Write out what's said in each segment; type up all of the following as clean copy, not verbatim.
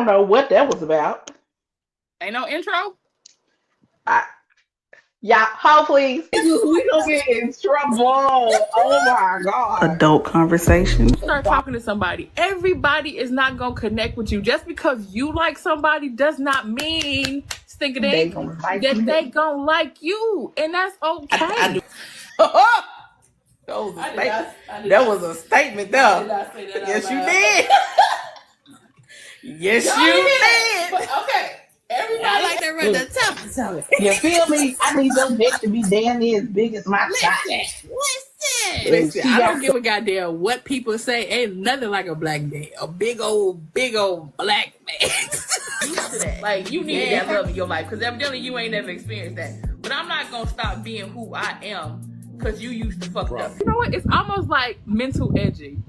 don't know what that was about. Ain't no intro. I, yeah, hold please. We gonna get in trouble. Oh my god. Adult conversation. Start talking to somebody. Everybody is not gonna connect with you. Just because you like somebody does not mean stink They dink gonna like that you. they gonna like you, and that's I okay. do. That was a statement. That was a statement, though. Yes, you did. Yes, you did. Okay, I everybody. like that right there. Tell me something. You feel me? I need your dick to be damn near as big as my thigh. Listen. And Listen, she I don't got give a goddamn what people say. Ain't nothing like a black man. A big old black man. Used to that. Like, you need that love in your life. Because evidently you ain't never experienced that. But I'm not going to stop being who I am because you used to fuck up. You know what? It's almost like mental edging.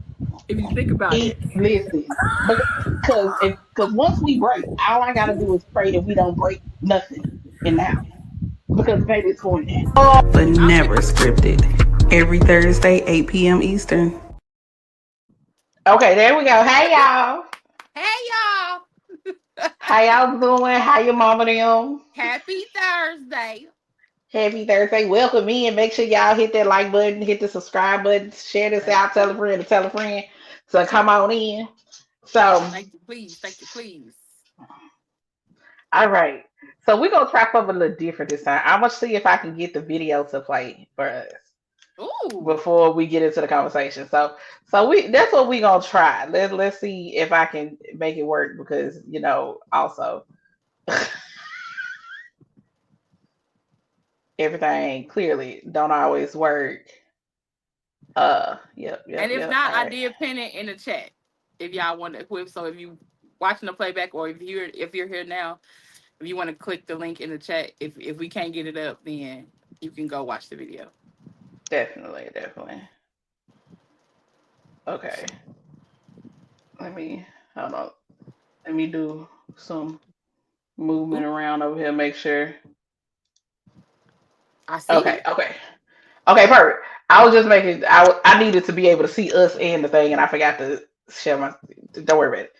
If you think about it. listen, because once we break, all I gotta do is pray that we don't break nothing in the house. Because baby, it's going down. But never scripted. Every Thursday, 8 p.m. Eastern. Okay, there we go. Hey y'all. Hey, y'all. How y'all doing? How your mama them? Happy Thursday. Happy Thursday. Welcome in. Make sure y'all hit that like button, hit the subscribe button, share this out, tell a friend to tell a friend. So come on in. So, Thank you, please. Thank you, please. all right. So we're gonna try something a little different this time. I'm gonna see if I can get the video to play for us Ooh. before we get into the conversation. So we that's what we gonna try. Let's see if I can make it work because also everything clearly don't always work. And if All not, I right. did pin it in the chat. If y'all want to equip, so if you watching the playback or if you're here now, if you want to click the link in the chat, if we can't get it up, then you can go watch the video. Definitely, definitely. Okay. Let me hold on. Let me do some movement Ooh, around over here, make sure. I see Okay, you. okay. Okay, perfect. I was just making I needed to be able to see us and the thing and I forgot to share my don't worry about it.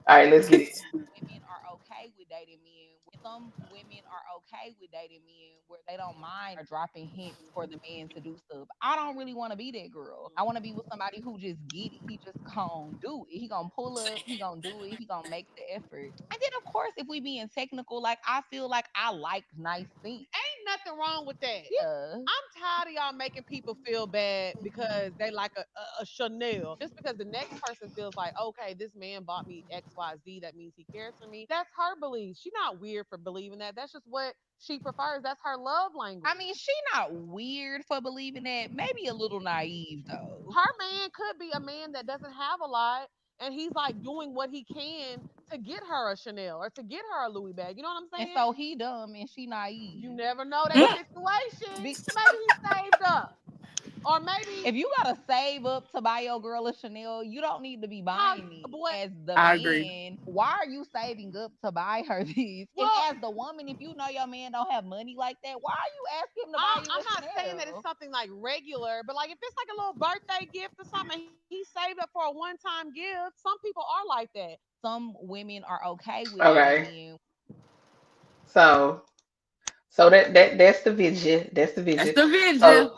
All right, let's get it. Women are okay with dating men. Some women are okay with dating men where they don't mind or dropping hints for the man to do stuff. I don't really want to be that girl. I want to be with somebody who just get it. He just gonna do it. He gonna pull up. He gonna do it. He gonna make the effort. And then of course, if we being technical, like I feel like I like nice things. Ain't nothing wrong with that. Yeah. I'm tired of y'all making people feel bad because they like a Chanel. Just because the next person feels like, okay, this man bought me XYZ, that means he cares for me. That's her belief. She's not weird for believing that. That's just what she prefers. That's her love language. I mean, she not weird for believing that. Maybe a little naive though. Her man could be a man that doesn't have a lot. And he's like doing what he can to get her a Chanel or to get her a Louis bag. You know what I'm And saying? so he dumb and she You naive. never know their Mm. situation. Be- Maybe he saved up. Or maybe if you gotta save up to buy your girl a Chanel, you don't need to be how buying it boy as the I agree. man. Why are you saving up to buy her these? And well as the woman, if you know your man don't have money like that, why are you asking him to buy you I'm not a saying that it's Chanel? something like regular, but like if it's like a little birthday gift or something, he saved up for a one-time gift. Some people are like that. Some women are okay with dating Okay. men. So that's the vision. That's the That's vision. the vision. So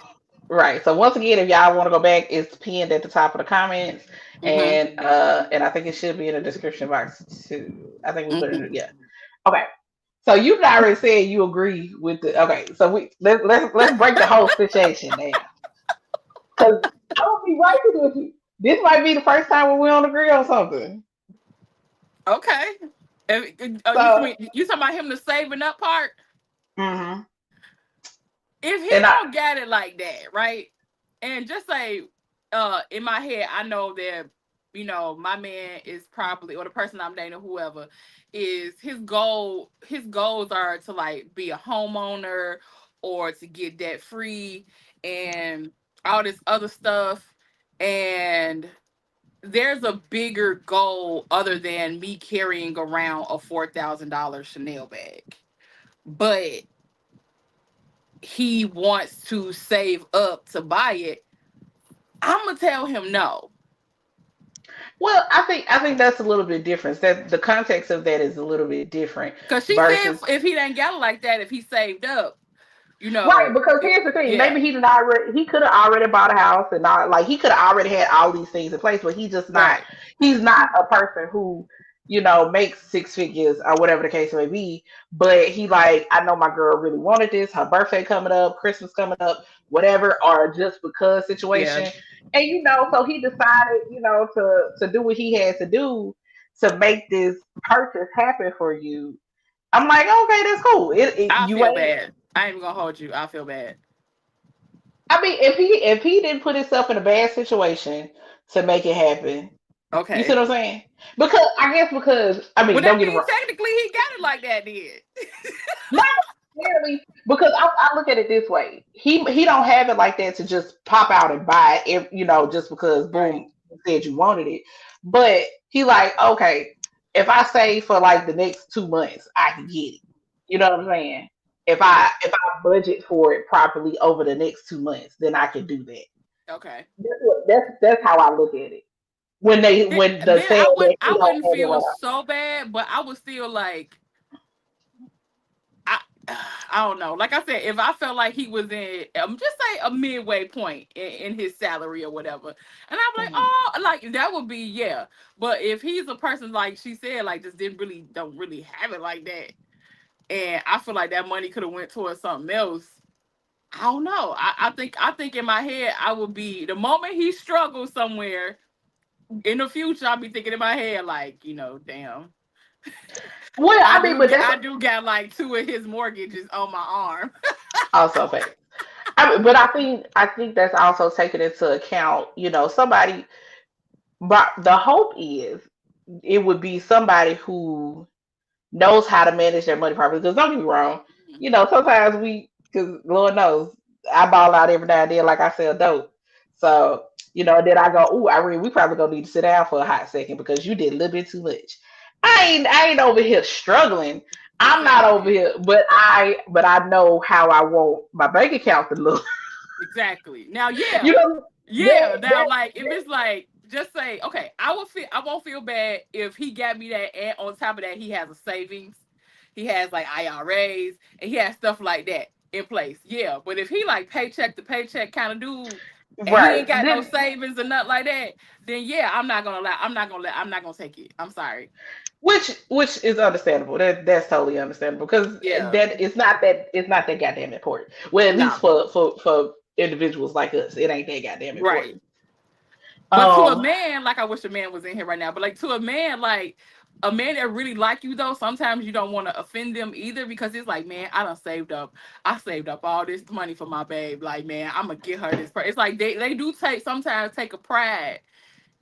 right. So once again, if y'all want to go back, it's pinned at the top of the comments, Mm-hmm. and I think it should be in the description box too. I think we put it Mm-hmm. in. Yeah. Okay. So you've already said you agree with the. Okay. So let's break the whole situation down because I would be right with you. This might be the first time when we don't agree on something. Okay. So. You talking about him the saving up part? Hmm. If he And I. don't get it like that, right? And just say, in my head, I know that my man is probably, or the person I'm dating, whoever, is his goals are to like be a homeowner or to get debt free and all this other stuff. And there's a bigger goal other than me carrying around a $4,000 Chanel bag. But he wants to save up to buy it, I'm gonna tell him no. Well, I think that's a little bit different. That the context of that is a little bit different Because she said versus if he didn't get it like that, if he saved up, right. Because here's the thing: yeah, maybe he could have already bought a house and not like he could have already had all these things in place, but right, he's not a person who makes six figures or whatever the case may be. But he like I know my girl really wanted this. Her birthday coming up, Christmas coming up, whatever, or just because yeah. situation, and so he decided to do what he had to do to make this purchase happen for you. I'm like, okay, that's cool. I You feel ain't. bad. I ain't even gonna hold you. I feel bad. I mean, if he didn't put himself in a bad situation to make it happen, you see Okay. what I'm saying? Because I guess I Well, mean, that don't get it means wrong. technically he got it like that, then. Not necessarily because I look at it this way. He don't have it like that to just pop out and buy it, just because Right. boom, you said you wanted it. But he like, okay, if I save for like the next 2 months, I can get it. You know what I'm saying? If Yeah. I budget for it properly over the next 2 months, then I can do that. Okay. That's how I look at it. When the Then saying that he I don't wouldn't have it feel right. so bad, but I would still like I I don't know. Like I said, if I felt like he was in just say a midway point in his salary or whatever, and I'm like, Mhm. oh, like that would be yeah. But if he's a person like she said, like just don't really have it like that, and I feel like that money could have went towards something else. I don't know. I think in my head I would be the moment he struggles somewhere in the future. I'll be thinking in my head like damn. Well, I mean, but that's I do got like two of his mortgages on my arm. also fact. But I think that's also taken into account. Somebody. But the hope is it would be somebody who knows how to manage their money properly. Because don't get me wrong, sometimes because Lord knows, I ball out every now and then, like I sell dope. So, then I go, ooh, Irene, we probably gonna need to sit down for a hot second because you did a little bit too much. I ain't over here struggling. I'm not over Exactly. here, but I know how I want my bank account to look. Exactly. Now, you yeah, know that yeah. Now, that, like, if it's like, just say, okay, I won't feel bad if he got me that, and on top of that, he has a savings, he has like IRAs, and he has stuff like that in place. Yeah, but if he like paycheck to paycheck kind of dude, and he right. ain't got no savings or nothing like that, then yeah, I'm not gonna lie. I'm not gonna take it. I'm sorry. Which is understandable. That's totally understandable because Yeah. it's not that goddamn important. Well, at least No. for individuals like us, it ain't that goddamn Right. important. But to a Um, man, like I wish a man was in here right now, but like to a man that really like you though, sometimes you don't want to offend them either because it's like, man, I saved up all this money for my babe. Like, man, I'm gonna get her this. It's like they do sometimes take a pride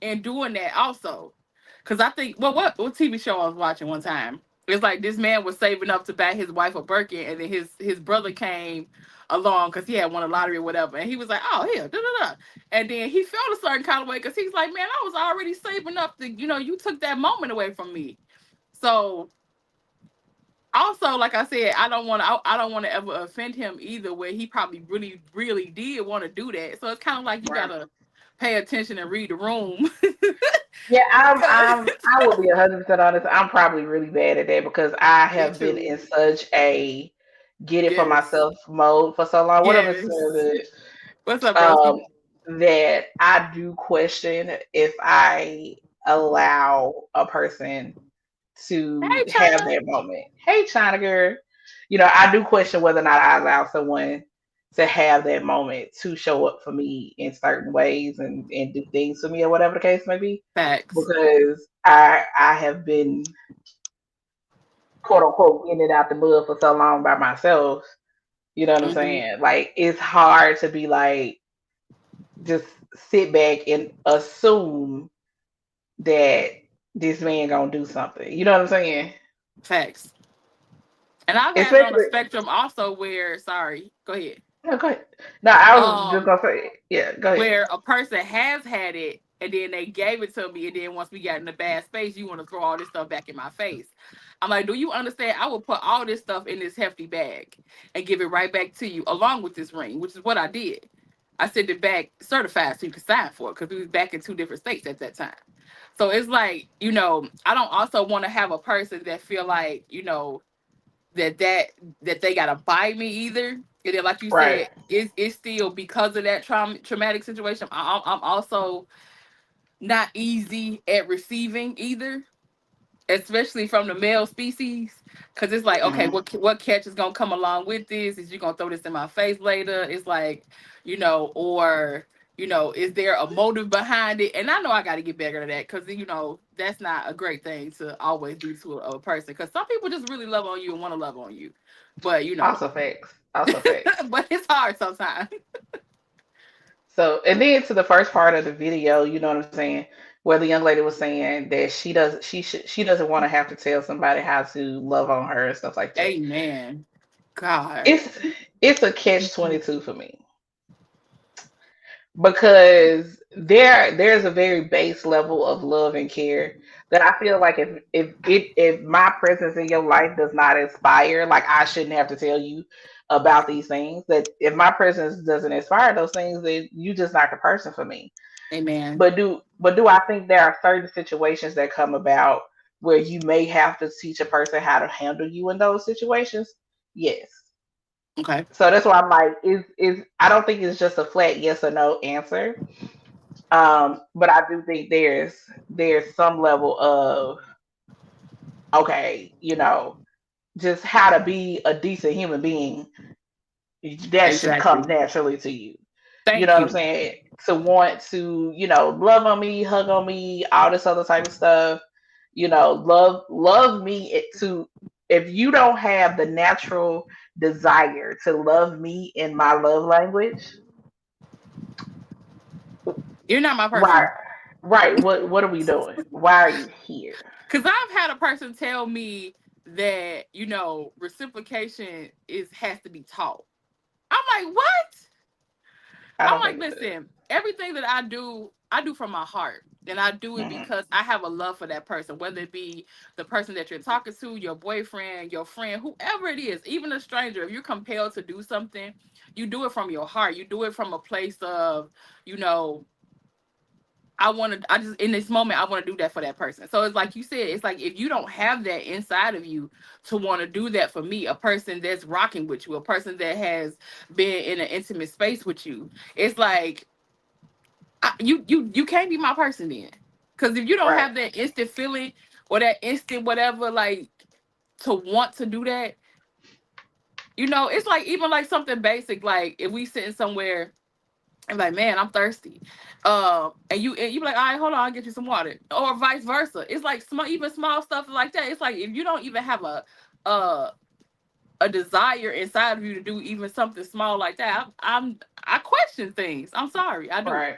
in doing that also. Cause I think what TV show I was watching one time. It's like this man was saving up to buy his wife a Birkin, and then his brother came along because he had won a lottery or whatever, and he was like, "Oh here, da da da," and then he felt a certain kind of way because he's like, "Man, I was already saving up to, you took that moment away from me." So also, like I said, I don't want to ever offend him either. Where he probably really really did want to do that, so it's kind of like you right. gotta pay attention and read the room. Yeah, Cause I will be 100% honest. I'm probably really bad at that because I me have been too. in such a get it for Yes. myself mode for so long. What up, Mr. Yes. Good? What's up, Um, broski? that I do question if I allow a person to Hey, have China. that moment. Hey, China girl. I do question whether or not I allow someone to have that moment to show up for me in certain ways and do things for me or whatever the case may be. Facts. Because I have been quote unquote getting it out the mud for so long by myself. You know what I'm Hmm. saying? Like it's hard to be like just sit back and assume that this man gonna do something. You know what I'm saying? Facts. And I've had it on a Especially spectrum also where, sorry, go ahead. no, go ahead. No, I was just Um, gonna say, yeah, go ahead. where a person has had it and then they gave it to me, and then once we got in a bad space, you want to throw all this stuff back in my face. I'm like, do you understand? I will put all this stuff in this hefty bag and give it right back to you along with this ring, which is what I did. I sent it back certified so you could sign for it because we was back in two different states at that time. So it's like, I don't also want to have a person that feel like, that that that they gotta buy me either. And then, like you Right. said, it's still because of that traumatic situation. I'm also not easy at receiving either, especially from the male species, because it's like, okay, Hmm. what catch is gonna come along with this? Is you gonna throw this in my face later? It's like, or is there a motive behind it? And I know I got to get better at that, because that's not a great thing to always do to a person, because some people just really love on you and want to love on you, but Also facts. Also facts. but it's hard sometimes. So, and then to the first part of the video, you know what I'm saying, where the young lady was saying that she doesn't want to have to tell somebody how to love on her and stuff like that. Amen. God. It's it's a catch 22 for me, because there's a very base level of love and care that I feel like if my presence in your life does not inspire, like I shouldn't have to tell you about these things. That if my presence doesn't inspire those things, then you just not the person for me. Amen. But do I think there are certain situations that come about where you may have to teach a person how to handle you in those situations? Yes. Okay. So that's why I'm like, is I don't think it's just a flat yes or no answer. But I do think there's some level of, okay, just how to be a decent human being, that should come Exactly. naturally to you. You know Thank what I'm you. saying? To want to, love on me, hug on me, all this other type of stuff. Love me to, if you don't have the natural desire to love me in my love language, You're not my right, person. right. What are we doing? Why are you here? Because I've had a person tell me that, reciprocation has to be taught. I'm like, what? I I'm don't like, think it does. listen, everything that I do from my heart. And I do it Hmm. because I have a love for that person, whether it be the person that you're talking to, your boyfriend, your friend, whoever it is, even a stranger. If you're compelled to do something, you do it from your heart. You do it from a place of, you know, I just, in this moment, I want to do that for that person. So it's like you said, it's like, if you don't have that inside of you to want to do that for me, a person that's rocking with you, a person that has been in an intimate space with you, it's like, you can't be my person then. Because if you don't Right. have that instant feeling or that instant whatever, like, to want to do that, it's like, even like something basic, like if we sitting somewhere and like, man, I'm thirsty. And you be like, all right, hold on, I'll get you some water. Or vice versa. It's like even small stuff like that. It's like, if you don't even have uh a desire inside of you to do even something small like that, I question things. I'm sorry, I do. Right.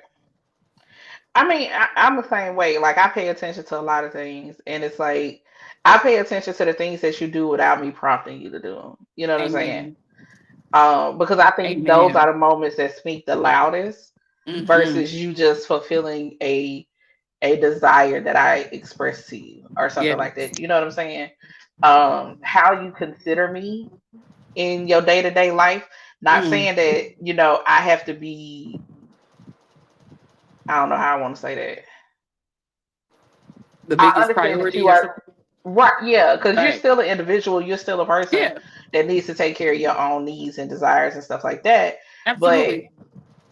I mean, I'm the same way. Like, I pay attention to a lot of things, and it's like I pay attention to the things that you do without me prompting you to do them. You know what I'm saying? Amen. Because I think those Amen. are the moments that speak the loudest, Mm-hmm. versus you just fulfilling a desire that I express to you or something like Yes. that. You know what I'm saying? How you consider me in your day to day life. Not Mm. saying that I have to be. I don't know how I want to say that. The I biggest understand that you priority or are something. right, yeah, because you're Right. still an individual, you're still a person Yeah, that needs to take care of your own needs and desires and stuff like that. But absolutely.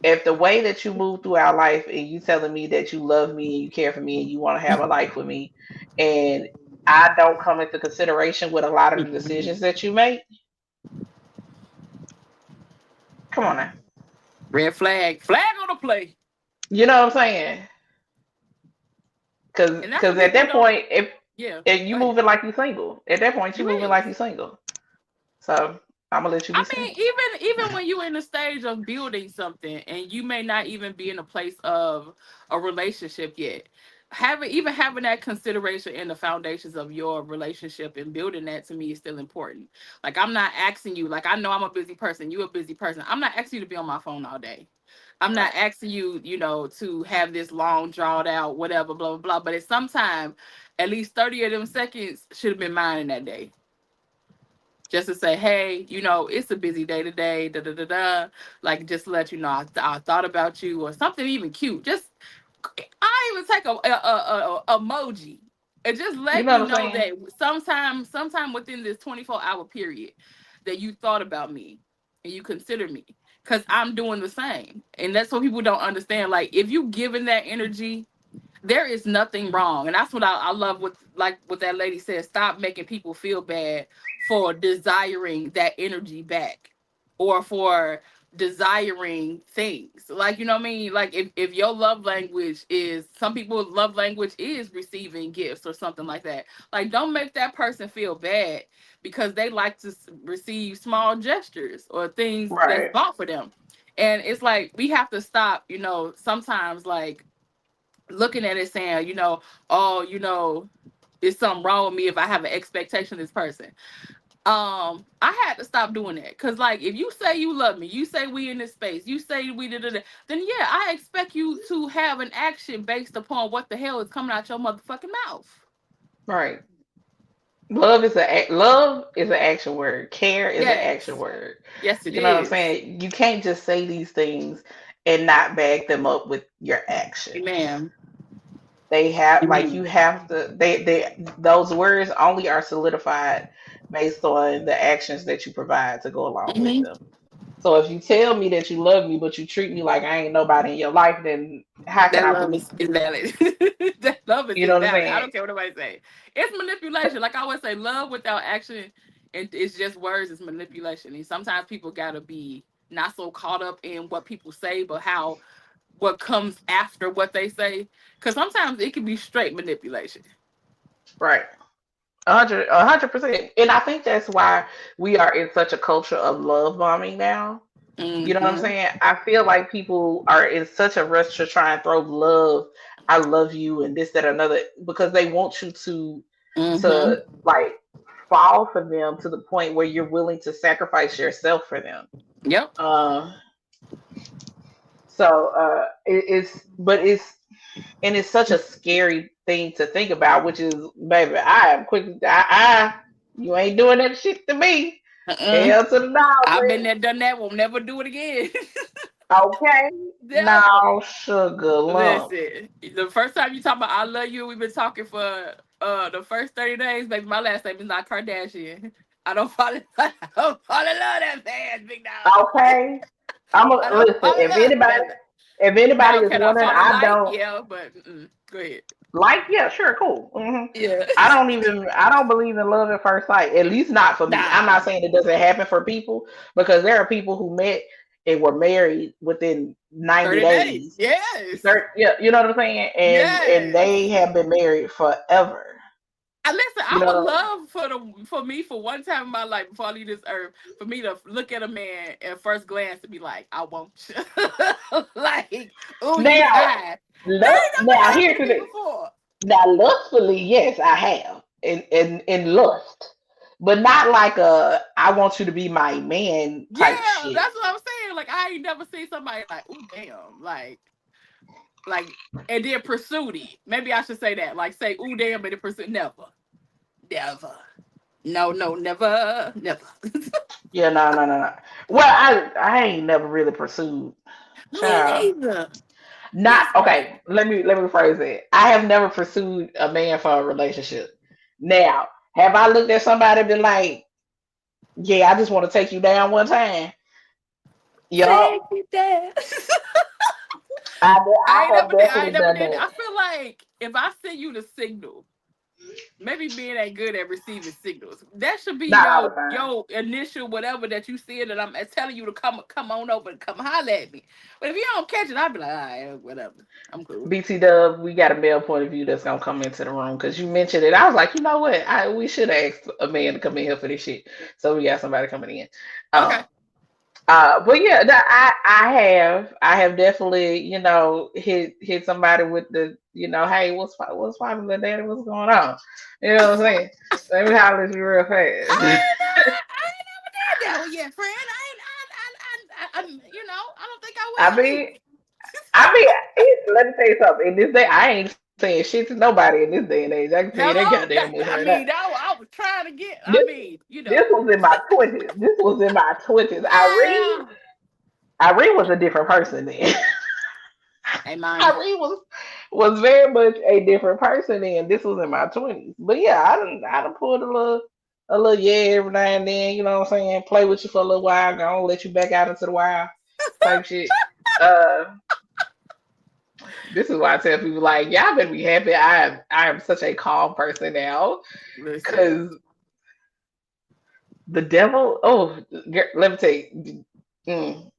if the way that you move through our life and you telling me that you love me and you care for me and you want to have a life with me, and I don't come into consideration with a lot of the Mhm. decisions that you make, come on now. Red flag. Flag on the play. You know what I'm saying? Because And that's what at people that don't. point, Yeah. if you Go ahead. moving like you single, at that point you You moving like is. you single. So I'm gonna let you I be mean, single. even when you're in the stage of building something and you may not even be in a place of a relationship yet, having that consideration in the foundations of your relationship and building that, to me, is still important. Like, I'm not asking you, like, I know I'm a busy person, you're a busy person. I'm not asking you to be on my phone all day. I'm not Right. asking you, to have this long drawed out whatever, blah blah blah. But at some time, at least 30 of them seconds should have been mine in that day, just to say, hey, it's a busy day today, da da da da. Like, just to let you know, I thought about you, or something even cute. Just I even take a emoji. It just You let know me what I'm know saying? that sometime within this 24-hour period that you thought about me and you consider me. Cause I'm doing the same. And that's what people don't understand. Like if you giving that energy, there is nothing wrong. And that's what I love with like what that lady said. Stop making people feel bad for desiring that energy back or for desiring things. Like, you know what I mean? Like if your love language is some people's love language is receiving gifts or something like that. Like don't make that person feel bad because they like to receive small gestures or things that's Right. bought for them. And it's like we have to stop, sometimes like looking at it saying, oh, is something wrong with me if I have an expectation of this person. I had to stop doing that because, like, if you say you love me, you say we in this space, you say we did it, then yeah, I expect you to have an action based upon what the hell is coming out your motherfucking mouth. Right. Love is an action word. Care is an action Yes, word. yes, it You know what I'm is. saying? You can't just say these things and not back them up with your actions. Amen. They have like you Amen. have to they those words only are solidified based on the actions that you provide to go along with Hmm. them. So if you tell me that you love me but you treat me like I ain't nobody in your life, then how can That I love believe is you? invalid. That love is You know what I'm invalid. I saying? don't care what nobody say. It's manipulation. Like I always say, love without action, and it's just words. Is manipulation. And sometimes people gotta be not so caught up in what people say, but what comes after what they say. Because sometimes it can be straight manipulation. Right. 100%. And I think that's why we are in such a culture of love bombing now. You know what I'm Mm-hmm. saying? I feel like people are in such a rush to try and throw love, I love you, and this, that, another, because they want you to Mm-hmm. like fall for them to the point where you're willing to sacrifice yourself for them. Yep. Uh, but it's and it's such a scary thing to think about, which is, baby, I am quick. You ain't doing that shit to me. Uh-uh. Hell to the dog, I've been man. there, done that. Will never do it again. Okay, Never. no sugar lump. Listen, the first time you talk about I love you, we've been talking for the first 30 days, baby. My last name is not Kardashian. I don't fall in love. I don't fall in love that fast, big dog. Okay, I'm I gonna don't listen. fall in If love, anybody, baby. if anybody Now, is can I wondering, fall in I like? don't Yeah, but go ahead. like. Yeah, sure, cool. Yeah. I don't believe in love at first sight. At least not for me. I'm Nah. not saying it doesn't happen for people because there are people who met and were married within 90 30 days. days. Yes. Yeah, you know what I'm saying? And Yes. they have been married forever. I listen. You I would know, love for me for one time in my life before I leave this earth for me to look at a man at first glance to be like, I want you, like, oh, you now, fine. That ain't never happened here's to the me thing. before. Now, lustfully, yes, I have in lust, but not like a I want you to be my man type Yeah, shit. that's what I'm saying. Like, I ain't never seen somebody like, oh, damn, like, and then pursued it. Maybe I should say that, like, say, oh, damn, but it pursued never, never, no, no, never, never. Yeah, no, no, no, no. Well, I ain't never really pursued Me child. neither. Not That's right. okay. Let me rephrase it. I have never pursued a man for a relationship. Now, have I looked at somebody and been like, yeah, I just want to take you down one time? Yup, Take me there. I have I ain't definitely never done did it. that. I feel like if I send you the signal, maybe men ain't good at receiving signals. That should be Not all the your time. your initial whatever that you see that I'm telling you to come on over and come holler at me. But if you don't catch it, I'll be like, all right, whatever. I'm cool. BT Dub, we got a male point of view that's gonna come into the room because you mentioned it. I was like, you know what? We should ask a man to come in here for this shit. So we got somebody coming in. Okay. Um, but yeah, I have definitely hit somebody with the hey what's popular daddy, what's going on, you know what I'm saying? Let me holler at you real fast. I ain't never did that one yet, friend. I ain't. I don't think I I will mean either. let me tell you something. In this day, I ain't saying shit to nobody in this day and age. I can tell you that Hello. goddamn much right I now. mean, I was trying to get. This I mean, this was in my 20s. This was in my 20s. Irene, well, Irene was a different person then. hey, man. Irene was was very much a different person, and this was in my 20s. But yeah, I done pulled a little yeah every now and then. You know what I'm saying? Play with you for a little while, gonna let you back out into the wild type shit. Uh, this is why I tell people like y'all better be happy. I am such a calm person now Listen. because the devil. Oh, let me tell you. Mm.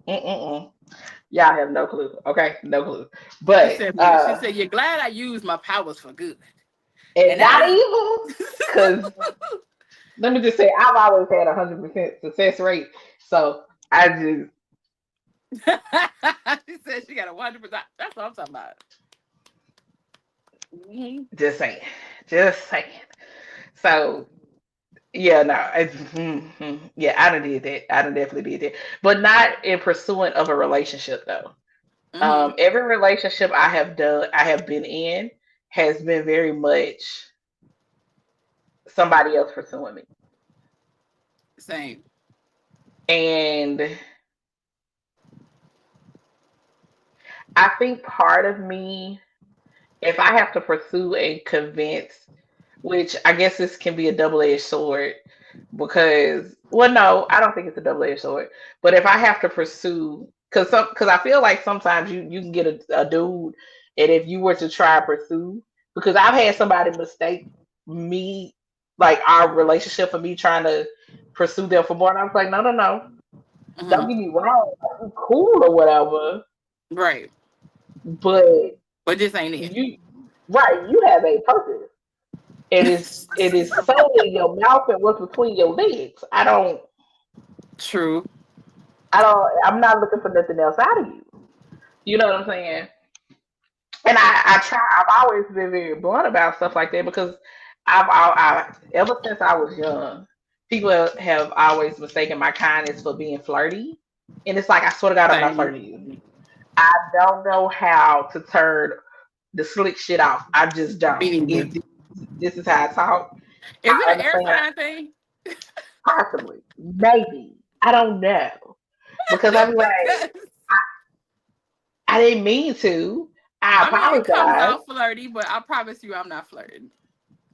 Y'all have no clue. Okay, no clue. But She said, you're glad I used my powers for good. and And that not is evil, because let me just say I've always had 100% success rate. So I just she said she got a 100%. That's what I'm talking about. Hmm. just saying, just saying. So yeah, no, yeah, I done did that. I done definitely did that, but not in pursuit of a relationship though. Hmm. Every relationship I have been in, has been very much somebody else pursuing me, Same. and I think part of me, if I have to pursue and convince, which I guess this can be a double-edged sword, because well, no, I don't think it's a double-edged sword. But if I have to pursue, because I feel like sometimes you can get a dude, and if you were to try to pursue, because I've had somebody mistake me, like our relationship, for me trying to pursue them for more, and I was like, no, no, no, Hmm. don't get me wrong, I'm cool or whatever, Right. but But this ain't it. you, right, you have a purpose. It is solely your mouth and what's between your legs. True. I'm not looking for nothing else out of you. You know what I'm saying? And I've always been very blunt about stuff like that because ever since I was young, people have always mistaken my kindness for being flirty. And it's like, I swear to God, I'm not Same. flirting you. I don't know how to turn the slick shit off. I just don't. Me neither. This is how I talk. Is I it an air understand. sign thing? Possibly, maybe. I don't know because I be like, I didn't mean to. I I mean, it comes apologize. off flirty, but I promise you, I'm not flirting.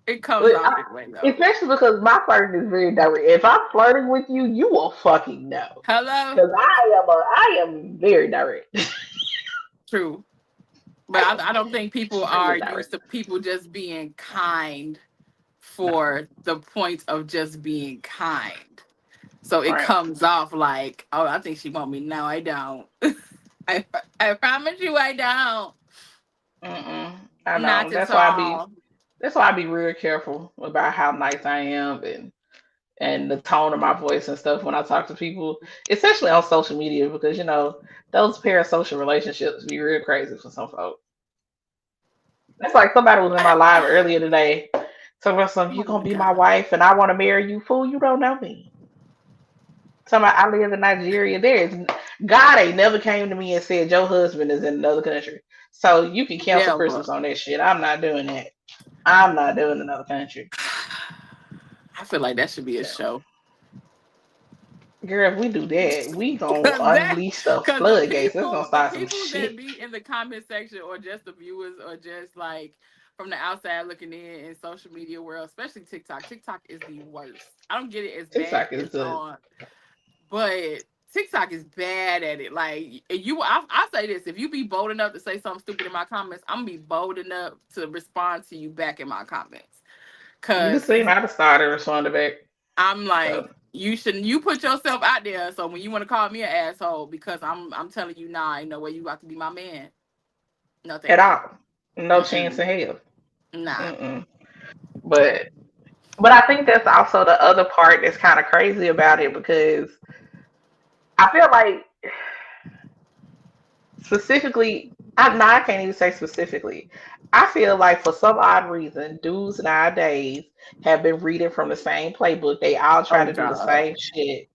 It comes But off that way though. especially because my flirting is very direct. If I'm flirting with you, you will fucking know. Hello. Because I am very direct. True. But I don't think people are Extremely used direct. to people just being kind for the point of just being kind. So it Right. comes off like, oh, I think she want me. No, I don't. I I promise you, I don't. Mm-mm. I Not know. at all. That's why I be real careful about how nice I am, and the tone of my voice and stuff when I talk to people, especially on social media, because those parasocial relationships be real crazy for some folks. That's like somebody was in my live earlier today talking about something, you Oh gonna my be my god. wife and I wanna marry you. Fool, you don't know me. Talking about I live in Nigeria. God ain't never came to me and said your husband is in another country. So you can cancel Never. Christmas on that shit. I'm not doing that. I'm not doing another country. I feel like that should be a show. Girl, if we do that, we gonna Cause that, unleash the cause floodgates. It's gonna the start some people that shit. be in the comment section, or just the viewers, or just like from the outside looking in social media world, especially TikTok. TikTok is the worst. I don't get it as bad TikTok is as the on, but TikTok is bad at it. Like I say this: if you be bold enough to say something stupid in my comments, I'm gonna be bold enough to respond to you back in my comments. you Cause see how to start and respond back. I'm So like, you put yourself out there. So when you want to call me an asshole, because I'm telling you, nah, ain't no way you got to be my man. No, at thank you. all. No chance Mm-mm. in hell. Nah. Mm-mm. But I think that's also the other part that's kind of crazy about it because I feel like specifically, I can't even say specifically. I feel like for some odd reason, dudes nowadays have been reading from the same playbook. They all try Oh to do the God. same shit.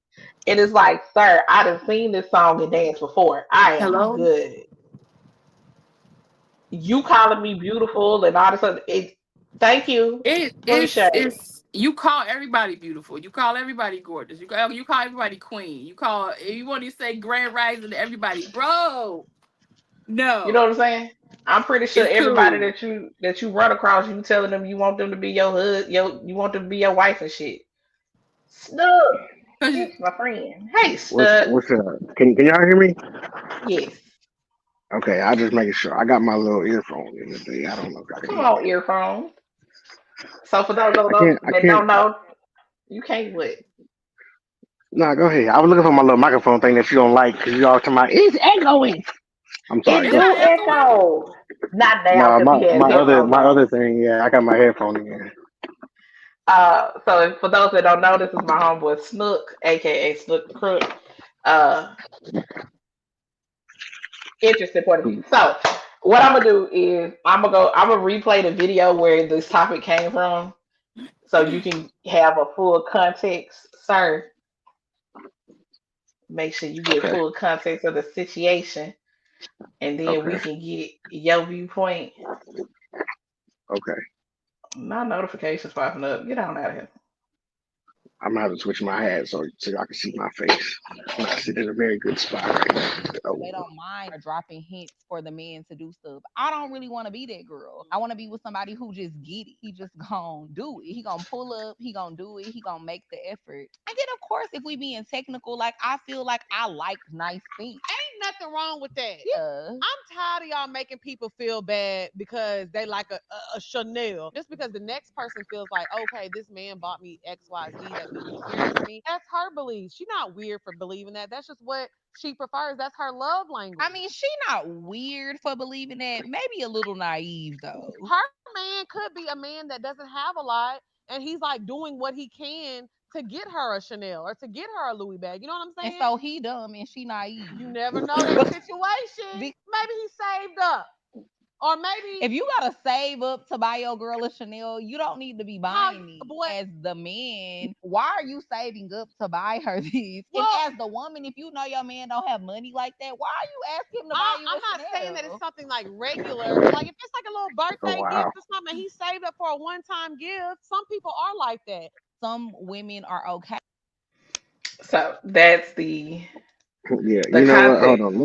It is like, sir, I done seen this song and dance before. I am Hello. good. You calling me beautiful and all this other thank you. Appreciate It's you call everybody beautiful. You call everybody gorgeous. You call everybody queen. You want to say grand rising to everybody, bro. you know No. what I'm saying? I'm pretty sure It's everybody cool. that you run across, you telling them you want them to be your you want them to be your wife and shit. Snug, 'Cause it's my friend. Hey, What's Snug. what's up? Can y'all hear me? Yes. Okay, I just making sure. I got my little earphone in the thing. I don't know if y'all can Come hear me. on, earphones. So for those I that can't. don't know, you can't what? No, go ahead. I was looking for my little microphone thing that you don't like because you all talking about it's echoing. I'm sorry. It it's Go do not ahead. echoing. echo. Not now No, because he has headphones my on. other thing. Yeah, I got my headphone in. So for those that don't know, this is my homeboy Snook, aka Snook the Crook. Uh, Interesting point of view. So what I'm gonna do is I'm gonna replay the video where this topic came from, so you can have a full context, sir. Make sure you get Okay. full context of the situation, and then we Okay. can get your viewpoint. Okay. My notifications popping up. Get on out of here. I'm gonna have to switch my hat so y'all can see my face. I sit in a very good spot right now. they Oh, don't mind dropping hints for the men to do stuff. I don't really want to be that girl. I want to be with somebody who just get it. He just gonna do it. He gonna pull up. He gonna do it. He gonna make the effort. And then of course, if we being technical, like I feel like I like nice things. Ain't nothing wrong with that. Yeah. I'm tired of y'all making people feel bad because they like a Chanel. Just because the next person feels like, okay, this man bought me XYZ, that means he cares for me. That's her belief. She's not weird for believing that. That's just what she prefers. That's her love language. I mean, she not weird for believing that. Maybe a little naive though. Her man could be a man that doesn't have a lot, and he's like doing what he can to get her a Chanel or to get her a Louis bag. You know what I'm And saying? so he dumb and she naive. You never know that situation. Be- Maybe he saved up. Or maybe if you gotta save up to buy your girl a Chanel, you don't need to be how buying it. boy As the man, why are you saving up to buy her this? And well as the woman, if you know your man don't have money like that, why are you asking him to buy you I'm a not saying that it's Chanel? something like regular. Like if it's like a little oh birthday gift wow. or something, he saved up for a one-time gift. Some people are like that. Some women are okay. So that's the Yeah, the you know what? Hold context. on.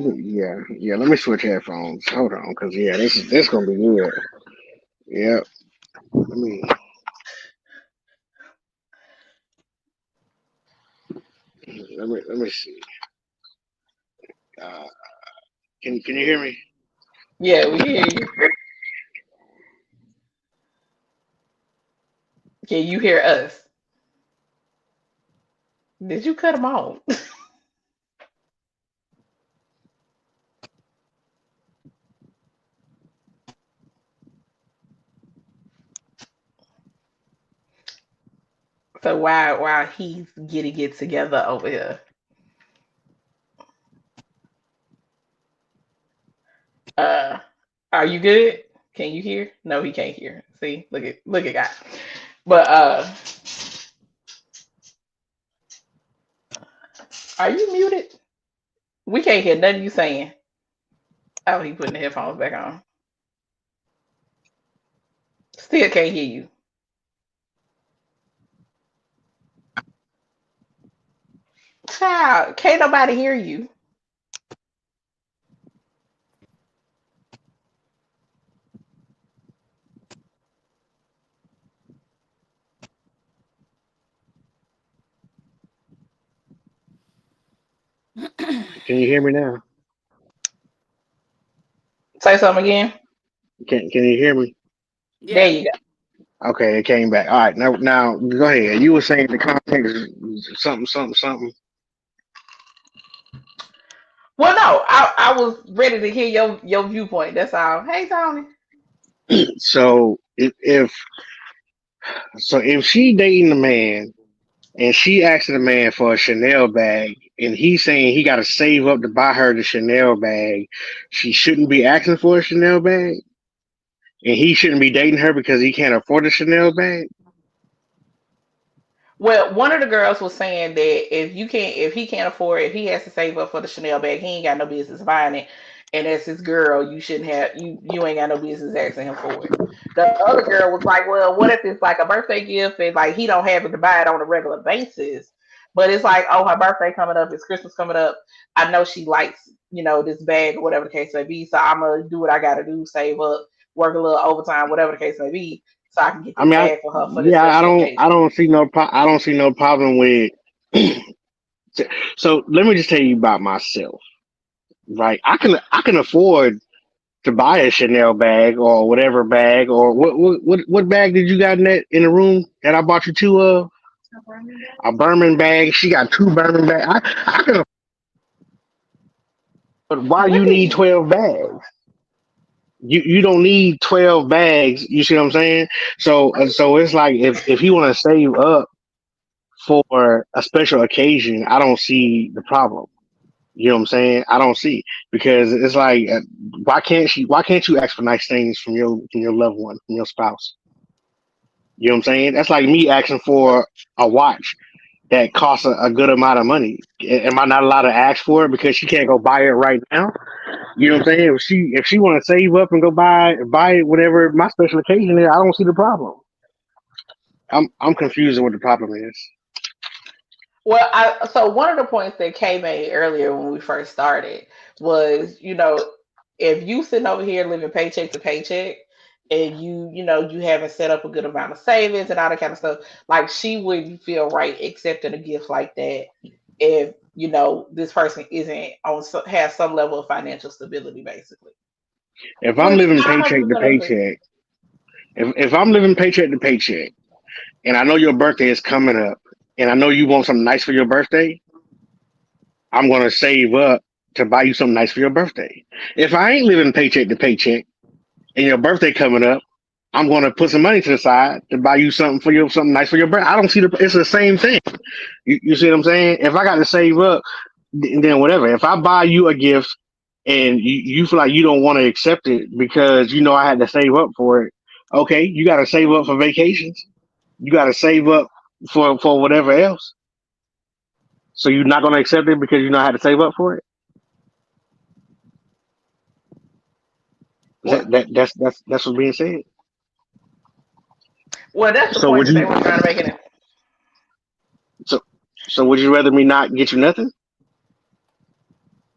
Yeah. Let me switch headphones. Hold on, cause yeah, this gonna be good. Yep. Let me let me see. Uh, can you hear me? Yeah, we hear you. Can you hear us? Did you cut them off? So while he's getting it together over here, uh, are you good? Can you hear? No, he can't hear. See, look at God. But are you muted? We can't hear nothing you saying. Oh, he putting the headphones back on. Still can't hear you. Child, can't nobody hear you. Can you hear me now? Say something again. Can you hear me? There Yeah. you go. Okay, it came back. All right, now go ahead. You were saying the context is something. Well, no, I was ready to hear your viewpoint. That's all. Hey, Tony. So if she dating a man and she asking the man for a Chanel bag and he's saying he got to save up to buy her the Chanel bag, she shouldn't be asking for a Chanel bag, and he shouldn't be dating her because he can't afford a Chanel bag. Well, one of the girls was saying that if he can't afford it, if he has to save up for the Chanel bag, he ain't got no business buying it. And as his girl, you shouldn't have you ain't got no business asking him for it. The other girl was like, well, what if it's like a birthday gift and like he don't have it to buy it on a regular basis? But it's like, oh, her birthday coming up, it's Christmas coming up. I know she likes it. this bag or whatever the case may be. So I'm gonna do what I gotta do, save up, work a little overtime, whatever the case may be, so I can get I this mean, bag for her for this yeah, special occasion. I don't see I don't see no problem with. So let me just tell you about myself, right? I can afford to buy a Chanel bag or whatever bag or what bag did you got in the room that I bought you two of? A Berman bag. She got two Berman bags. I can afford. Why What you did need you? 12 bags? You don't need 12 bags. You see what I'm saying? So it's like if you want to save up for a special occasion, I don't see the problem. You know what I'm saying? I don't see because it's like why can't you ask for nice things from your loved one, from your spouse? You know what I'm saying? That's like me asking for a watch that costs a good amount of money. Am I not allowed to ask for it because she can't go buy it right now? You know what I'm saying? If she want to save up and go buy it whatever my special occasion is, I don't see the problem. I'm confused on what the problem is. Well, so one of the points that Kay made earlier when we first started was, if you sitting over here living paycheck to paycheck and you haven't set up a good amount of savings and all that kind of stuff, like she wouldn't feel right accepting a gift like that if, this person isn't has some level of financial stability, basically. If I'm Which living I paycheck to 100% agree. paycheck, if I'm living paycheck to paycheck, and I know your birthday is coming up, and I know you want something nice for your birthday, I'm gonna save up to buy you something nice for your birthday. If I ain't living paycheck to paycheck, and your birthday coming up, I'm gonna put some money to the side to buy you something for you, something nice for your birthday. I don't see it's the same thing. You see what I'm saying? If I got to save up, then whatever. If I buy you a gift and you feel like you don't want to accept it because you know I had to save up for it, okay, you got to save up for vacations. You got to save up for whatever else. So you're not gonna accept it because you know I had to save up for it. Well, That's what's being said. well, that's the So point would that they you? were trying to make it. So so would you rather me not get you nothing?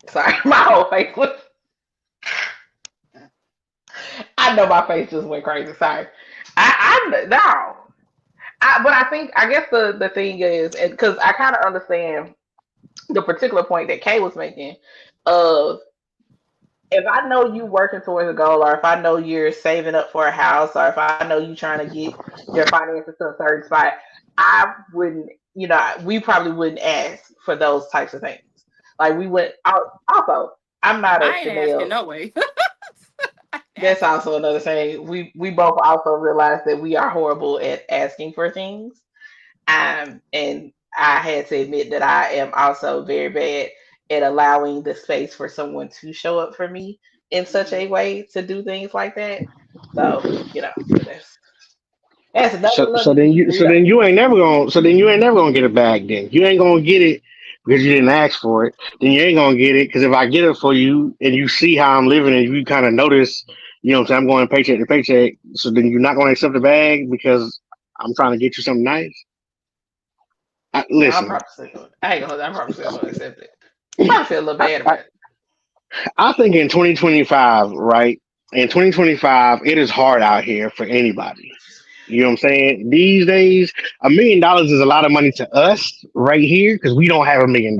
Sorry, my whole face was. I know my face just went crazy. Sorry. I no. But I guess the thing is, because I kind of understand the particular point that Kay was making, of if I know you working towards a goal, or if I know you're saving up for a house, or if I know you trying to get your finances to a certain spot, I wouldn't, we probably wouldn't ask for those types of things. Like we would. Also, I'm not a I ain't asking Chanel. no way. I ain't That's asking. also another thing. We both also realize that we are horrible at asking for things. And I had to admit that I am also very bad at allowing the space for someone to show up for me in such Mhm. a way to do things like that. So, but that's another little So then you ain't never gonna get it back. Then you ain't gonna get it because you didn't ask for it. Then you ain't gonna get it because if I get it for you and you see how I'm living and you kind of notice, you know what I'm saying, I'm going paycheck to paycheck. So then you're not gonna accept the bag because I'm trying to get you something nice. No, I'm Listen, probably still I ain't gonna I'm probably still gonna accept it. Probably feel a little I, bad I about it. I think in 2025, right? In 2025, it is hard out here for anybody. You know what I'm saying? These days, $1 million is a lot of money to us right here because we don't have $1 million.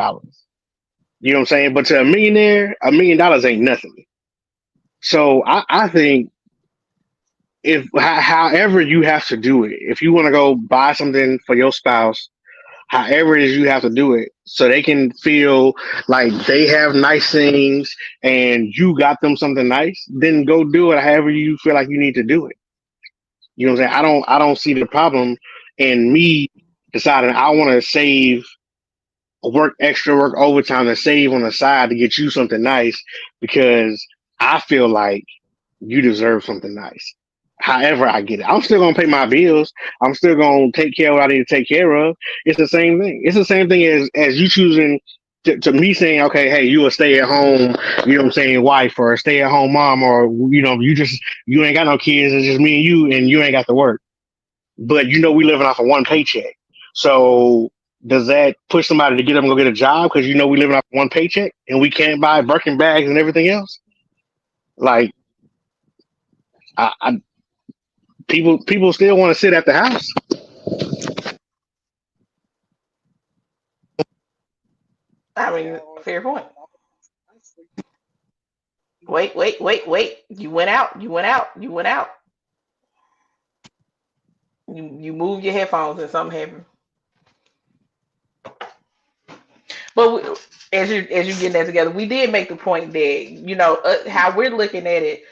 You know what I'm saying? But to a millionaire, $1 million ain't nothing. So I think if however you have to do it, if you want to go buy something for your spouse, however it is you have to do it, so they can feel like they have nice things and you got them something nice, then go do it however you feel like you need to do it. You know what I'm saying? I don't see the problem in me deciding I want to save work overtime to save on the side to get you something nice because I feel like you deserve something nice. However, I get it. I'm still gonna pay my bills. I'm still gonna take care of what I need to take care of. It's the same thing. It's the same thing as you choosing to me saying, okay, hey, you a stay at home, you know what I'm saying, wife or a stay at home mom, or you ain't got no kids. It's just me and you ain't got to work. But we living off of one paycheck. So does that push somebody to get up and go get a job because we living off one paycheck and we can't buy Birkin bags and everything else? Like, I people still want to sit at the house. I mean, fair point. Wait. You went out. You went out. You went out. You moved your headphones and something happened. But as you getting that together, we did make the point that how we're looking at it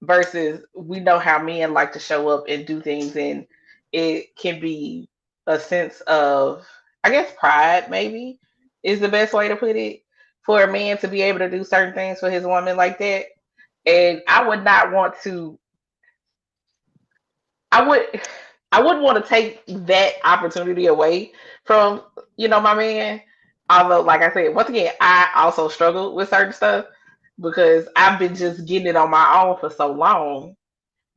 versus we know how men like to show up and do things, and it can be a sense of, I guess, pride maybe is the best way to put it, for a man to be able to do certain things for his woman like that. And I would not want to, I would I wouldn't want to take that opportunity away from my man. Although, like I said, once again, I also struggle with certain stuff because I've been just getting it on my own for so long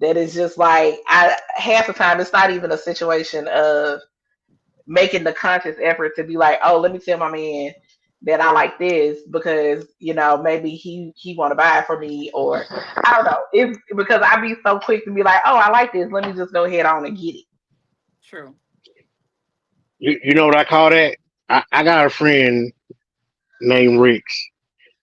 that it's just like, I half the time it's not even a situation of making the conscious effort to be like, oh, let me tell my man that I like this because maybe he want to buy it for me, or I don't know. It's because I be so quick to be like, oh, I like this. Let me just go ahead on and get it. True. You know what I call that? I got a friend named Rix,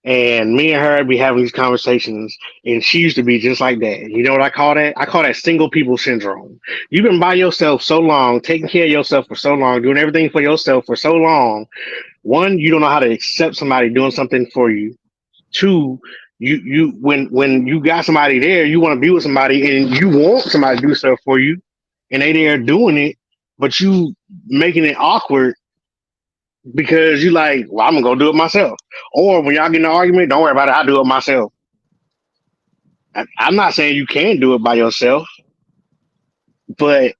and me and her be having these conversations, and she used to be just like that. You know what I call that? I call that single people syndrome. You've been by yourself so long, taking care of yourself for so long, doing everything for yourself for so long. One, you don't know how to accept somebody doing something for you. Two, you when you got somebody there, you want to be with somebody, and you want somebody to do stuff for you, and they there doing it, but you making it awkward because you like, well, I'm gonna go do it myself. Or when y'all get in an argument, don't worry about it, I'll do it myself. I'm not saying you can do it by yourself, but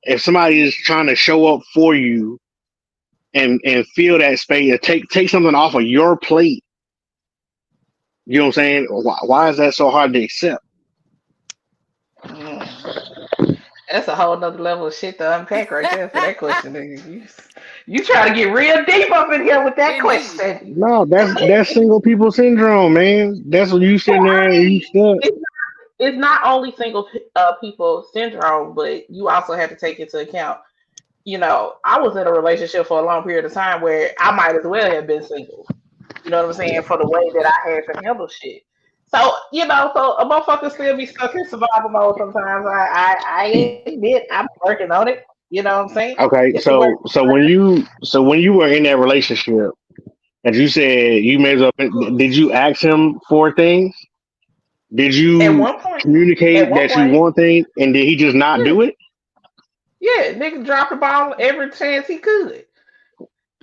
if somebody is trying to show up for you and fill that space, and take something off of your plate, you know what I'm saying? Why is that so hard to accept? Mm. That's a whole nother level of shit to unpack right there for that question. Nigga. You try to get real deep up in here with that Indeed. question. No, that's single people syndrome, man. That's when you Well, sitting there I and you mean, stuck. it's not only single people syndrome, but you also have to take into account. I was in a relationship for a long period of time where I might as well have been single. You know what I'm saying? For the way that Yep. I had to handle shit. So, so a motherfucker still be stuck in survival mode sometimes. I admit I'm working on it. You know what I'm saying? It's a Okay, work in so when you were in that relationship, as you said, you made up. Did you ask him for things? Did at you one point. At communicate one that you point, want things, and did he just not yeah, do it? yeah, nigga dropped the ball every chance he could.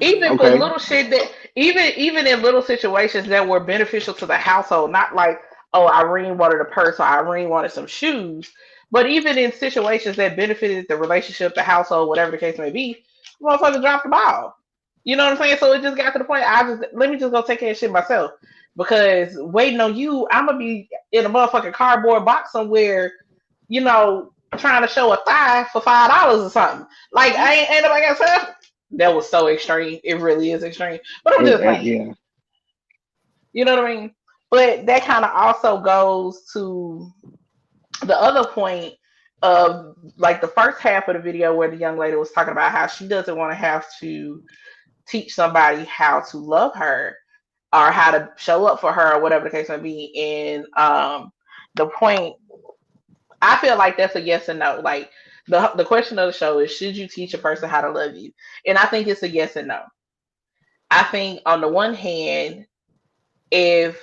Even for Mm-hmm. Okay, little shit that, even in little situations that were beneficial to the household, not like, oh, Irene wanted a purse or Irene wanted some shoes, but even in situations that benefited the relationship, the household, whatever the case may be, motherfucker dropped the ball. You know what I'm saying? So it just got to the point. I just let me just go take care of shit myself because waiting on you, I'm gonna be in a motherfucking cardboard box somewhere, trying to show a thigh for $5 or something. Like ain't nobody got time. That was so extreme. It really is extreme. But I'm just saying, yeah. you know what I mean? But that kind of also goes to the other point of like the first half of the video where the young lady was talking about how she doesn't want to have to teach somebody how to love her or how to show up for her or whatever the case may be. And the point, I feel like that's a yes and no. Like the question of the show is, should you teach a person how to love you? And I think it's a yes and no. I think on the one hand, if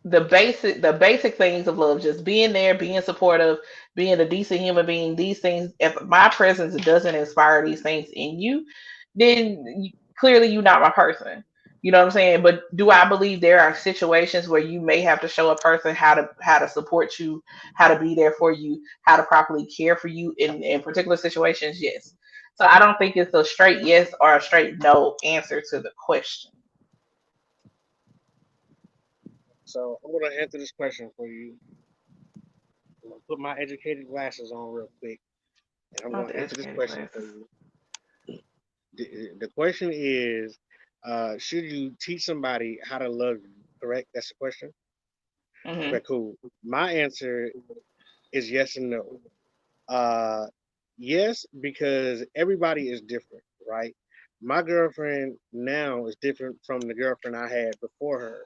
the basic things of love, just being there, being supportive, being a decent human being, these things, if my presence doesn't inspire these things in you, then clearly you're not my person. You know what I'm saying? But do I believe there are situations where you may have to show a person how to support you, how to be there for you, how to properly care for you in particular situations? Yes. So I don't think it's a straight yes or a straight no answer to the question. So I'm gonna answer this question for you. I'm gonna put my educated glasses on real quick, and I'm Not gonna the answer this educated question for classes. you. The question is, should you teach somebody how to love you? Correct. That's the question. Okay, Hmm. cool. My answer is yes and no. Uh, yes, because everybody is different, right? My girlfriend now is different from the girlfriend I had before her,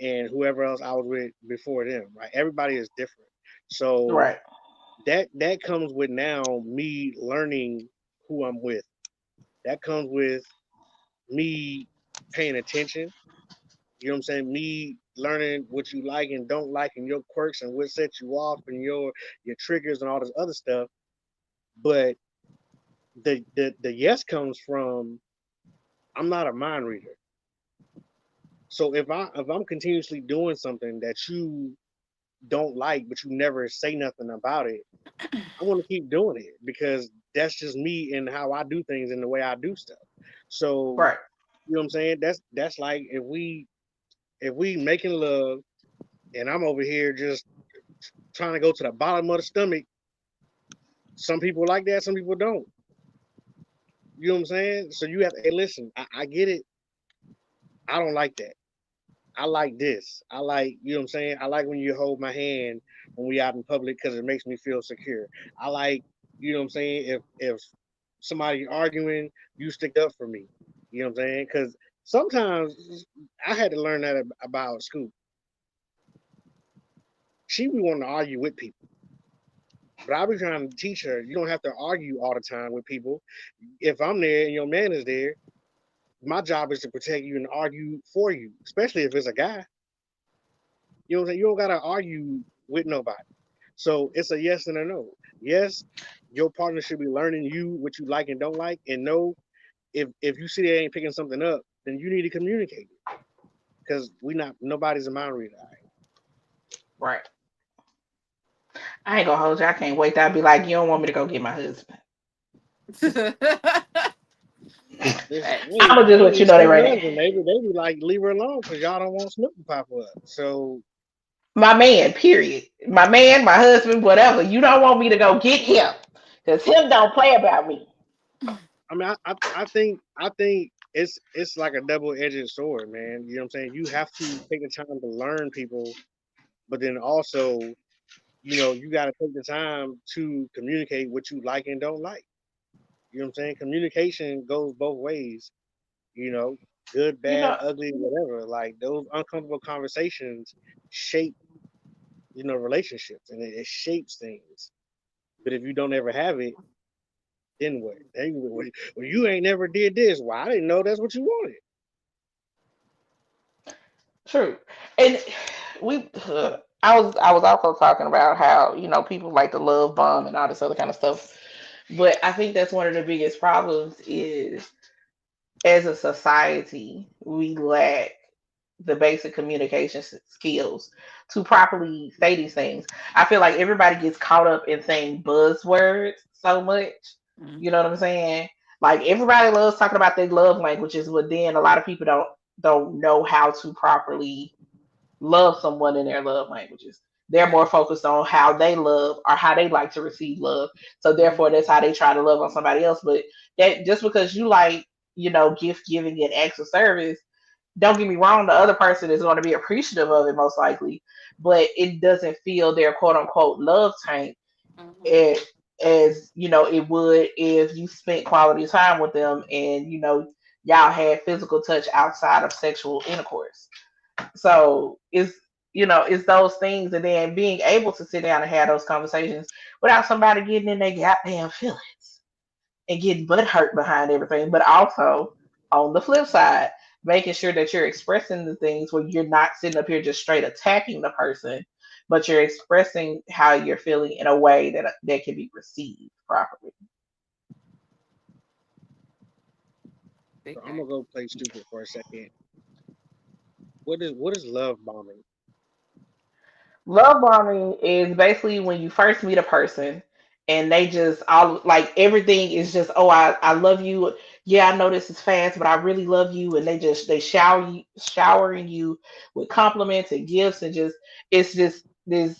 and whoever else I was with before them, right? Everybody is different. So Right. that comes with now me learning who I'm with. That comes with me paying attention. You know what I'm saying? Me learning what you like and don't like and your quirks and what sets you off and your triggers and all this other stuff. But the yes comes from I'm not a mind reader. So if I'm continuously doing something that you don't like but you never say nothing about it, I want to keep doing it because that's just me and how I do things and the way I do stuff. So Right. you know what I'm saying? That's like if we making love and I'm over here just trying to go to the bottom of the stomach. Some people like that, some people don't. You know what I'm saying? So you have, hey, listen, I get it. I don't like that. I like this. I like, you know what I'm saying? I like when you hold my hand when we out in public because it makes me feel secure. I like, you know what I'm saying? If somebody arguing, you stick up for me. You know what I'm saying? Because sometimes I had to learn that about Scoop. She be wanting to argue with people. But I be trying to teach her you don't have to argue all the time with people. If I'm there and your man is there, my job is to protect you and argue for you, especially if it's a guy. You know what I'm saying? You don't gotta argue with nobody. So it's a yes and a no. Yes, your partner should be learning you what you like and don't like, and no, if you see they ain't picking something up, then you need to communicate it because we not nobody's a mind reader. Right. I ain't gonna hold you. I can't wait. I'll be like, you don't want me to go get my husband. Listen, Facts. I I'm gonna just ain't let even you know that Snoop right husband. now. They be like leave her alone because y'all don't want Snoop to pop up. So My man, period. My man, my husband, whatever. You don't want me to go get him. Because him don't play about me. I mean, I think it's like a double edged sword, man. You know what I'm saying? You have to take the time to learn people, but then also, you know, you got to take the time to communicate what you like and don't like. You know what I'm saying? Communication goes both ways. You know, good, You bad, know, ugly, whatever. Like those uncomfortable conversations shape, you know, relationships and it shapes things. But if you don't ever have it, then what? Then well, you ain't never did this. Well, I didn't know that's what you wanted. true. And we I was also talking about how, people like to love bomb and all this other kind of stuff. But I think that's one of the biggest problems is as a society, we lack the basic communication skills to properly say these things. I feel like everybody gets caught up in saying buzzwords so much. You know Mhm. what I'm saying? Like everybody loves talking about their love languages, but then a lot of people don't know how to properly love someone in their love languages. They're more Right. focused on how they love or how they like to receive love. So therefore Mhm. that's how they try to love on somebody else. But that just because you like, gift giving and acts of service, don't get me wrong, the other person is going to be appreciative of it most likely, but it doesn't feel their quote unquote love tank Mhm. as, it would if you spent quality time with them and, y'all had physical touch outside of sexual intercourse. So it's those things, and then being able to sit down and have those conversations without somebody getting in their goddamn feelings and getting butt hurt behind everything. But also on the flip side, making sure that you're expressing the things where you're not sitting up here just straight attacking the person, but you're expressing how you're feeling in a way that can be received properly. So Big I'm gonna facts. go play stupid for a second. What is love bombing? Love bombing is basically when you first meet a person and they just all like everything is just, oh, I love you. Yeah, I know this is fast, but I really love you. And they showering you with compliments and gifts and just it's just this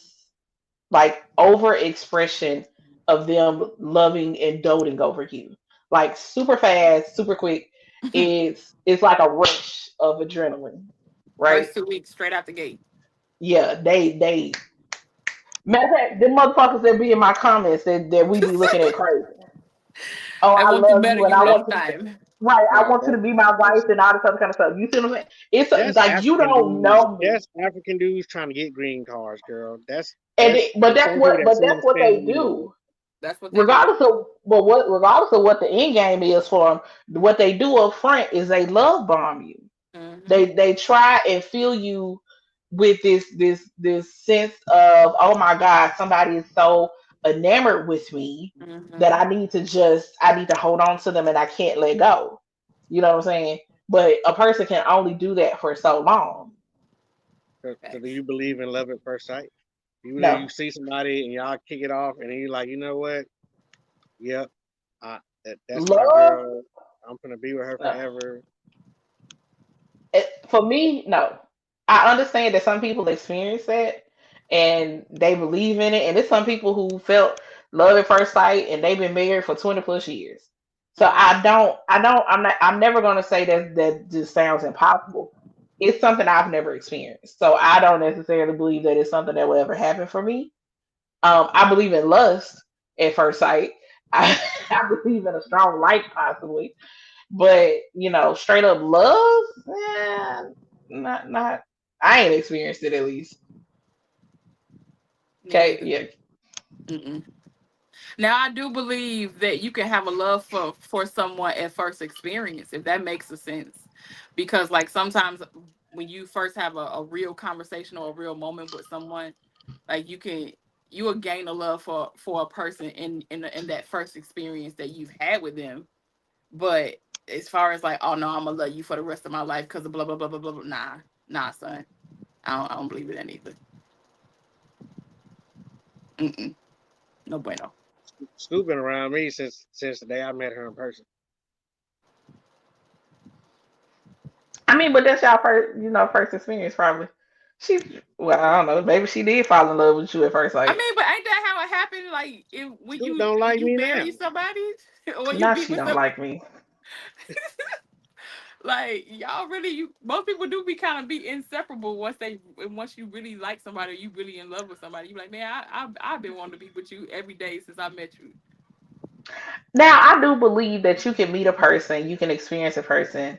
like over expression of them loving and doting over you. like super fast, super quick. It's like a rush of adrenaline, right? First 2 weeks straight out the gate. Yeah, they matter of fact, the motherfuckers that be in my comments that we be looking at crazy. Oh, I I want to love you, marry and you I long want you to time. right. I Right. want you to be my wife and all this other kind of stuff. You see what I'm saying? It's That's like you African don't dudes. know me, That's African dudes trying to get green cards, girl. and That's but the same people that but send that's them what spam they emails. do. That's what they do. Regardless of what the end game is for them, what they do up front is they love bomb you. Hmm. They try and fill you with this sense of, oh my God, somebody is so enamored with me that Hmm. I need to hold on to them and I can't let go. You know what I'm saying? But a person can only do that for so long. So do Facts. you believe in love at first sight? You believe No. you see somebody and y'all kick it off, and then you're like, you know what? Yep, that's my Love? girl. I'm gonna be with her No. forever. For me, no. I understand that some people experience that and they believe in it, and there's some people who felt love at first sight and they've been married for 20 plus years. So Hmm. I'm never gonna say that just sounds impossible. It's something I've never experienced. So I don't necessarily believe that it's something that will ever happen for me. I believe in lust at first sight. I, I believe in a strong like possibly, but straight up love, not. I ain't experienced it at least. Me Okay, neither. yeah. Mm-mm. Now I do believe that you can have a love for someone at first experience, if that makes a sense, because like sometimes when you first have a real conversation or a real moment with someone, like you will gain a love for a person in that first experience that you've had with them. But as far as like, oh no, I'm gonna love you for the rest of my life because of blah blah blah blah blah, nah, nah, son, I don't believe in that either. Mm-mm. No bueno. Scoop been around me since the day I met her in person. I mean, but that's y'all first experience probably. Well, I don't know. Maybe she did fall in love with you at first I sight. mean, but ain't that how it happened? Like, when Scoop you don't when like you me marry now. somebody, or you Now be she with don't some, like me. like y'all really, you most people do be kind of be inseparable once you really like somebody, or you really in love with somebody. You like, man, I've been wanting to be with you every day since I met you. Now I do believe that you can meet a person, you can experience a person,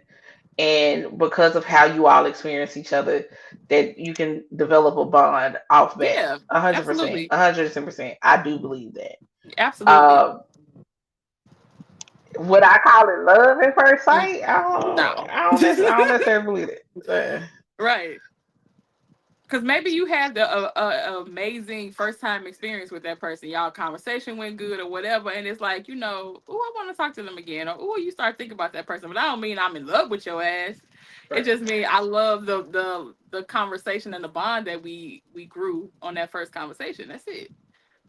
and because of how you all experience each other, that you can develop a bond off bat. Yeah, 100%, absolutely, 110%. I do believe that. absolutely. Um, would I call it love at first Mm, sight? no, I don't necessarily believe it. right. Because maybe you had the amazing first time experience with that person. Y'all conversation went good or whatever, and it's like, oh, I want to talk to them again, or oh, you start thinking about that person. But I don't mean I'm in love with your ass. It Right. just means I love the conversation and the bond that we grew on that first conversation. That's it.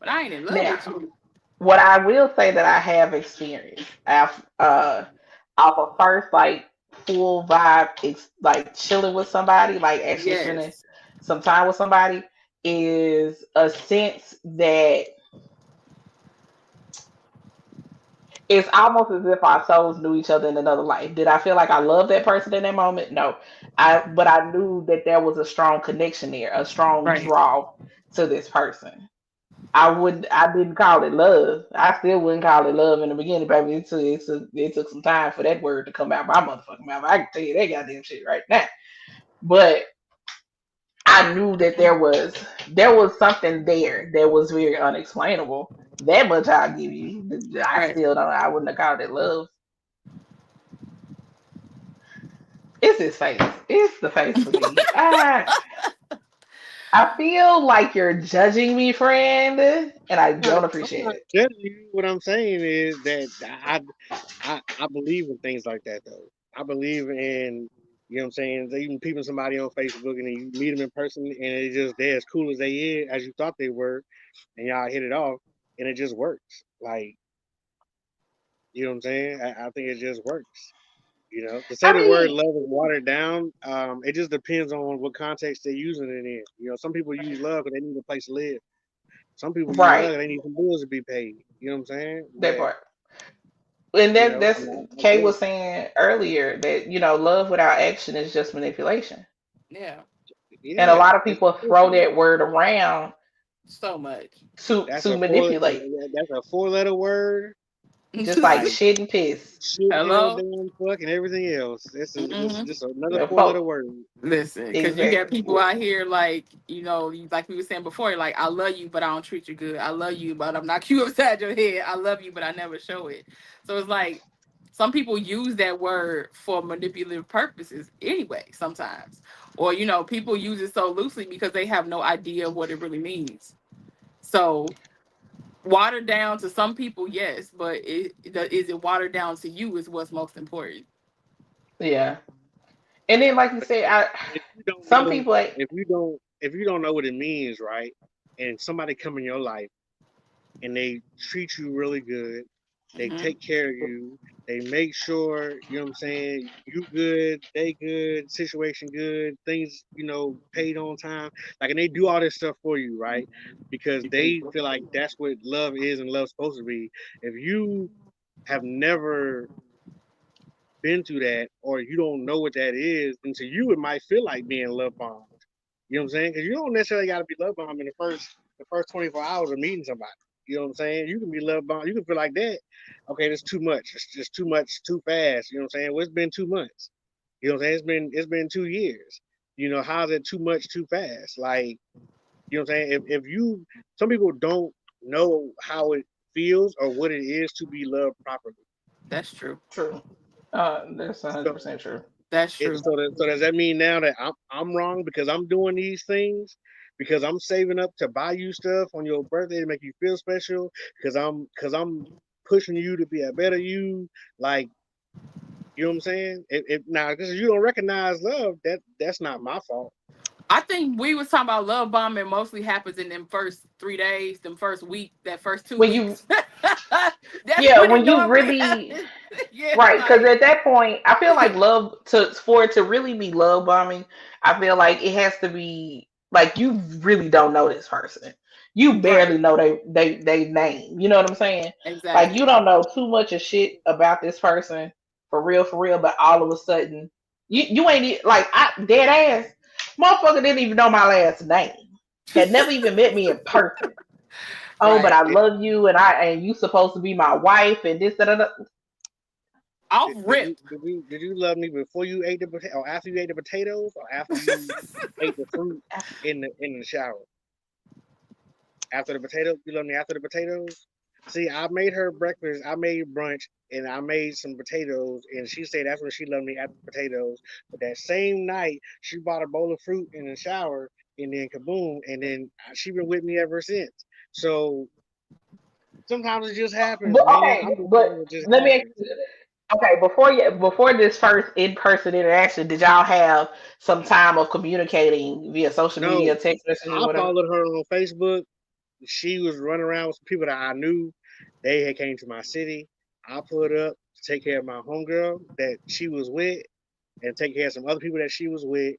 But I ain't in love with Now, you. what I will say that I have experienced off of first like full vibe, it's like chilling with somebody, like actually spending Yes. some time with somebody, is a sense that it's almost as if our souls knew each other in another life. Did I feel like I loved that person in that moment? No. But I knew that there was a strong connection there, a strong Right. draw to this person. I didn't call it love. I still wouldn't call it love in the beginning, baby. It took some time for that word to come out my motherfucking mouth. I can tell you that goddamn shit right now. But I knew that there was something there that was very unexplainable. That much I'll give you. Right. I wouldn't have called it love. It's his face. It's the face for me. I feel like you're judging me, friend, and I don't I'm appreciate not it. judging you. What I'm saying is that I believe in things like that though. I believe in, you know what I'm saying, even people somebody on Facebook and then you meet them in person and it's just they're as cool as they is as you thought they were, and y'all hit it off and it just works. Like, you know what I'm saying? I think it just works. You know, to say I the word mean, love is watered down, it just depends on what context they're using it in. You know, some people use love because they need a place to live. Some people use love right, and they need some bills to be paid. You know what I'm saying? that But part. And You then know, that's and I Kay get was it. saying earlier that love without action is just manipulation, Yeah, and a Yeah, lot of it's people throw bullshit. that word around so much. That's to a four. manipulate, That's a four-letter word. just like Like shit and piss. shit, hell, Hello. damn, fuck, and everything else. This is Hmm. just another The four-letter folk, word. Listen, because you got exactly. people out here like, like we were saying before, like, I love you, but I don't treat you good. I love you, but I'm not you upside your head. I love you, but I never show it. So it's like some people use that word for manipulative purposes anyway, sometimes. Or, people use it so loosely because they have no idea what it really means. So watered down to some people, yes, but is it watered down to you is what's most important. Yeah, and then like you But said, if you don't some know, people like if you don't know what it means, right? And somebody come in your life and they treat you really good, they Hmm. take care of you, they make sure, you know what I'm saying, you good, they good, situation good, things, paid on time. Like, and they do all this stuff for you, right? Because they feel like that's what love is and love's supposed to be. If you have never been through that or you don't know what that is, and to you it might feel like being love bombed. You know what I'm saying? Because you don't necessarily got to be love bombed in the first 24 hours of meeting somebody. You know what I'm saying? You can be love bombed. You can feel like that. Okay, that's too much. It's just too much, too fast. You know what I'm saying? Well, it's been 2 months. You know what I'm saying? It's been 2 years. How's it too much, too fast? Like, you know what I'm saying? If some people don't know how it feels or what it is to be loved properly. That's true. true. That's So 100% true. That's It, true. so, so does that mean now that I'm wrong because I'm doing these things because I'm saving up to buy you stuff on your birthday to make you feel special because I'm pushing you to be a better you, like, you know what I'm saying? If now because you don't recognize love, that's not my fault. I think we was talking about love bombing mostly happens in them first 3 days, them first week, that first two When you, weeks. That's yeah, when it when you normally really, happens. Yeah, right, because like at that point, I feel like love for it to really be love bombing. I feel like it has to be like you really don't know this person. You barely right, know they name. You know what I'm saying? Like you exactly. don't know too much of shit about this person for real. But all of a sudden, you ain't like I dead ass motherfucker didn't even know my last name. Had never even met me in person. Oh, but Right. I Did, love you, and you supposed to be my wife, and this, da, da, da. Off did, did rip. you did you did you love me before you ate the potato or after you ate the potatoes or after you ate the fruit in the shower? After the potatoes, you love me after the potatoes? See, I made her breakfast, I made brunch, and I made some potatoes, and she said that's when she loved me after the potatoes. But that same night, she bought a bowl of fruit in the shower, and then kaboom, and then she been with me ever since. So sometimes it just happens, But man. okay, I'm just but saying it just let me ask happens. you this. Okay, before this first in person interaction, did y'all have some time of communicating via social media, No, text messages, I whatever? followed her on Facebook. She was running around with some people that I knew. They had came to my city. I put up to take care of my homegirl that she was with and take care of some other people that she was with.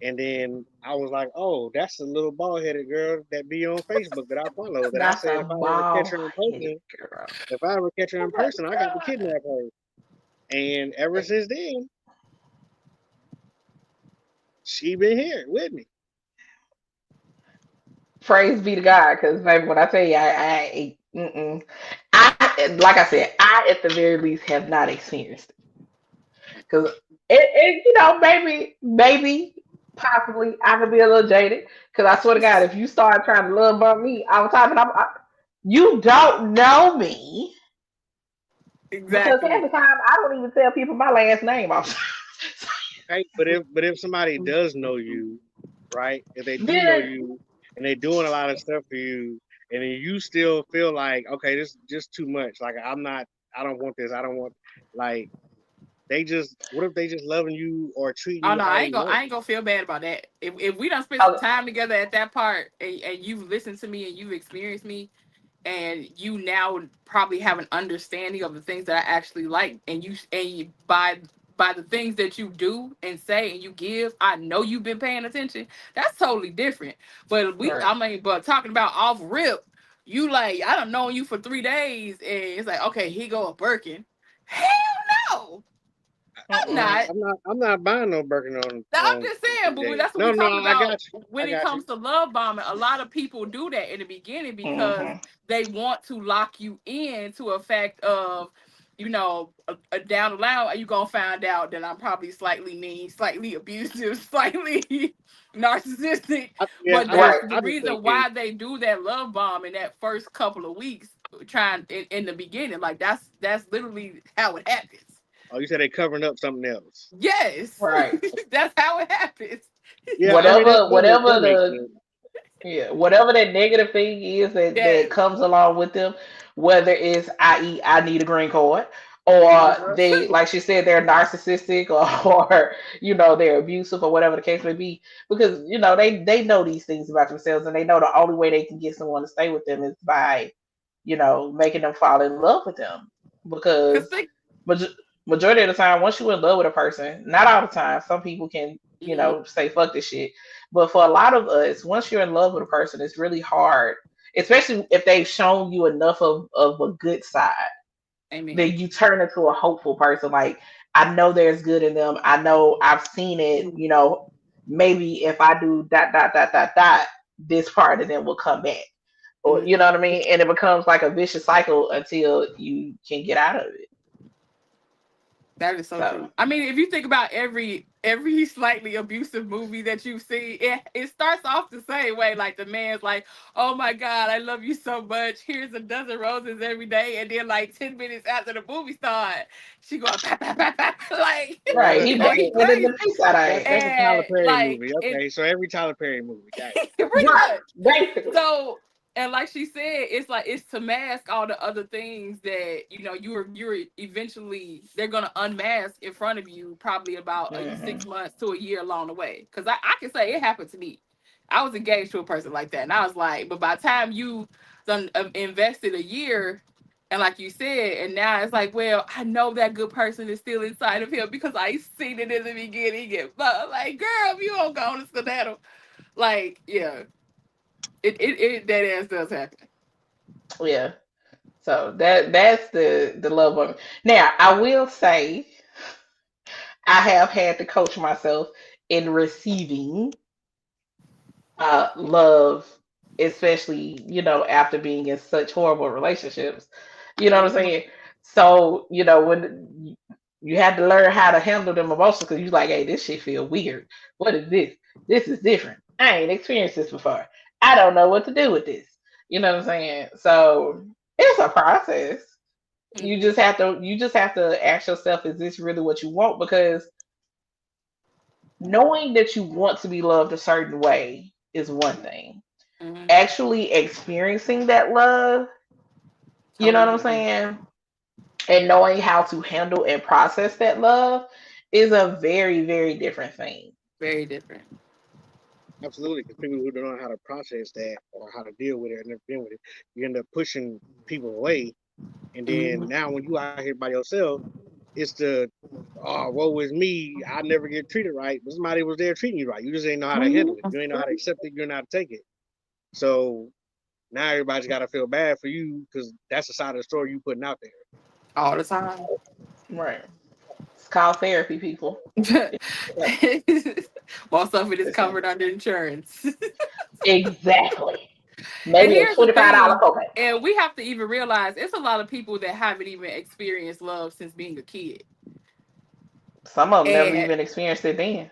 And then I was like, oh, that's the little bald headed girl that be on Facebook that I follow. That I That's said a if I ever catch bald her in headed person, girl. if I ever catch her in person, I got to kidnap her. And ever since then, she been here with me. Praise be to God, because baby, when I tell you, like I said, I at the very least have not experienced it. Because maybe, possibly, I could be a little jaded. Because I swear to God, if you start trying to love about me all the time, and you don't know me, because half the Exactly. time I don't even tell people my last name. Okay, but if somebody does know you, right? If they do know Then you and they doing a lot of stuff for you, and then you still feel like, okay, this is just too much. Like I don't want this. I don't want like what if they just loving you or treating Oh you no, how I they ain't gonna want? I ain't gonna feel bad about that. If we done spent some uh, time together at that part and you've listened to me and you've experienced me and you now probably have an understanding of the things that I actually like by the things that you do and say and you give, I know you've been paying attention. That's totally different. But right. but talking about off rip, you like I don't know you for 3 days and it's like okay, here go a Birkin. Hell no, I'm not. I'm not buying no Birkin Now, I'm on just saying, but days. that's what No, we're no, talking I about got you. when I it got you. comes to love bombing. A lot of people do that in the beginning because Mm-hmm. they want to lock you in to a fact of, down the line, you gonna find out that I'm probably slightly mean, slightly abusive, slightly narcissistic. Yeah, But the I just reason thinking. why they do that love bomb in that first couple of weeks, trying in the beginning, like that's literally how it happens. Oh, you said they covering up something else. Yes, Right. that's how it happens. Yeah, I mean Whatever, that whatever makes the sense. yeah, whatever that negative thing is that Yes. comes along with them, whether it's i.e. I need a green card, or Uh-huh. they, like she said, they're narcissistic, or they're abusive, or whatever the case may be, because they know these things about themselves, and they know the only way they can get someone to stay with them is by making them fall in love with them, Cause because think, maj- majority of the time, once you're in love with a person, not all the time, some people can mhm, say fuck this shit, but for a lot of us, once you're in love with a person, it's really hard, especially if they've shown you enough of a good side, amen. then you turn into a hopeful person. Like, I know there's good in them. I know I've seen it. Maybe if I do dot dot dot dot dot, this part of them will come back. Or you know Hmm. what I mean? And it becomes like a vicious cycle until you can get out of it. That is so So true. I mean, if you think about every slightly abusive movie that you see, it starts off the same way. Like the man's like, "Oh my God, I love you so much. Here's a dozen roses every day," and then like 10 minutes after the movie start, she going pa pa pa pa, like, right, he or he backhanded the crazy, piece out of That's ass. a Tyler and Perry like movie. it Okay, so every Tyler Perry movie, got it. pretty Right, much. basically. So, and like she said, it's like it's to mask all the other things that you're eventually they're gonna unmask in front of you, probably about Hmm. 6 months to a year along the way. Because I can say it happened to me. I was engaged to a person like that, and I was like, but by the time you done invested a year, and like you said, and now it's like, well, I know that good person is still inside of him because I seen it in the beginning. But like, girl, if you don't go on to skedaddle, like, yeah. It that ass does happen. Yeah. So that's the love bombing. Now I will say I have had to coach myself in receiving love, especially after being in such horrible relationships. You know what I'm Mhm. saying? So when you had to learn how to handle them emotions, because you're like, hey, this shit feel weird. What is this? This is different. I ain't experienced this before. I don't know what to do with this. You know what I'm saying? So it's a process. Mhm. You just have to ask yourself, is this really what you want? Because knowing that you want to be loved a certain way is one thing. Mhm. Actually experiencing that love, you know Totally what I'm different. saying? And knowing how to handle and process that love is a very, very different thing. Very different. Absolutely, because people who don't know how to process that or how to deal with it and never been with it, you end up pushing people away. And then Mhm. now when you out here by yourself, it's the woe is me. I never get treated right, but somebody was there treating you right. You just ain't know how to handle Mhm. it. You ain't know how to accept it. You ain't know how to take it. So now everybody's got to feel bad for you because that's the side of the story you putting out there. All the time. Right. It's called therapy, people. Most of it is It's covered under insurance. exactly. And Maybe a here's the $25 thing, copay. and we have to even realize it's a lot of people that haven't even experienced love since being a kid. Some of them never And even experienced it then.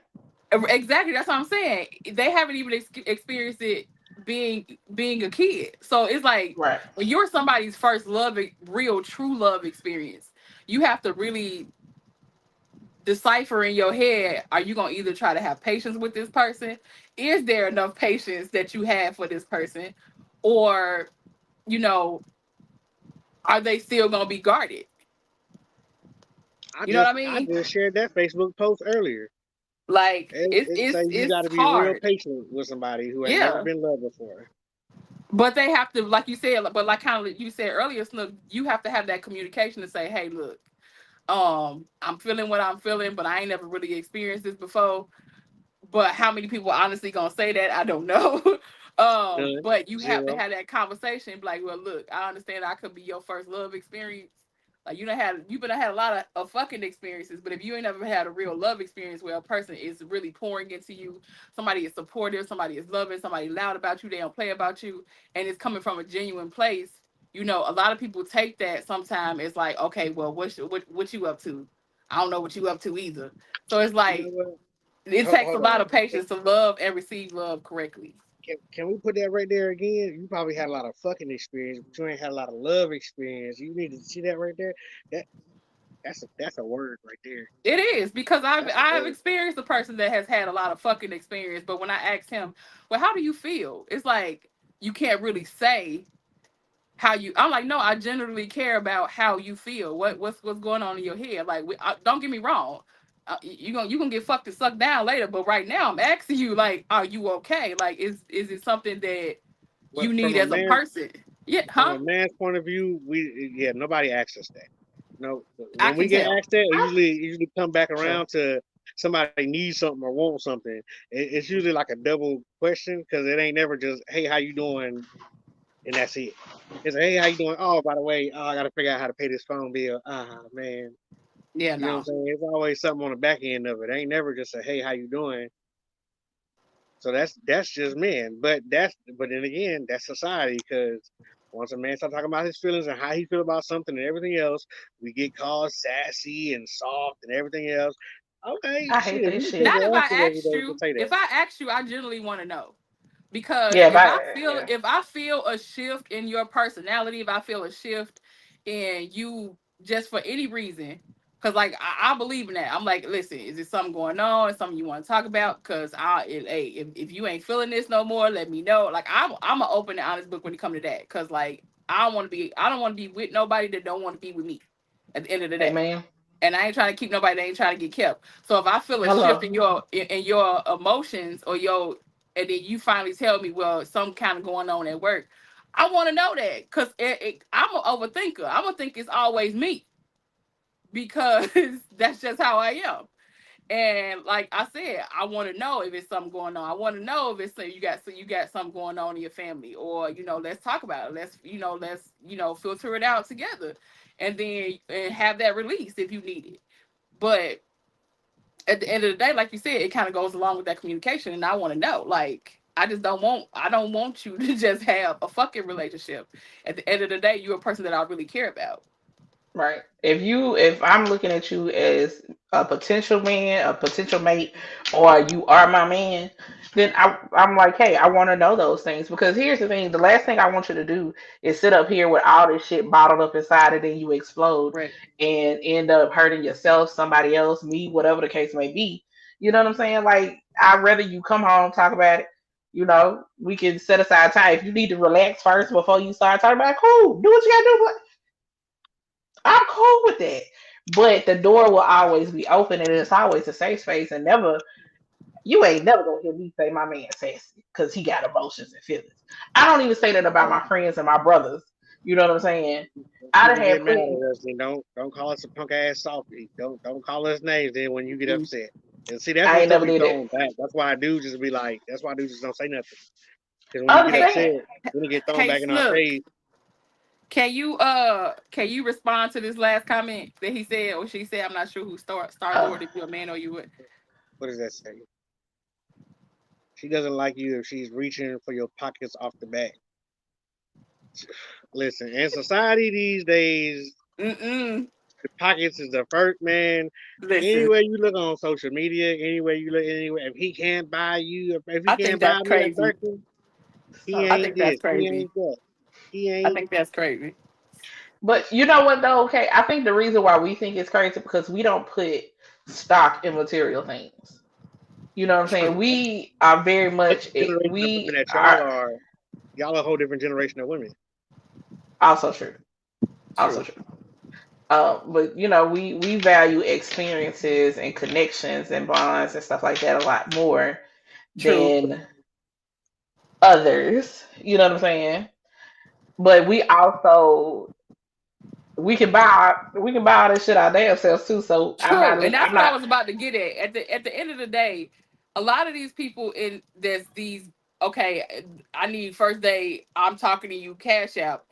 exactly, that's what I'm saying. They haven't even experienced it being a kid. So it's like Right. when you're somebody's first love, real true love experience, you have to really decipher in your head: are you gonna either try to have patience with this person? Is there enough patience that you have for this person, or you know, are they still gonna be guarded? You know what I I mean? just shared that Facebook post earlier. Like It say you it's got to be real hard. patient with somebody who ain't never Yeah. been loved before. But they have to, like you said, but like kind of you said earlier, Snook, you have to have that communication to say, hey, look, I'm feeling what I'm feeling, but I ain't never really experienced this before. But how many people honestly gonna say that? I don't know. None, But you have to zero. have that conversation, be like, well, look, I understand I could be your first love experience, Like you've been had a lot of fucking experiences, but if you ain't never had a real love experience where a person is really pouring into you, somebody is supportive, somebody is loving, somebody loud about you, they don't play about you, and it's coming from a genuine place. A lot of people take that sometimes it's like, okay, well, what you up to? I don't know what you up to either. So it's You know like what? it takes a Hold lot on. of patience to love and receive love correctly. Can we put that right there again? You probably had a lot of fucking experience, but you ain't had a lot of love experience. You need to see that right there. That that's a word right there. It is because I've That's a I've word. experienced a person that has had a lot of fucking experience, but when I asked him, well, how do you feel? It's like you can't really say how you. I'm like, no, I generally care about how you feel. What's going on in your head? Like, don't get me wrong. You gonna get fucked and sucked down later, but right now I'm asking you, like, are you okay? Like, is it something that But you need as a person? Yeah, from huh? a man's point of view, we yeah, nobody asks us that. No, I when we can get tell. asked that, I it usually come back true. around to somebody needs something or wants something. It's usually like a double question because it ain't never just hey how you doing and that's it. It's hey how you doing? Oh by the way, oh, I got to figure out how to pay this phone bill. Ah man, Yeah, you know what I'm no. saying? It's always something on the back end of it. Ain't never just a hey how you doing. So that's just men. But then again, that's society because once a man starts talking about his feelings and how he feel about something and everything else, we get called sassy and soft and everything else. Okay, I hate shit, if that you take shit. Not if the I effort every asked day to you. say that. If I asked you, I generally want to know. Because Yeah, if I but feel yeah. if I feel a shift in your personality, if I feel a shift in you just for any reason, because like I believe in that. I'm like, listen, is there something going on? Is something you want to talk about? Because hey, if you ain't feeling this no more, let me know. Like I'm an open and honest book when it comes to that. Because like I don't want to be with nobody that don't want to be with me. At the end of the Hey day, man. and I ain't trying to keep nobody that ain't trying to get kept. So if I feel a shift Hello. in your emotions or your and then you finally tell me, well, some kind of going on at work, I want to know that because I'm an overthinker. I'm gonna think it's always me because that's just how I am. And like I said, I want to know if it's something going on. I want to know if it's you got something going on in your family, or let's talk about it. Let's filter it out together, and then and have that release if you need it. But at the end of the day, like you said, it kind of goes along with that communication, and I want to know, like, I don't want you to just have a fucking relationship. At the end of the day, you're a person that I really care about. Right. If I'm looking at you as a potential man, a potential mate, or you are my man, then I'm like, hey, I want to know those things because here's the thing: the last thing I want you to do is sit up here with all this shit bottled up inside, and then you explode Right. and end up hurting yourself, somebody else, me, whatever the case may be. You know what I'm saying? Like, I'd rather you come home, talk about it. We can set aside time. If you need to relax first before you start talking about it, cool. Do what you gotta do. I'm cool with that. But the door will always be open and it's always a safe space and never you ain't never gonna hear me say my man sassy because he got emotions and feelings. I don't even say that about my friends and my brothers. You know what I'm saying? When I done people had get mad plenty at us, then don't call us a punk ass softy. Don't call us names then when you get Mm-mm. upset. And see, that's I when ain't stuff never be did it. thrown back. That's why I do just be like, that's why I do just don't say nothing. Because when you get Hey, upset, Understand? then it get thrown hey, back in our Snook, face. can you respond to this last comment that he said or she said? I'm not sure who star Uh, Lord, if you're a man or you would. What does that say? She doesn't like you if she's reaching for your pockets off the bat. Listen, in society these days, Mm-mm. the pockets is the first man. Listen, Anywhere you look on social media, anywhere you look, anywhere, if he can't buy you, if he I think can't buy that's me a crazy. Birkin, he so I ain't think crazy. that's this, he crazy. ain't that, he I ain't. think that's crazy. But you know what though? Okay, I think the reason why we think it's crazy because we don't put stock in material things. You know what I'm saying? True. We are very What much generation of women we that are y'all a whole different generation of women. also true. Also True. true. But we value experiences and connections and bonds and stuff like that a lot more True. than others. You know what I'm saying? But we can buy all this shit our damn selves too. So I'm not True, and that's I'm what I not was about to get at. At the end of the day, a lot of these people in there's these okay. I need first day. I'm talking to you, cash out.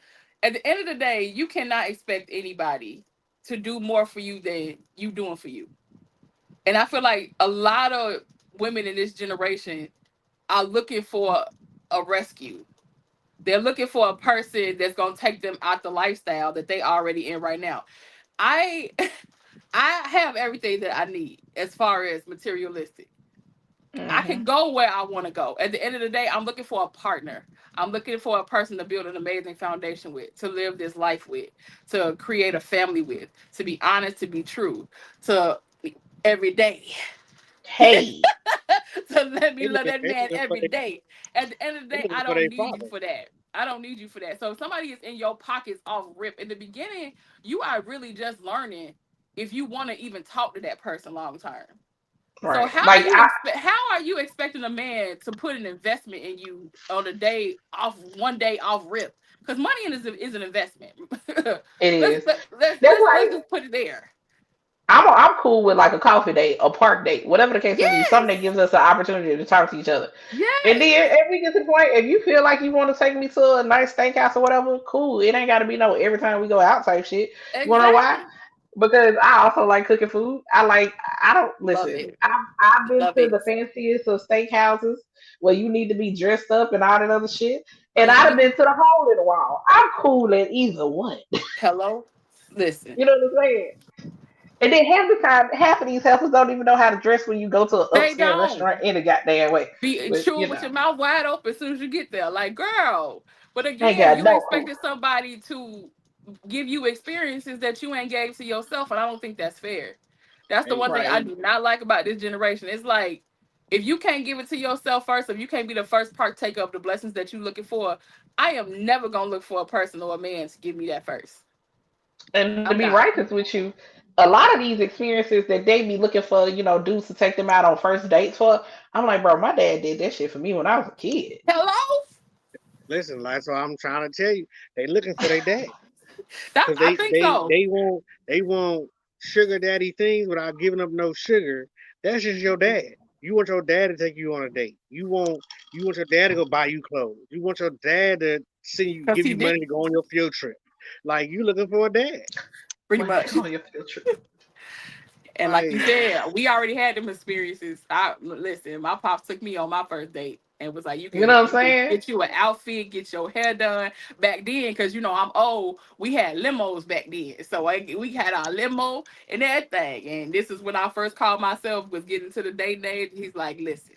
At the end of the day, you cannot expect anybody. to do more for you than you doing for you. And I feel like a lot of women in this generation are looking for a rescue. They're looking for a person that's gonna take them out the lifestyle that they already in right now. I I have everything that I need as far as materialistic. I can Hmm. go where I want to go. At the end of the day, I'm looking for a partner. I'm looking for a person to build an amazing foundation with, to live this life with, to create a family with, to be honest, to be true, to every day. Hey, To let me They love looking, that they man looking for every their, day. At the end of the they day, looking I for don't their need you father. for that. I don't need you for that. So if somebody is in your pockets off rip in the beginning, you are really just learning if you want to even talk to that person long term. So right? Like I, how are you expecting a man to put an investment in you on a day off, one day off rip? Because money is an investment. it let's is. That's let's like just put it there. I'm cool with like a coffee date, a park date, whatever the case may be. Something that Yes. gives us an opportunity to talk to each other. And Yes. then if we get to the point, if you feel like you want to take me to a nice steakhouse or whatever, cool. It ain't got to be no every time we go out type shit. You wanna know why? Exactly. Because I also like cooking food. I don't Love listen. it. I've been Love to it. the fanciest of steakhouses where you need to be dressed up and all that other shit. And I've Hmm. been to the hole in the wall. I'm cool at either one. Hello. Listen. You know what I'm saying? And then half the time, half of these helpers don't even know how to dress when you go to an They upscale don't. restaurant any goddamn way. Be But sure you with know, your mouth wide open as soon as you get there. Like, girl. But ain't again, got you no clue. expected somebody to give you experiences that you ain't gave to yourself, and I don't think that's fair. That's the Hey, one thing I Right. hey, do not like about this generation. It's like if you can't give it to yourself first, if you can't be the first partaker of the blessings that you're looking for, I am never gonna look for a person or a man to give me that first. And to I'm be not. righteous with you, a lot of these experiences that they be looking for, dudes to take them out on first dates for, I'm like, bro, my dad did that shit for me when I was a kid. Hello? listen, that's what I'm trying to tell you. They looking for their dad That because I they think they so. they want they want sugar daddy things without giving up no sugar. That's just your dad. You want your dad to take you on a date. You want your dad to go buy you clothes. You want your dad to send you Because give he you money did to go on your field trip. Like you looking for a dad. pretty Like, much. go on your field trip. And like you Like said, we already had them experiences. I listen, my pops took me on my first date and was like, You know what I'm you can saying? get you an outfit, get your hair done. Back then, because I'm old, we had limos back then. So we had our limo and everything. And this is when I first called myself, was getting to the dating age. He's like, listen,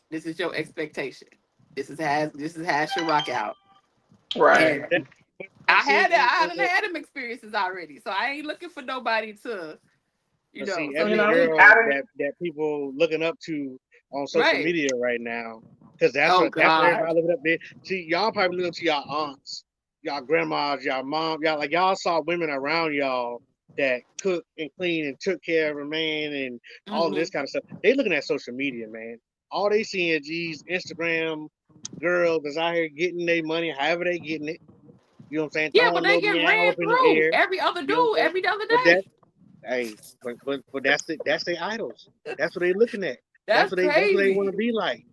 this is your expectation. This is how it should rock out. Right. And that. But see, I done had them experiences already. So I ain't looking for nobody to, but see, so You every know, girl I didn't. that people looking up to on social right. media right now, because Oh that's what God. everybody looking up there. See, y'all probably looking to y'all aunts, y'all grandmas, y'all mom, y'all like y'all saw women around y'all that cook and clean and took care of a man and all of this Hmm. kind of stuff. They looking at social media, man. All they seeing is these Instagram girls that's out here getting their money, however they getting it. You know what I'm saying? Yeah, but Throwing a they little get meow up ran in the through air. every other You know what dude I'm saying? every other But that day. Hey, but that's their idols. That's what they looking at. That's That's what they want crazy. to be like.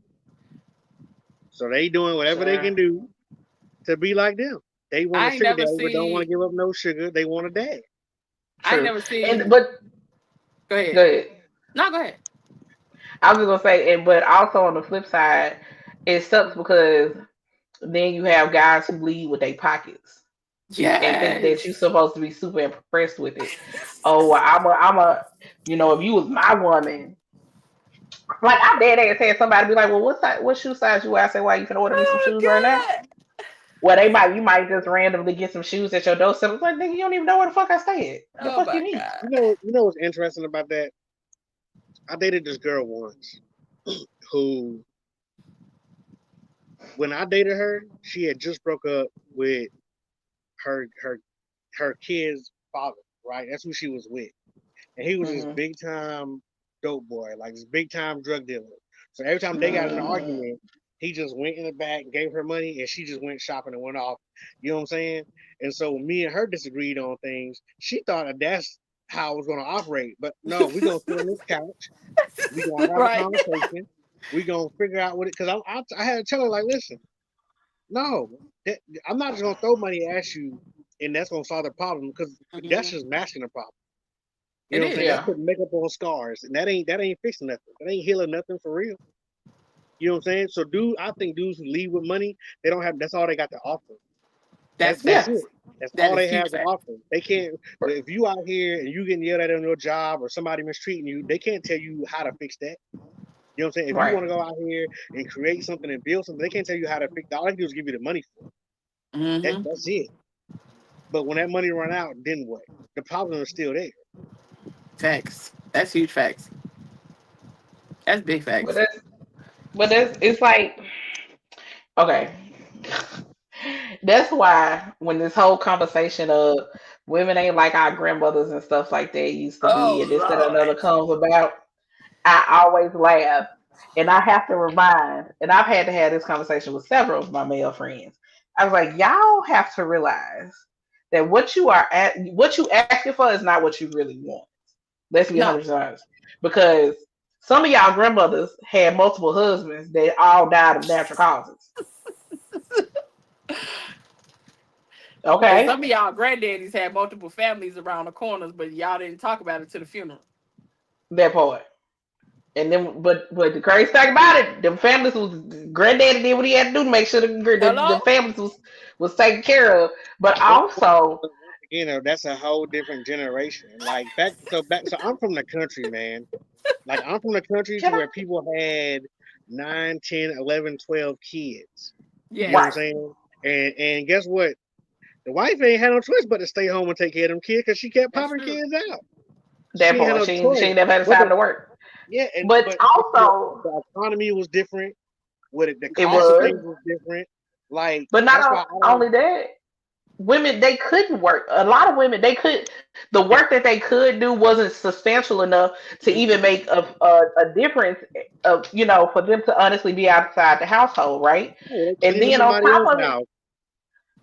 So they doing whatever they Sure. can do to be like them. They want a I ain't sugar never daddy, but don't want to see. give up no sugar. They want a dad. I ain't True. never And seen. but Go go ahead. ahead. No, go ahead. I was just gonna say, and but also on the flip side, it sucks because then you have guys who lead with their pockets and think that you're Yes. supposed to be super impressed with it. Oh, well, if you was my woman, like I dead ass had somebody be like, well, what shoe size you wear? I say, why you can order me some Oh shoes right now? God. Well, you might just randomly get some shoes at your doorstep. It's like, nigga, you don't even know where the fuck I stay at. The Oh fuck you my mean? God. You know what's interesting about that? I dated this girl once who, when I dated her, she had just broke up with her her her kid's father. Right, that's who she was with, and he was this Mm-hmm. big time dope boy, like this big time drug dealer. So every time they got in an Mm-hmm. argument, he just went in the back and gave her money, and she just went shopping and went off. You know what I'm saying? And so when me and her disagreed on things, she thought that that's how it was going to operate. But no, we're going to sit on this couch. We're going to have a Right. conversation. We're going to figure out what it, because I had to tell her, like, listen, no, that, I'm not just going to throw money at you and that's gonna solve the problem because that's Mhm. just masking the problem. You It know what I'm saying? That's is. Yeah. putting makeup on scars, and that ain't fixing nothing. That ain't healing nothing for real. You know what I'm saying? So, I think dudes who leave with money, they don't have. That's all they got to offer. That's That's Yeah. it. facts. That's That all is they huge have to fact. offer. They can't. If you out here and you getting yelled at on your job or somebody mistreating you, they can't tell you how to fix that. You know what I'm saying? If you Right. want to go out here and create something and build something, they can't tell you how to fix that. All they can do is give you the money for it. Hmm. That's it. But when that money run out, then what? The problem is still there. Facts. That's huge facts. That's big But facts. that's but that's it's like okay. That's why when this whole conversation of women ain't like our grandmothers and stuff like that used to be, Oh and this that and another Lord. comes about, I always laugh. And I have to remind, and I've had to have this conversation with several of my male friends. I was like, y'all have to realize that what you asking for is not what you really want. Let's be No. 100% honest. Because some of y'all grandmothers had multiple husbands that all died of natural causes. And Okay? some of y'all granddaddies had multiple families around the corners, but y'all didn't talk about it to the funeral. That part. And then, but the crazy thing about it, them families was granddaddy did what he had to do to make sure the Hello? families was taken care of. But Once also, again, that's a whole different generation. Like so I'm from the country, man. Like I'm from the country to can where I? people had 9, 10, 11, 12 kids. You know what I'm Right. Yes. saying? And guess what? The wife ain't had no choice but to stay home and take care of them kids because she kept That's popping true. kids out. That She ain't had part. no She choice. ain't never had the But time to work. yeah, and But but also, the economy was different. What the it cost of was. things was different. Like But that's not why I don't. only that, women they couldn't work. A lot of women they could. The work that they could do wasn't substantial enough to even Mm-mm. make a difference of for them to honestly be outside the household, right? Oh, they And cleaning then on somebody top else's of it, house.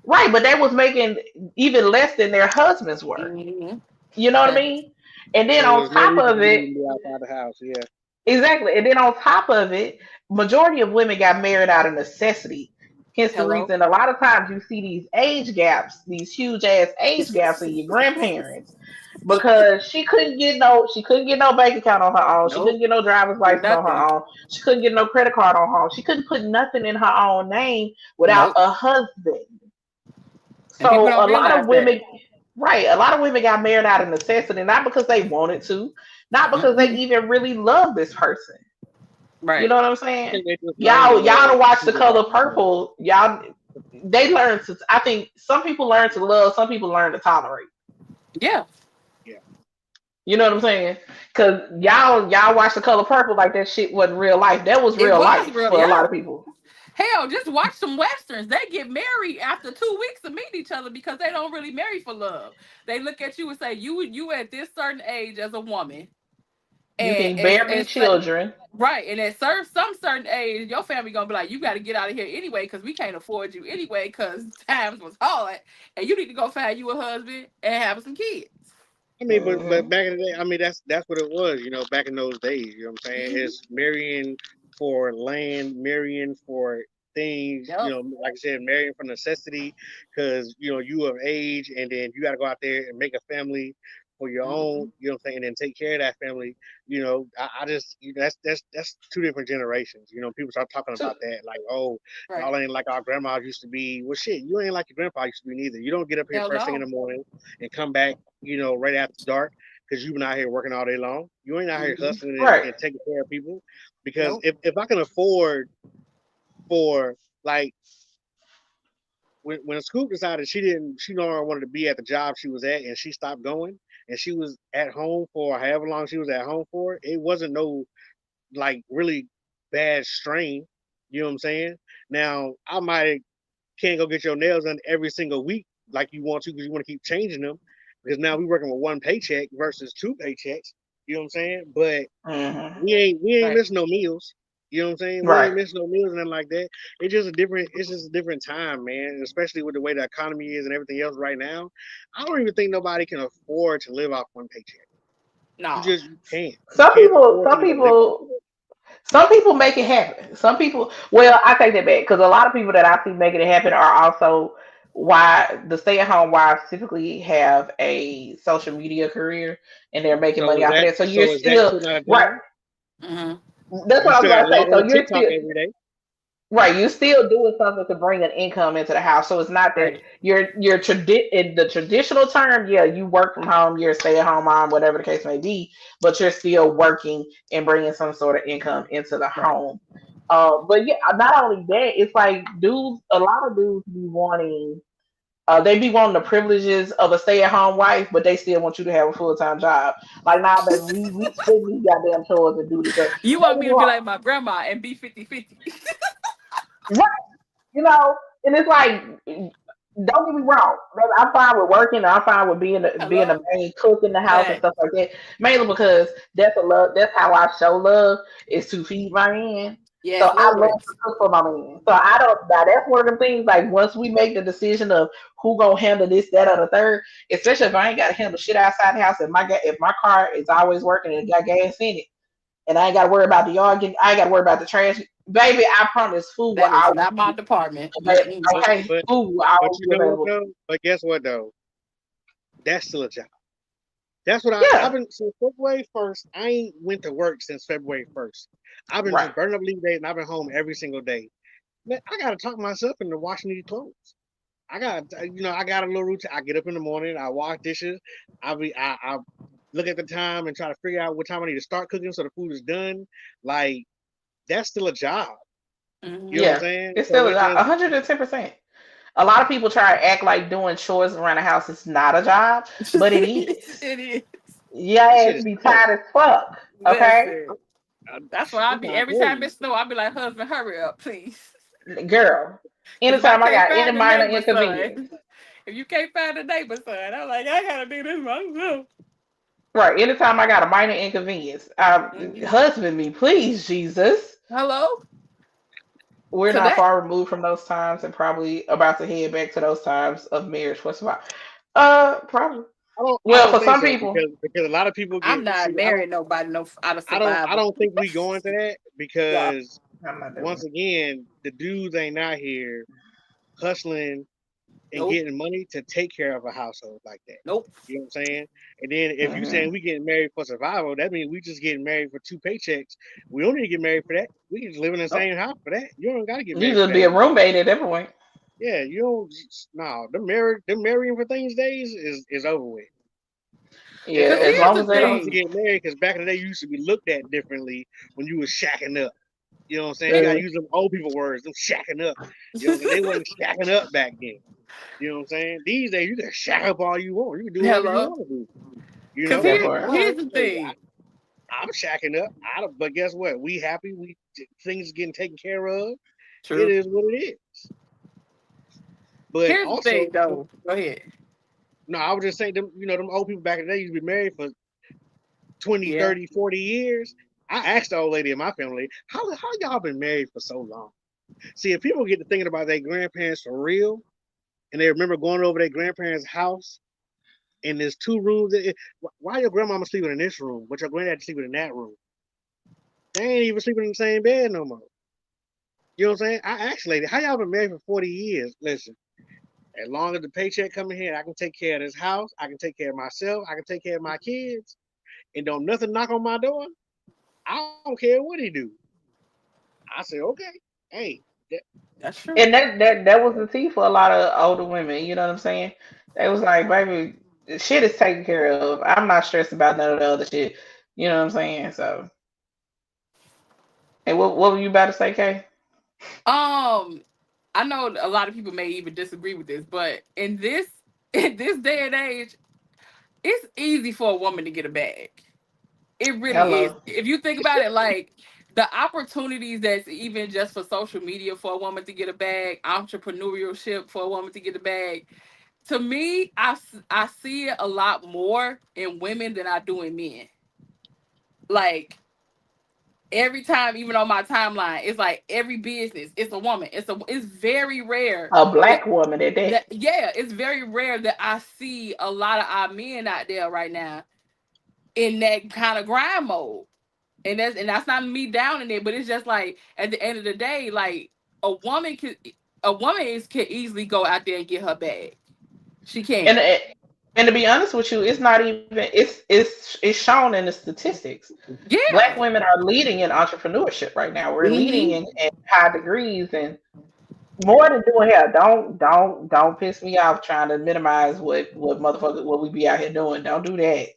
right? But they was making even less than their husbands were. Mm-hmm. You know what I Facts. mean? And then So on there's no top reason of for them it, to be outside the house. Yeah. exactly. And then on top of it, majority of women got married out of necessity. Hence the Hello? reason a lot of times you see these age gaps, these huge ass age gaps in your grandparents. Because she couldn't get no bank account on her own. She couldn't Nope. get no driver's license on her Nothing. own. She couldn't get no credit card on her own. She couldn't put nothing in her own name without Nope. a husband. And people So a don't lot of realize that. women, right? A lot of women got married out of necessity, not because they wanted to, not because they Mm-mm. even really love this person. You Right. know what I'm I saying? think they just learn to Y'all love to watch the people that color they know. purple. Y'all, they learn to. I think some people learn to love, some people learn to tolerate. Yeah. Yeah. You know what I'm saying? Cause y'all watch the color purple like that shit wasn't real life. That was It real was life real. for a lot Yeah. of people. Hell, just watch some westerns. They get married after 2 weeks of meeting each other because they don't really marry for love. They look at you and say, "You at this certain age as a woman, You and can bury children. right, and at some certain age, your family gonna be like, you got to get out of here anyway because we can't afford you anyway because times was hard, and you need to go find you a husband and have some kids." I mean, but Hmm. back in the day, I mean that's what it was. Back in those days. You know what I'm saying? Mm-hmm. It's marrying for land, marrying for things. Yep. Like I said, marrying for necessity, because you of age, and then you got to go out there and make a family for your own. Mm-hmm. You know what I'm saying? And then take care of that family. I just that's two different generations. People start talking about that like, oh, Right. y'all ain't like our grandmas used to be. Well, shit, you ain't like your grandpa used to be neither. You don't get up here Hell first thing in no. the morning and come back right after dark because you've been out here working all day long. You ain't out here Mm-hmm. hustling Right. and taking care of people. Because Nope. if I can afford for like when Scoop decided she no longer wanted to be at the job she was at and she stopped going and she was at home for however long she was at home for, it wasn't no like really bad strain. You know what I'm saying? Now I might can't go get your nails done every single week like you want to because you want to keep changing them. Because now we're working with one paycheck versus two paychecks. You know what I'm saying? But Hmm. we ain't Right. missing no meals. You know what I'm saying? We Right. ain't missing no meals and nothing like that. It's just a different time, man. Especially with the way the economy is and everything else right now. I don't even think nobody can afford to live off one paycheck. You No. just you can't. You Some can't people, afford to some even live off people, some people make it happen. Some people, well, I take that back because a lot of people that I see making it happen are also why the stay-at-home wives typically have a social media career and they're making money off of that. So you're so is that still still not a right. job? Hmm. That's You what I was still about got to to say. log So on you're TikTok still every day. right. You're still doing something to bring an income into the house. So it's not that Right. in the traditional term. Yeah, you work from home. You're a stay-at-home mom, whatever the case may be. But you're still working and bringing some sort of income into the Right. home. But yeah, not only that, it's like dudes. A lot of dudes be wanting. They be wanting the privileges of a stay-at-home wife, but they still want you to have a full-time job. Like, now, baby, we split these goddamn chores and do this. Don't You get want me me to be wrong, like my grandma and be 50-50? right? You know, and it's like, don't get me wrong. Baby, I'm fine with working. I'm fine with being a Hello? main cook in the house and Hey. stuff like that. Mainly because that's a love. That's how I show love is to feed my man. So Yes, I love Lord. to cook for my man. So I don't. Now that's one of the things. Like once we make the decision of who gonna handle this, that, or the third, especially if I ain't got to handle shit outside the house, if my car is always working and it got gas in it, and I ain't got to worry about the yard getting, I ain't got to worry about the trash. Baby, I promise, food will That is always not my be department. available. Mm-mm. But Okay, but food will but always you be know what available. though? But guess what though? That's still a job. That's what I've Yeah, been since February 1st. I ain't went to work since February 1st. I've been right. just burning up leave days and I've been home every single day. Man, I gotta talk myself into washing these clothes. I got a little routine. I get up in the morning, I wash dishes, I look at the time and try to figure out what time I need to start cooking so the food is done. Like that's still a job. You know Hmm. what I'm Yeah, saying? it's So still it just 110%. A lot of people try to act like doing chores around the house is not a job, but it is. It is. Your this shit ass is be tough. tired as fuck. Okay, Listen. I, That's why I I'm be trying to every tell time you. it snow, I be like, husband, hurry up, please. girl. Because if I Anytime I can't got any find the minor neighbor inconvenience, son, if you can't find the neighbor son, I'm like, I gotta do this myself. right? Anytime I got a minor inconvenience, Mhm. husband me, please, Jesus. Hello? We're So not that far removed from those times, and probably about to head back to those times of marriage. What's about? Probably. I Well, don't for think some so people, because a lot of people I'm get not see marrying nobody no out of I survival. don't think we go into that Yeah. because I'm not doing once it. again the dudes ain't out here hustling and Nope. getting money to take care of a household like that. Nope. You know what I'm saying? And then if you Hmm. saying we getting married for survival, that means we just getting married for two paychecks. We don't need to get married for that. We can just live in the Nope. same house for that. You don't got to get You married for just that be a anymore. roommate at that point. Yeah, you don't. No, them marrying for things days is over with. Yeah, Cause It's as here's time long the as they it's time don't. to thing. get married because back in the day you used to be looked at differently when you was shacking up. You know what I'm saying? I gotta Uh, use them old people words. Them shacking up. You know what I'm saying? They wasn't shacking up back then. You know what I'm saying? These days you can shack up all you want. You can do whatever you Hello. want to do. You Cause know? that here, And part. all right, here's the hey, thing. I'm shacking up. But guess what? We happy. We things getting taken care of. It True. is what it is. But Here's the also, thing, though. Go ahead. no, I was just saying them. Them old people back in the day used to be married for 20, Yeah. 30, 40 years. I asked the old lady in my family, how y'all been married for so long? See, if people get to thinking about their grandparents for real, and they remember going over their grandparents' house, and there's two rooms. Why your grandmama sleeping in this room, but your granddad sleeping in that room? They ain't even sleeping in the same bed no more. You know what I'm saying? I asked the lady, how y'all been married for 40 years? Listen, as long as the paycheck coming here, I can take care of this house, I can take care of myself, I can take care of my kids, and don't nothing knock on my door. I don't care what he do. I said, okay, hey, that, That's true. And that was the tea for a lot of older women. You know what I'm saying? They was like, baby, shit is taken care of. I'm not stressed about none of the other shit. You know what I'm saying? So, and what were you about to say, Kay? Um, I know a lot of people may even disagree with this, but in this day and age, it's easy for a woman to get a bag. It really is. Hello. If you think about it, like the opportunities that's even just for social media for a woman to get a bag, entrepreneurship for a woman to get a bag. To me, I see it a lot more in women than I do in men. Like every time, even on my timeline, it's like every business, it's a woman. It's very rare A that black woman at that. yeah, it's very rare that I see a lot of our men out there right now in that kind of grind mode. And that's not me down in it, but it's just like at the end of the day, like a woman could. a woman can easily go out there and get her bag. She And can. it- and to be honest with you, it's not even it's shown in the statistics. Black Yeah. women are leading in entrepreneurship right now. We're leading Hmm. in high degrees and more than doing hair. Don't piss me off trying to minimize what motherfuckers what we be out here doing. Don't do that.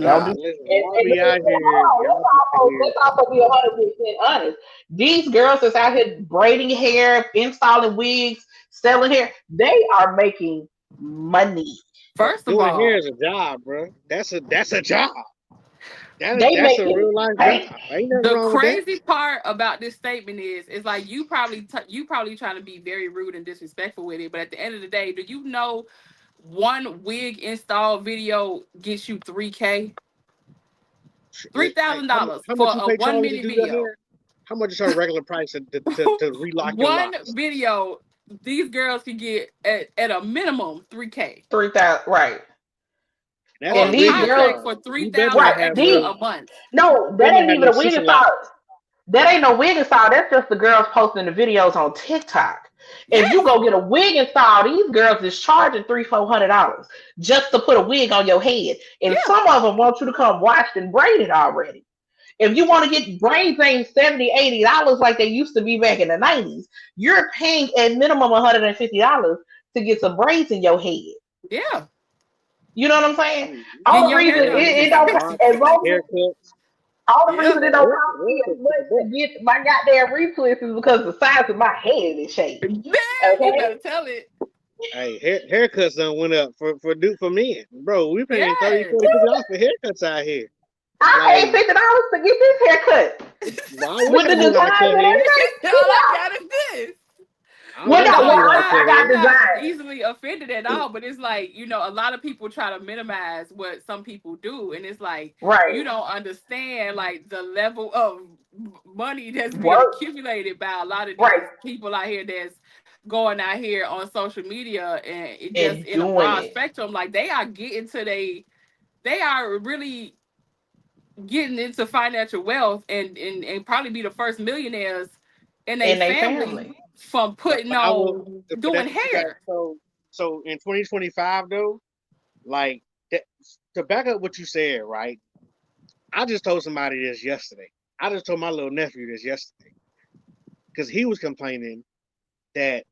Don't do Nah, listen, y'all and be out here, hold on, y'all be out here. let's also be 100% honest. These girls that's out here braiding hair, installing wigs, selling hair, they are making money. First of Doing hair all, is a job, bro. That's a job. They That's a making real life bank. job. Ain't nothing the wrong with that. crazy part about this statement is like you probably trying to be very rude and disrespectful with it, but at the end of the day, do you know one wig install video gets you 3K, three Hey, thousand dollars how for much you a pay one Charlie to minute do your video? hair? How much is her regular price to relock your One locks? video, these girls can get at a minimum 3K 3,000, right? That's or a And a these wig girls, contract install. for three You better thousand not right? have extra no. a month. No, You that better not ain't have even no a wig sister lock. install. That ain't no wig install. That's just the girls posting the videos on TikTok. If you Yes. go get a wig install, these girls is charging $300-400 just to put a wig on your head, and Yeah. some of them want you to come washed and braided already. If you want to get braids ain't $70-80 like they used to be back in the 90s, you're paying at minimum $150 to get some braids in your head. Yeah. You know what I'm saying? You Getting All the your can hair reason go done. and get it some don't locks, as long haircuts. all the Yeah. reason it don't cost me as Haircuts is the much to best. get my goddamn retwist is because the size of my head is shaved. Man, you Okay? better tell it. Hey, haircuts done went up for men, bro. We paying 30, Yes. 40, $50 for haircuts out here. I paid Like, $50 to get this haircut well, I wish with I the knew how design to cut and hair. everything. All Fifty I dollars. got is this. I Well, wish no, I No, well, knew I'm how to not. cut I I'm hair. got not design. easily offended at all. But it's like a lot of people try to minimize what some people do, and it's like Right. you don't understand like the level of money that's being Work. accumulated by a lot of Right. these people out here that's going out here on social media and it just And in a doing broad it. spectrum. Like they are getting to they are really getting into financial wealth and probably be the first millionaires in a And they family family. from putting But I will. on But doing that's what you got. hair. So in 2025 though, like that, to back up what you said, right? I just told somebody this yesterday. I just told my little nephew this yesterday because he was complaining that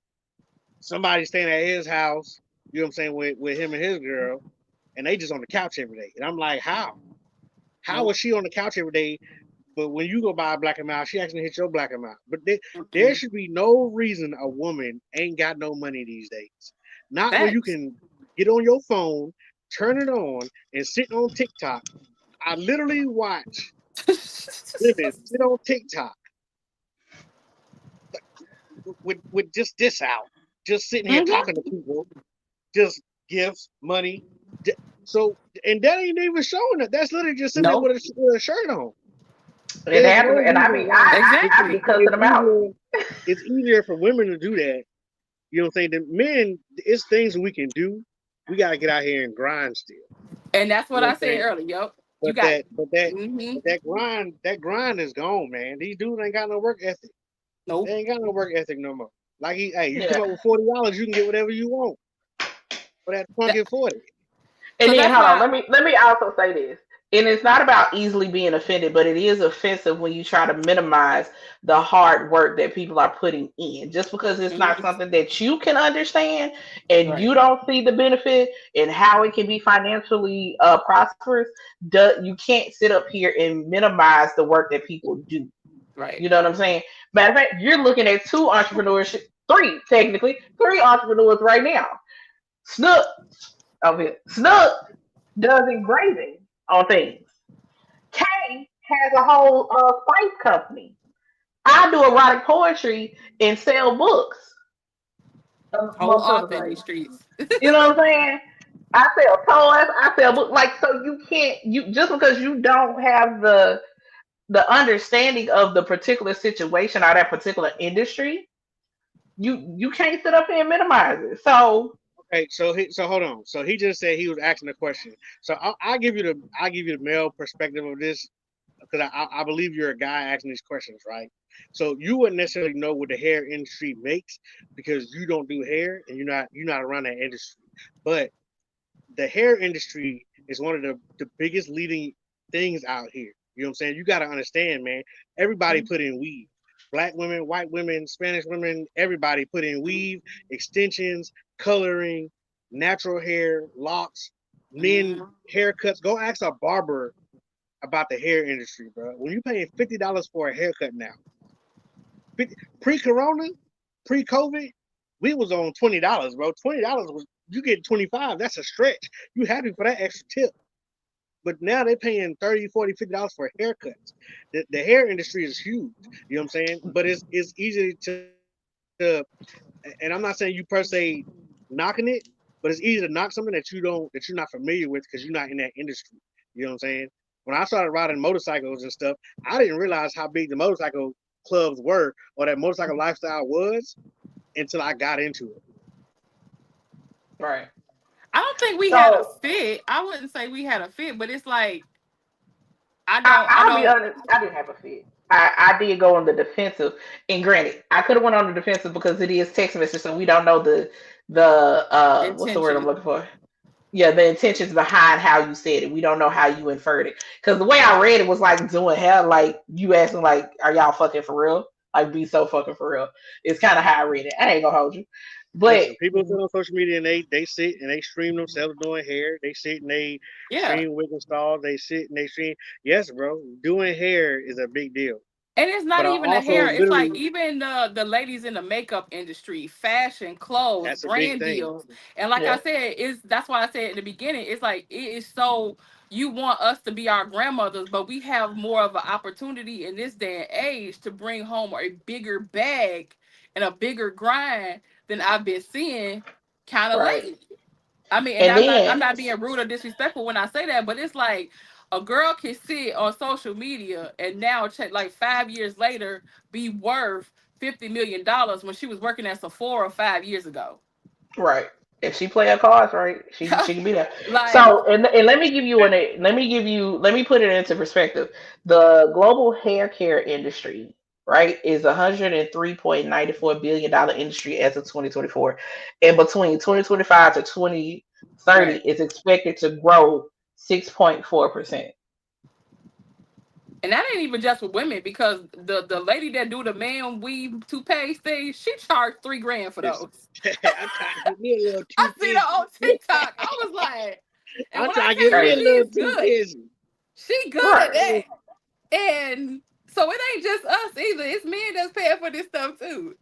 somebody staying at his house, you know what I'm saying, with him and his girl, and they just on the couch every day. And I'm like, how? How Nope. was she on the couch every day? But when you go buy a black amount, she actually hit your black amount. But there Mm-mm. should be no reason a woman ain't got no money these days. Not when you Facts. can get on your phone, turn it on, and sit on TikTok. I literally watch women sit on TikTok with just this out, just sitting here Hmm. talking to people, just gifts, money. So, and that ain't even showing it. That's literally just sitting there Nope. with a shirt on. It There's happens. no And I reason mean why I be Exactly. cussing them out. it's easier for women to do that. You know what I'm saying? The men, it's things we can do. We gotta get out here and grind still. And that's You what know what I I'm said saying? earlier. Yep. You But got. that but that Hmm. but that grind is gone, man. These dudes ain't got no work ethic. They Nope. ain't got no work ethic no more. Like hey, you Yeah. come up with $40, you can get whatever you want for that That, funky 40. And so then that's hold on, why. let me also say this. And it's not about easily being offended, but it is offensive when you try to minimize the hard work that people are putting in. Just because it's not Mhm. something that you can understand and Right. you don't see the benefit and how it can be financially prosperous, you can't sit up here and minimize the work that people do. Right. You know what I'm saying? Matter of fact, you're looking at two entrepreneurs, three technically, three entrepreneurs right now. Snook over here. Snook does engraving on things. Kay has a whole spice company. I do erotic poetry and sell books, Whole amongst other author in these things. streets. You know what I'm saying? I sell toys. I sell books. Like so, you can't you just because you don't have the understanding of the particular situation or that particular industry, you can't sit up here and minimize it. So Okay, so hold on. So he just said he was asking a question. So I give you the male perspective of this. because I believe you're a guy asking these questions, right? So you wouldn't necessarily know what the hair industry makes because you don't do hair and you're not around that industry. But the hair industry is one of the biggest leading things out here. You know what I'm saying? You got to understand, man. Everybody put in weave. Black women, white women, Spanish women, everybody put in weave, extensions, coloring, natural hair, locks, men Mhm. haircuts. Go ask a barber about the hair industry, bro. When you paying $50 for a haircut now, pre-corona, pre-COVID, we was on $20, bro. $20 was you get 25. That's a stretch. You happy for that extra tip. But now they're paying 30, 40, $50 for haircuts. The hair industry is huge. You know what I'm saying? But it's easy and I'm not saying you per se knocking it, but it's easy to knock something that you're not familiar with because you're not in that industry. You know what I'm saying? When I started riding motorcycles and stuff, I didn't realize how big the motorcycle clubs were or that motorcycle lifestyle was until I got into it. Right. I don't think we had a So fit. I wouldn't say we had a fit, but it's like I I'll be don't honest, I didn't have a fit. I did go on the defensive, and granted, I could have went on the defensive because it is text message, so we don't know the what's the word I'm intention. looking for? Yeah, the intentions behind how you said it. We don't know how you inferred it. Because the way I read it was like doing hell, like you asking, like, "Are y'all fucking for real?" Like, be so fucking for real. It's kind of how I read it. I ain't gonna hold you, but Listen, people sit on social media and they sit and they stream themselves doing hair. They sit and they Yeah. stream wig installs. They sit and they stream. Yes, bro, doing hair is a big deal. And it's not But I even the also hair. It's like literally even the ladies in the makeup industry, fashion, clothes, that's a big brand thing. deals. And like I yeah, said, is that's why I said in the beginning, it's like it is so you want us to be our grandmothers, but we have more of an opportunity in this day and age to bring home a bigger bag and a bigger grind than I've been seeing kind of right. lately. I mean, and And I'm then not being rude or disrespectful when I say that, but it's like a girl can sit on social media and now check like 5 years later be worth $50 million when she was working at Sephora 5 years ago. right. If she play her cards right, she can be there. Like, So and let me give you let me put it into perspective. The global hair care industry, right, is $103.94 billion industry as of 2024. And between 2025 to 2030 right. is expected to grow 6.4%. And that ain't even just for women because the lady that do the man weave toothpaste thing, she charged 3 grand for Listen, those. I'm trying to get me a little I too seen her busy. on TikTok. I was like, and I'm when I trying to get tell you me Right. a little she's too good, busy. she good at Right. that. And so it ain't just us either. It's men that's paying for this stuff too.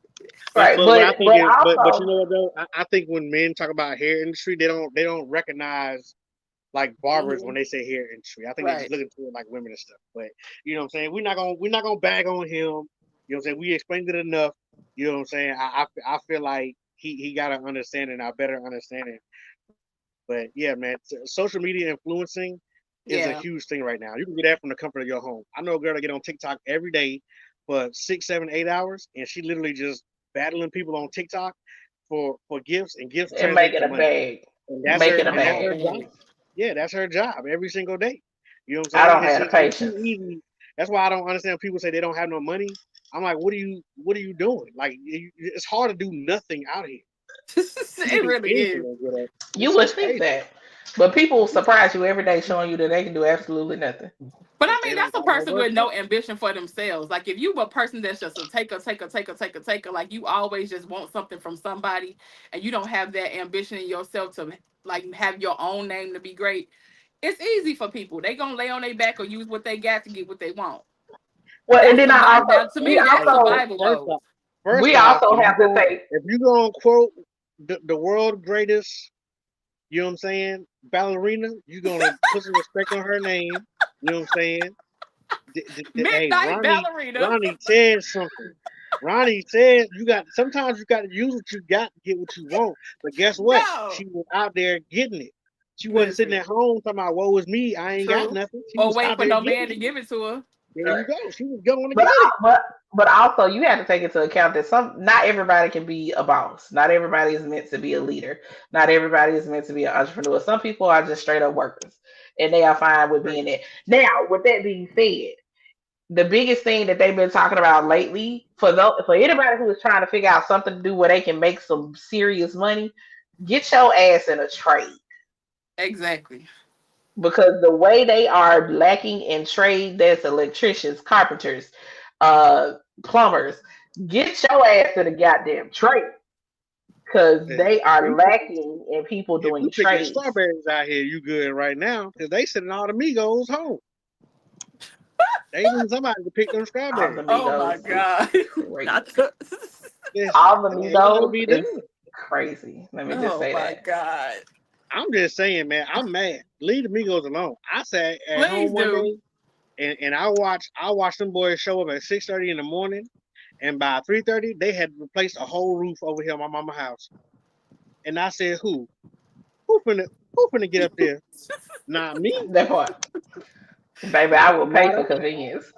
Right. But what I think But is, but you also know what though, I think when men talk about hair industry, they don't recognize like barbers when Hmm. they say hair industry. I think they just Right. look into it like women and stuff. But you know what I'm saying? We're not gonna bag on him. You know what I'm saying? We explained it enough. You know what I'm saying? I feel like he got an understanding, a better understanding. But yeah, man, social media influencing is a huge Yeah. thing right now. You can get that from the comfort of your home. I know a girl that get on TikTok every day for 6, 7, 8 hours, and she literally just battling people on TikTok for gifts, and gifts and translate make to it a money. bag. And Make it a that's bag. her Man. job. Yeah, that's her job every single day. You know what I'm I saying? don't have the It's too patience. easy. That's why I don't understand when people say they don't have no money. I'm like, what are you doing? Like, it's hard to do nothing out here. You can It do really anything is. and get up. You It's would think crazy. that. But people will surprise you every day showing you that they can do absolutely nothing. But I If they mean, don't that's a got no person work with no ethic, ambition for themselves. Like if you a person that's just a taker, like you always just want something from somebody, and you don't have that ambition in yourself to like have your own name to be great. It's easy for people. They gonna lay on their back or use what they got to get what they want. Well, and That's then I survival. Now, also to me, that's hey, survival first mode. off, first we off, also have to take if you go and quote the world greatest, you know what I'm saying, ballerina, you're gonna put some respect on her name. You know what I'm saying? Hey, Midnight Ronnie, ballerina. Ronnie said something. Ronnie said sometimes you got to use what you got to get what you want. But guess what? No, She was out there getting it. She wasn't sitting listen. at home talking about woe is me. I ain't got True. nothing. She Or was wait out for there no getting man to it. give it to her. There you right. go. She was going to But get it. but also you have to take into account that some not everybody can be a boss. Not everybody is meant to be a leader. Not everybody is meant to be an entrepreneur. Some people are just straight up workers, and they are fine with Right. being it. Now, with that being said, the biggest thing that they've been talking about lately for anybody who is trying to figure out something to do where they can make some serious money, get your ass in a trade. Exactly. Because the way they are lacking in trade, that's electricians, carpenters, uh, plumbers. Get your ass in a goddamn trade because Yeah. they If are you lacking in people if doing you picking trades. strawberries out here, you good right now because they sending all the Migos home. They need somebody to pick them All the strawberries. Oh my Migos is God. crazy. Not the. Listen, All the they ain't gotta Migos be is done. crazy. Let me just Oh say my that. God. I'm just saying, man, I'm mad. Leave the Migos alone. I sat at Please home one do. day and I watched them boys show up at 6:30 in the morning, and by 3:30 they had replaced a whole roof over here at my mama's house. And I said, who finna who finna get up there? Not me, That part. Baby, I will pay not for us, convenience.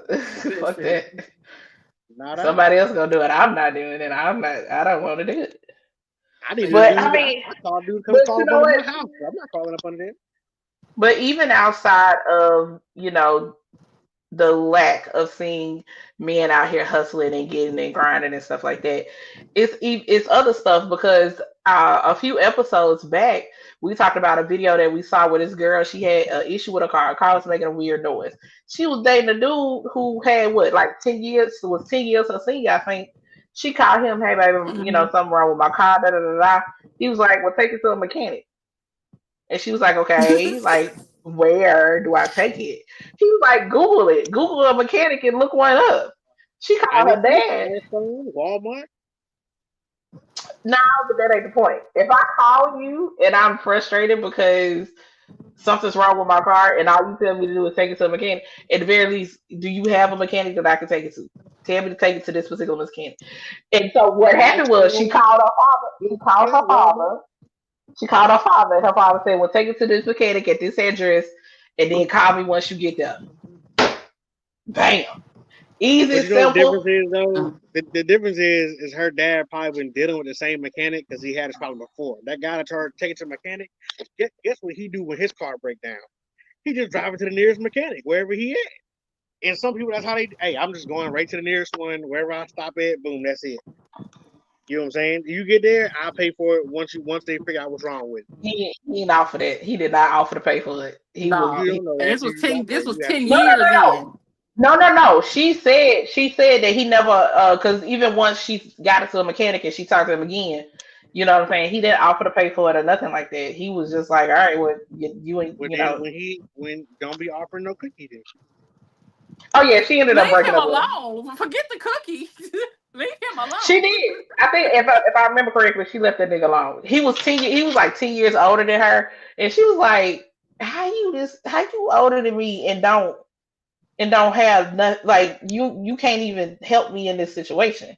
Fuck Listen. that. not us. Somebody else gonna do it. I'm not doing it. I don't want to do it. I need a But Listen. I dude. mean, I called a dude to come but crawl you up know under what? my house. I'm not crawling up under there. But even outside of, the lack of seeing men out here hustling and getting and grinding and stuff like that. It's other stuff because a few episodes back we talked about a video that we saw with this girl. She had an issue with a car. A car was making a weird noise. She was dating a dude who had what, like 10 years, was 10 years her senior, I think. She called him, hey baby, Mhm. something wrong with my car, da da da da. He was like, well, take it to a mechanic. And she was like, okay, like, where do I take it? He was like, Google it. Google a mechanic and look one up. She called her Anything? dad. Firestone, Walmart. No, but that ain't the point. If I call you and I'm frustrated because something's wrong with my car and all you tell me to do is take it to a mechanic, at the very least, do you have a mechanic that I can take it to? Tell me to take it to this particular mechanic. And so what happened was she Firestone, called her father. She called yeah, her Walmart. father. She called her father, and her father said, well, take it to this mechanic at this address, and then call me once you get there. Bam. But Easy, you know what the simple. difference is though? Mm. The difference is her dad probably been dealing with the same mechanic because he had this problem before. That guy that told her to take it to the mechanic, guess what he do when his car break down? He just drive it to the nearest mechanic, wherever he at. And some people that's how they hey, I'm just going right to the nearest one, wherever I stop at, boom, that's it. You know what I'm saying? You get there, I'll pay for it once they figure out what's wrong with it. He didn't offer that. He did not offer to pay for it. He was. No. You He, don't know And that this till was you got 10 there. this was You have 10 to no, see. no, years no, no. in. No, no, no. She said that he never because even once she got it to a mechanic and she talked to him again, you know what I'm saying? He didn't offer to pay for it or nothing like that. He was just like, all right, well, you ain't, But then when don't be offering no cookie then. Oh yeah, she ended up Leave breaking him up with him. alone. Forget the cookie. Leave him She alone. did. I think if I remember correctly, she left that nigga alone. He was 10. He was like 10 years older than her, and she was like, How you older than me and don't have nothing? Like you can't even help me in this situation.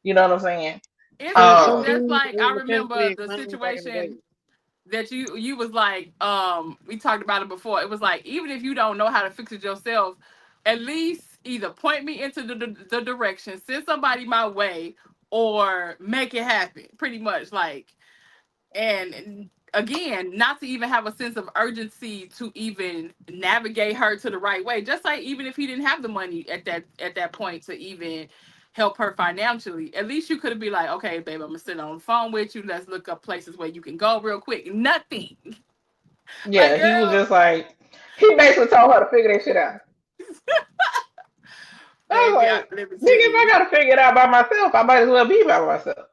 You know what I'm saying? It's So it's some Um, just dudes like I ain't mechanically remember the inclined back in the day. situation that you was like, we talked about it before. It was like, even if you don't know how to fix it yourself, at least either point me into the direction, send somebody my way, or make it happen. Pretty much, like, and again, not to even have a sense of urgency to even navigate her to the right way. Just like, even if he didn't have the money at that point to even help her financially, at least you could have been like, okay, babe, I'm gonna sit on the phone with you, let's look up places where you can go real quick. Nothing. Like, yeah, he was girl, just like he basically told her to figure that shit out. I was baby, like, let me nigga, tell if I you. gotta figure it out by myself, I might as well be by myself.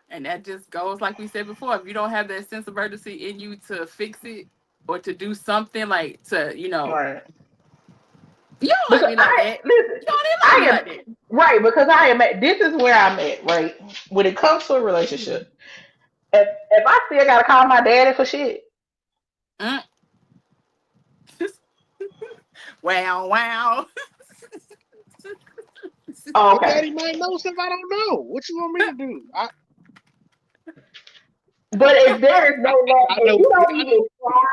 And that just goes like we said before. If you don't have that sense of urgency in you to fix it or to do something, like, to, Right. you don't like Because me like I that. listen, You don't even like I me am like that. right because I am at. This is where I'm at. Right when it comes to a relationship, if I still gotta call my daddy for shit, Mm. Wow, wow. oh, Your okay. daddy might know stuff I don't know. What you want me to do? But if there is no love, I if know you don't I even know try,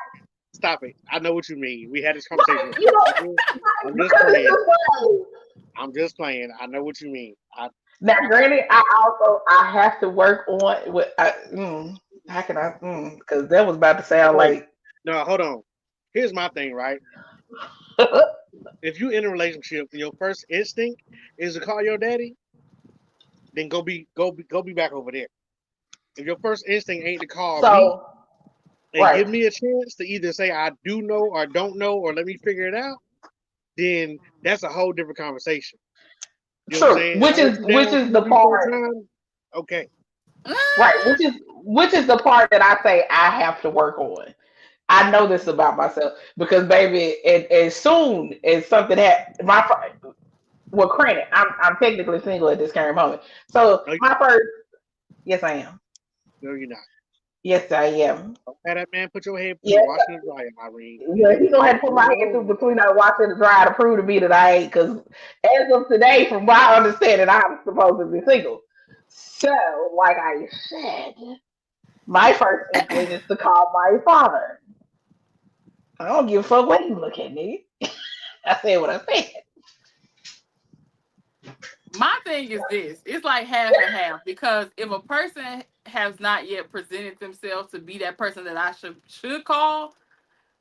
stop it. I know what you mean. We had this right? conversation You before. know, Okay? I'm just because it's playing. just like. I'm just playing. I know what you mean. Now, granted, I have to work on how can I because that was about to sound Wait. like No, hold on. here's my thing, right? If you in a relationship and your first instinct is to call your daddy, then go be back over there. If your first instinct ain't to call me So, and right. give me a chance to either say I do know or don't know or let me figure it out, then that's a whole different conversation. You know what I'm True. saying? If I let you Which down is two or the three, four part. times, okay. Right. Which is the part that I say I have to work on. I know this about myself because, baby, as soon as something happened, well, granted, I'm technically single at this current moment. So No, my first, yes, I am. no, you're not. Yes, I am. Don't have that man put your head through the Yes, washing and dryer, Irene. yeah, he gonna have to put my Leave it head through alone. between that watch and the dry to prove to me that I ain't. Because as of today, from my understanding, I'm supposed to be single. So, like I said, my first inkling is to call my father. I don't give a fuck what you look at me. I said what I said. My thing is this: it's like half and half because if a person has not yet presented themselves to be that person that I should call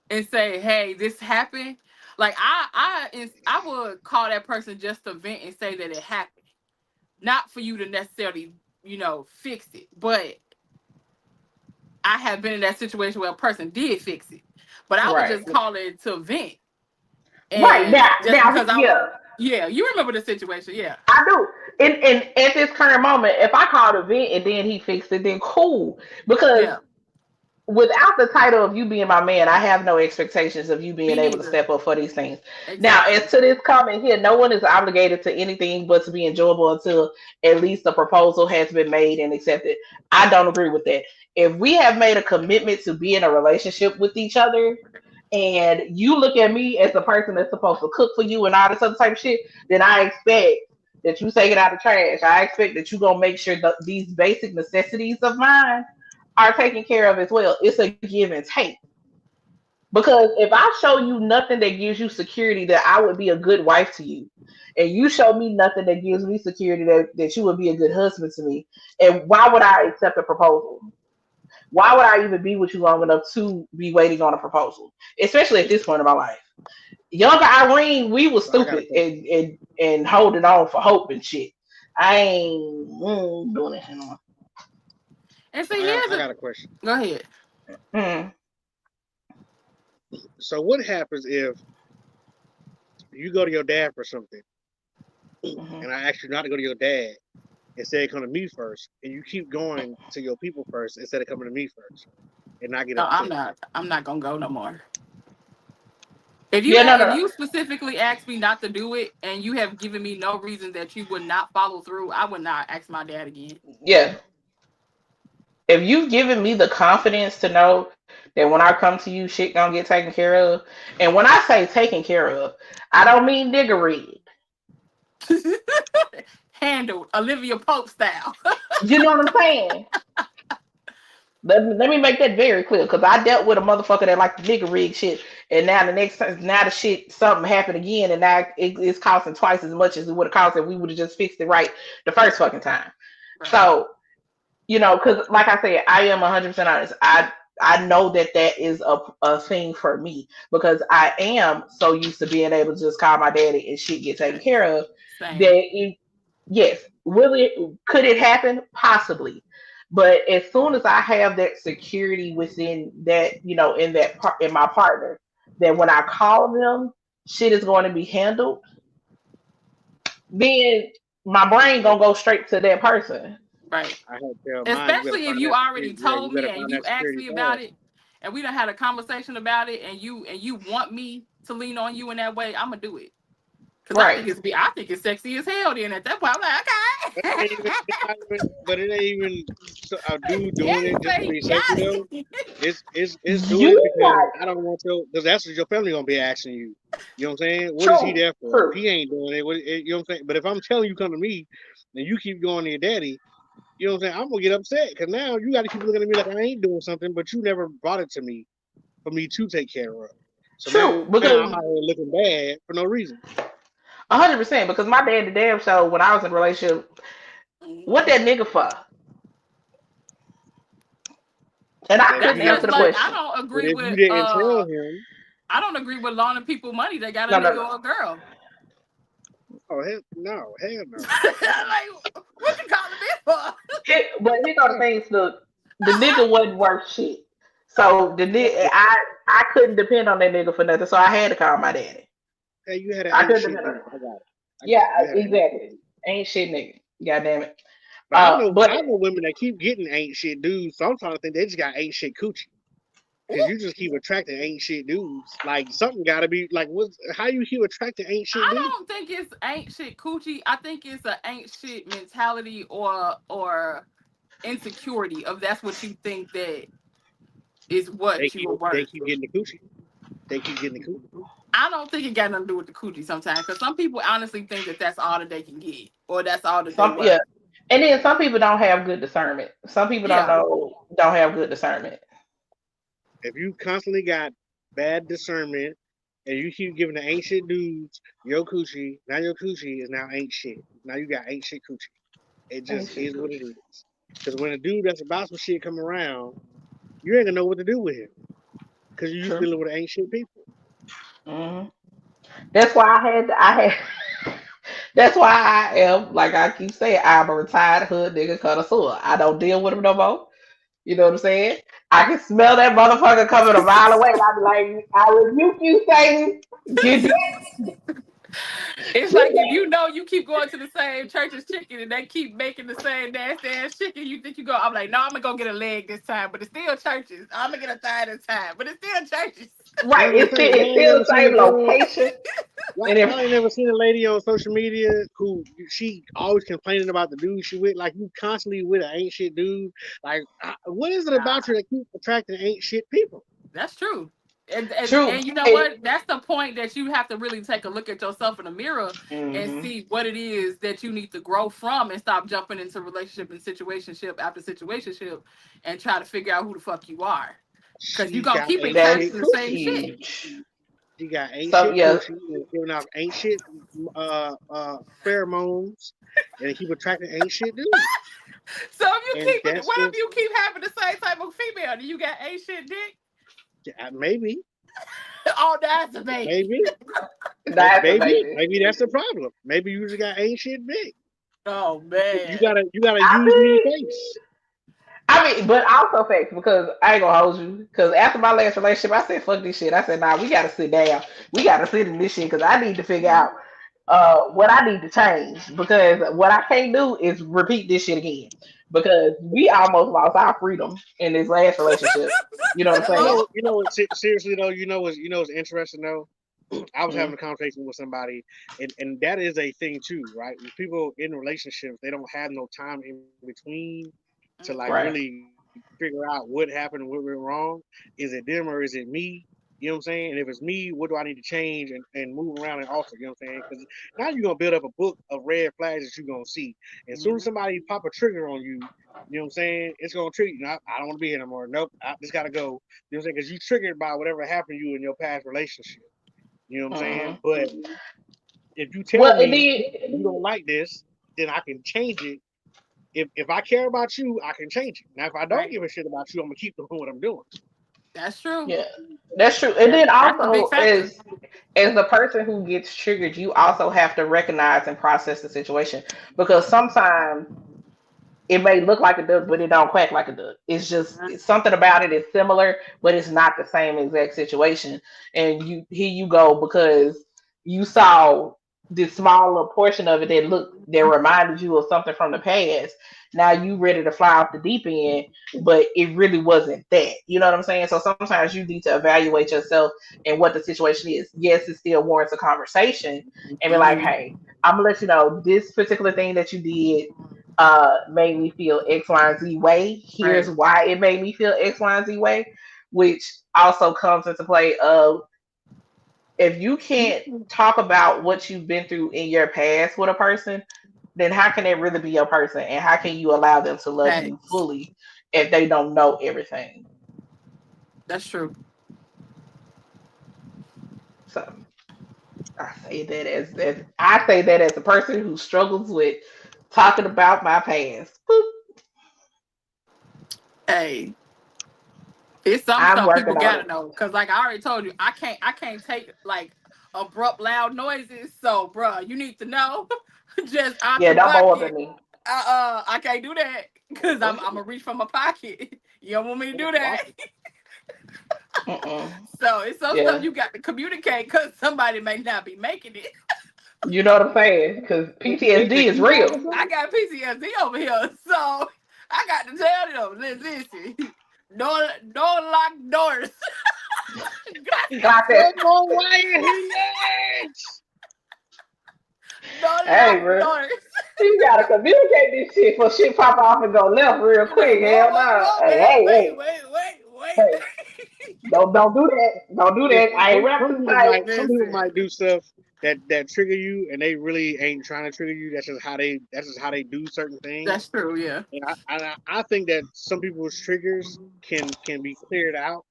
and say, "Hey, this happened," like I would call that person just to vent and say that it happened, not for you to necessarily fix it, but I have been in that situation where a person did fix it, but I would Right. just call it to vent. Right And now, just because I was, yeah, yeah, you remember the situation, yeah, I do. And at this current moment, if I called a vent and then he fixed it, then cool. Because yeah, without the title of you being my man, I have no expectations of you being me able to neither, step up for these things. Now, as exactly. to this comment here, no one is obligated to anything but to be enjoyable until at least the proposal has been made and accepted. I don't agree with that. If we have made a commitment to be in a relationship with each other, and you look at me as the person that's supposed to cook for you and all this other type of shit, then I expect that you take it out of trash. I expect that you gonna make sure that these basic necessities of mine are taken care of as well. It's a give and take. Because if I show you nothing that gives you security that I would be a good wife to you, and you show me nothing that gives me security that you would be a good husband to me, and why would I accept a proposal? Why would I even be with you long enough to be waiting on a proposal? Especially at this point in my life. Younger Irene, we was So I got a stupid question. and holding on for hope and shit. I ain't doing it anymore. And So see, I here's a got a question. go ahead. Mm, So what happens if you go to your dad for something, mhm. and I ask you not to go to your dad, instead come to me first, and you keep going to your people first instead of coming to me first, and I get No, upset? I'm not gonna go no more. Yeah, no, no, If no. you specifically asked me not to do it, and you have given me no reason that you would not follow through, I would not ask my dad again. Yeah. If you've given me the confidence to know that when I come to you, shit gonna get taken care of. And when I say taken care of, I don't mean niggery. Handled Olivia Pope style. You know what I'm saying? Let me make that very clear because I dealt with a motherfucker that liked the nigger rig shit, and now the next time, now the shit something happened again, and now it's costing twice as much as it would have cost if we would have just fixed it right the first fucking time. Right. So because like I said, I am 100% honest. I know that that is a thing for me because I am so used to being able to just call my daddy and shit get taken Yes. care of Same. that yes, will it could it happen? Possibly. But as soon as I have that security within that, in that part in my partner, that when I call them, shit is going to be handled, then my brain gonna go straight to that person. Right. I had to tell mine, you better Especially if find you that already security. Yeah, you told me better and find you that asked security me about fast. it and we done had a conversation about it and you want me to lean on you in that way, I'm gonna do it. Cause Right. I think it's sexy as hell. Then at that point, I'm But it like, ain't even, it's not even, but it ain't even a dude yeah, doing it you just to say be you sexy got though. it. It's doing it You because got I don't want your, because that's what your family gonna be asking you. You know what I'm saying? What is he true, there for? If true. he ain't doing it, you know what I'm saying? But if I'm telling you come to me, and you keep going to your daddy, you know what I'm saying? I'm gonna get upset because now you got to keep looking at me like I ain't doing something, but you never brought it to me for me to take care of. So now True, I'm because out here looking bad for no reason. 100%. Because my dad, the damn show, when I was in a relationship, what Mhm. that nigga for? And I But if couldn't That's you answer just the didn't, like I question. don't but agree if you with didn't tell him. I don't agree with loaning people money. They got a No, no, nigga no. or a girl. Oh hell no, hell no. Like, what you calling me for? But here go the things. The nigga wasn't worth shit. So the nigga, I couldn't depend on that nigga for nothing. So I had to call my daddy. Hey, you had an I ain't couldn't shit depend on dude. it. I got it. I Yeah, got it. You had an ain't shit exactly. dude. Ain't shit nigga. God damn it. But But I know women that keep getting ain't shit dudes. So I'm trying to think they just got ain't shit coochie. Cause you just keep attracting ain't shit dudes. Like something gotta be like what? How you keep attracting ain't shit I dudes? don't think it's ain't shit coochie. I think it's a ain't shit mentality or insecurity of that's what you think that is what you are They worth. keep getting the coochie. They keep getting the coochie. I don't think it got nothing to do with the coochie sometimes because some people honestly think that that's all that they can get or that's all that they yeah, worth. and then some people don't have good discernment. Some people Yeah. don't have good discernment. If you constantly got bad discernment and you keep giving the ain't shit dudes your coochie, now your coochie is now ain't shit. Now you got ain't shit coochie. It Ain't just shit is what coochie. it is. Because when a dude that's about some shit come around, you ain't gonna know what to do with him. Because you used to True. dealing with ain't shit people. hmm That's why I had. That's why I am like I keep saying. I'm a retired hood nigga connoisseur. I don't deal with them no more. You know what I'm saying? I can smell that motherfucker coming a mile away. And I be like, I rebuke you, Satan. Get It's like if you know you keep going to the same church as chicken and they keep making the same nasty ass chicken, you think you go, I'm like, no, I'm gonna go get a leg this time, but it's still churches. I'm gonna get a thigh this time, but it's still churches. I right. was gonna say, It's y'all ain't still never the seen a same girl. location and Y'all ain't never seen a lady on social media who she always complaining about the dude she with. Like you constantly with an ain't shit dude. Like what is it about Nah, you that keep attracting ain't shit people? that's true. true. And you know And, what? That's the point that you have to really take a look at yourself in the mirror and hmm see what it is that you need to grow from and stop jumping into relationship and situationship after situationship and try to figure out who the fuck you are. Because you're She gonna got keep ain't shit encountering the coochie. same shit. huge. She got ain't So shit yeah, coochie and giving off ain't shit pheromones and keep attracting ain't shit dudes. So if you And keep it, that's what if just you keep having the same type of female? Do you got ain't shit dick? maybe, Oh, that's a baby. maybe, that's amazing. maybe that's the problem. Maybe you just got ain't shit big. Oh man. You gotta I use me mean, face. but also facts because I ain't gonna hold you. Because after my last relationship, I said, "Fuck this shit." I said, "Nah, we gotta sit down. We gotta sit in this shit because I need to figure out what I need to change because what I can't do is repeat this shit again because we almost lost our freedom in this last relationship. You know what I'm saying? Hello. Seriously though, what's interesting though. I was having Mm, a conversation with somebody, and that is a thing too, right? When people in relationships, they don't have no time in between to like Mhm. right. really figure out what happened and what went wrong. Is it them or is it me? You know what I'm saying? And if it's me, what do I need to change and move around and alter? You know what I'm saying? Because now you're gonna build up a book of red flags that you're gonna see. And as soon as Mhm. somebody pop a trigger on you, you know what I'm saying? It's gonna trigger you. I don't want to be here no more. Nope, I just gotta go. You know what I'm saying? Because you triggered by whatever happened to you in your past relationship. You know what I'm saying? hmm But if you tell Well, and me you then don't like this, then I can change it. If I care about you, I can change it. Now, if I don't Right. give a shit about you, I'm gonna keep doing what I'm doing. That's true. yeah, that's true. And then That's the big also factor. as the person who gets triggered, you also have to recognize and process the situation because sometimes it may look like a duck, but it don't quack like a duck. It's something about it is similar, but it's not the same exact situation. And you here you go because you saw this small little portion of it that reminded you of something from the past. Now you ready to fly off the deep end, but it really wasn't that. You know what I'm saying? So sometimes you need to evaluate yourself and what the situation is. Yes, it still warrants a conversation and be like, Mhm. hey, I'm gonna let you know this particular thing that you did made me feel X, Y, and Z way. Right. Here's why it made me feel X, Y, and Z way, which also comes into play of if you can't talk about what you've been through in your past with a person, then how can they really be your person? And how can you allow them to love you Facts. fully if they don't know everything? That's true. So I say that as I say that as a person who struggles with talking about my past. Boop. Hey, It's some I'm stuff people working on gotta it. know. Cause like I already told you, I can't take like abrupt loud noises. So bruh, you need to know just out Yeah, the don't bother bucket. me. I can't do that. Cause I'm gonna reach for my pocket. You don't want me to do that. Mm-mm. So it's some stuff Yeah, you got to communicate because somebody may not be making it. you know what I'm saying? Because They PTSD is keyboard or real. I something? got PTSD over here, so I got to tell them, listen, don't lock doors. Got that. Come on, Wyatt, he next. Don't Hey, lock bro. doors. You gotta communicate this shit for shit pop off and go left real You know, quick. Hell no. whoa, Hey, wait, hey, wait, hey, wait, wait, hey. wait. Don't do that. Don't do Yeah, that. I ain't wrapped some too people tight. might Listen, do stuff that trigger you, and they really ain't trying to trigger you. That's just how they do certain things. that's true, yeah. And I think that some people's triggers can be cleared out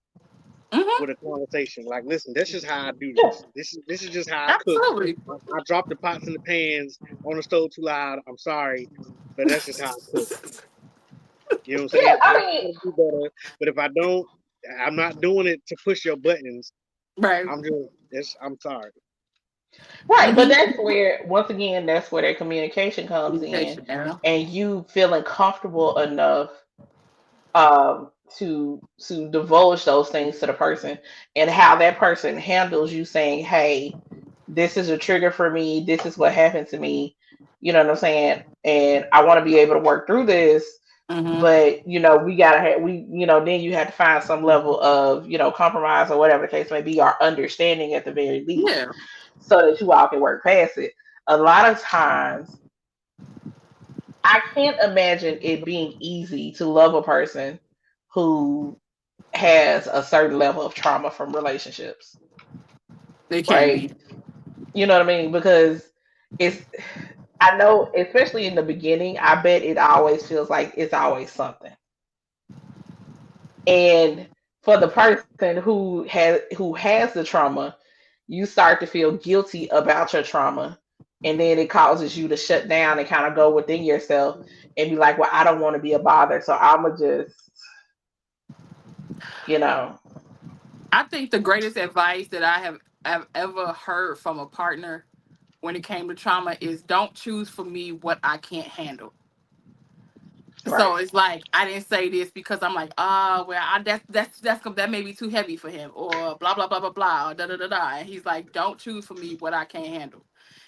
Hmm. with a conversation. Like, listen, this is how I do Yeah. this. This is just how I cook. Absolutely. I drop the pots and the pans on the stove too loud. I'm sorry, but that's just how I cook. You know what I'm Yeah, saying? And I I mean, try to do better, but if I don't, I'm not doing it to push your buttons. Right. I'm sorry. right, but Hmm. that's where, once again, that's where that communication comes in, Communication, yeah. and you feeling comfortable enough to divulge those things to the person, and how that person handles you saying, "Hey, this is a trigger for me. This is what happened to me." You know what I'm saying? And I want to be able to work through this, Hmm. but we gotta have then you have to find some level of compromise or whatever the case may be, or understanding at the very least, Yeah. so that you all can work past it. A lot of times, I can't imagine it being easy to love a person who has a certain level of trauma from relationships, They can right? be. You know what I mean? Because it's, I know, especially in the beginning, I bet it always feels like it's always something. And for the person who has the trauma, you start to feel guilty about your trauma, and then it causes you to shut down and kind of go within yourself and be like, "Well, I don't want to be a bother, so I'ma just, you know." I think the greatest advice that have ever heard from a partner when it came to trauma is don't choose for me what I can't handle. Right. So it's like I didn't say this because I'm like, well, that may be too heavy for him, or blah blah blah blah blah, or da da da da. And he's like, don't choose for me what I can't handle.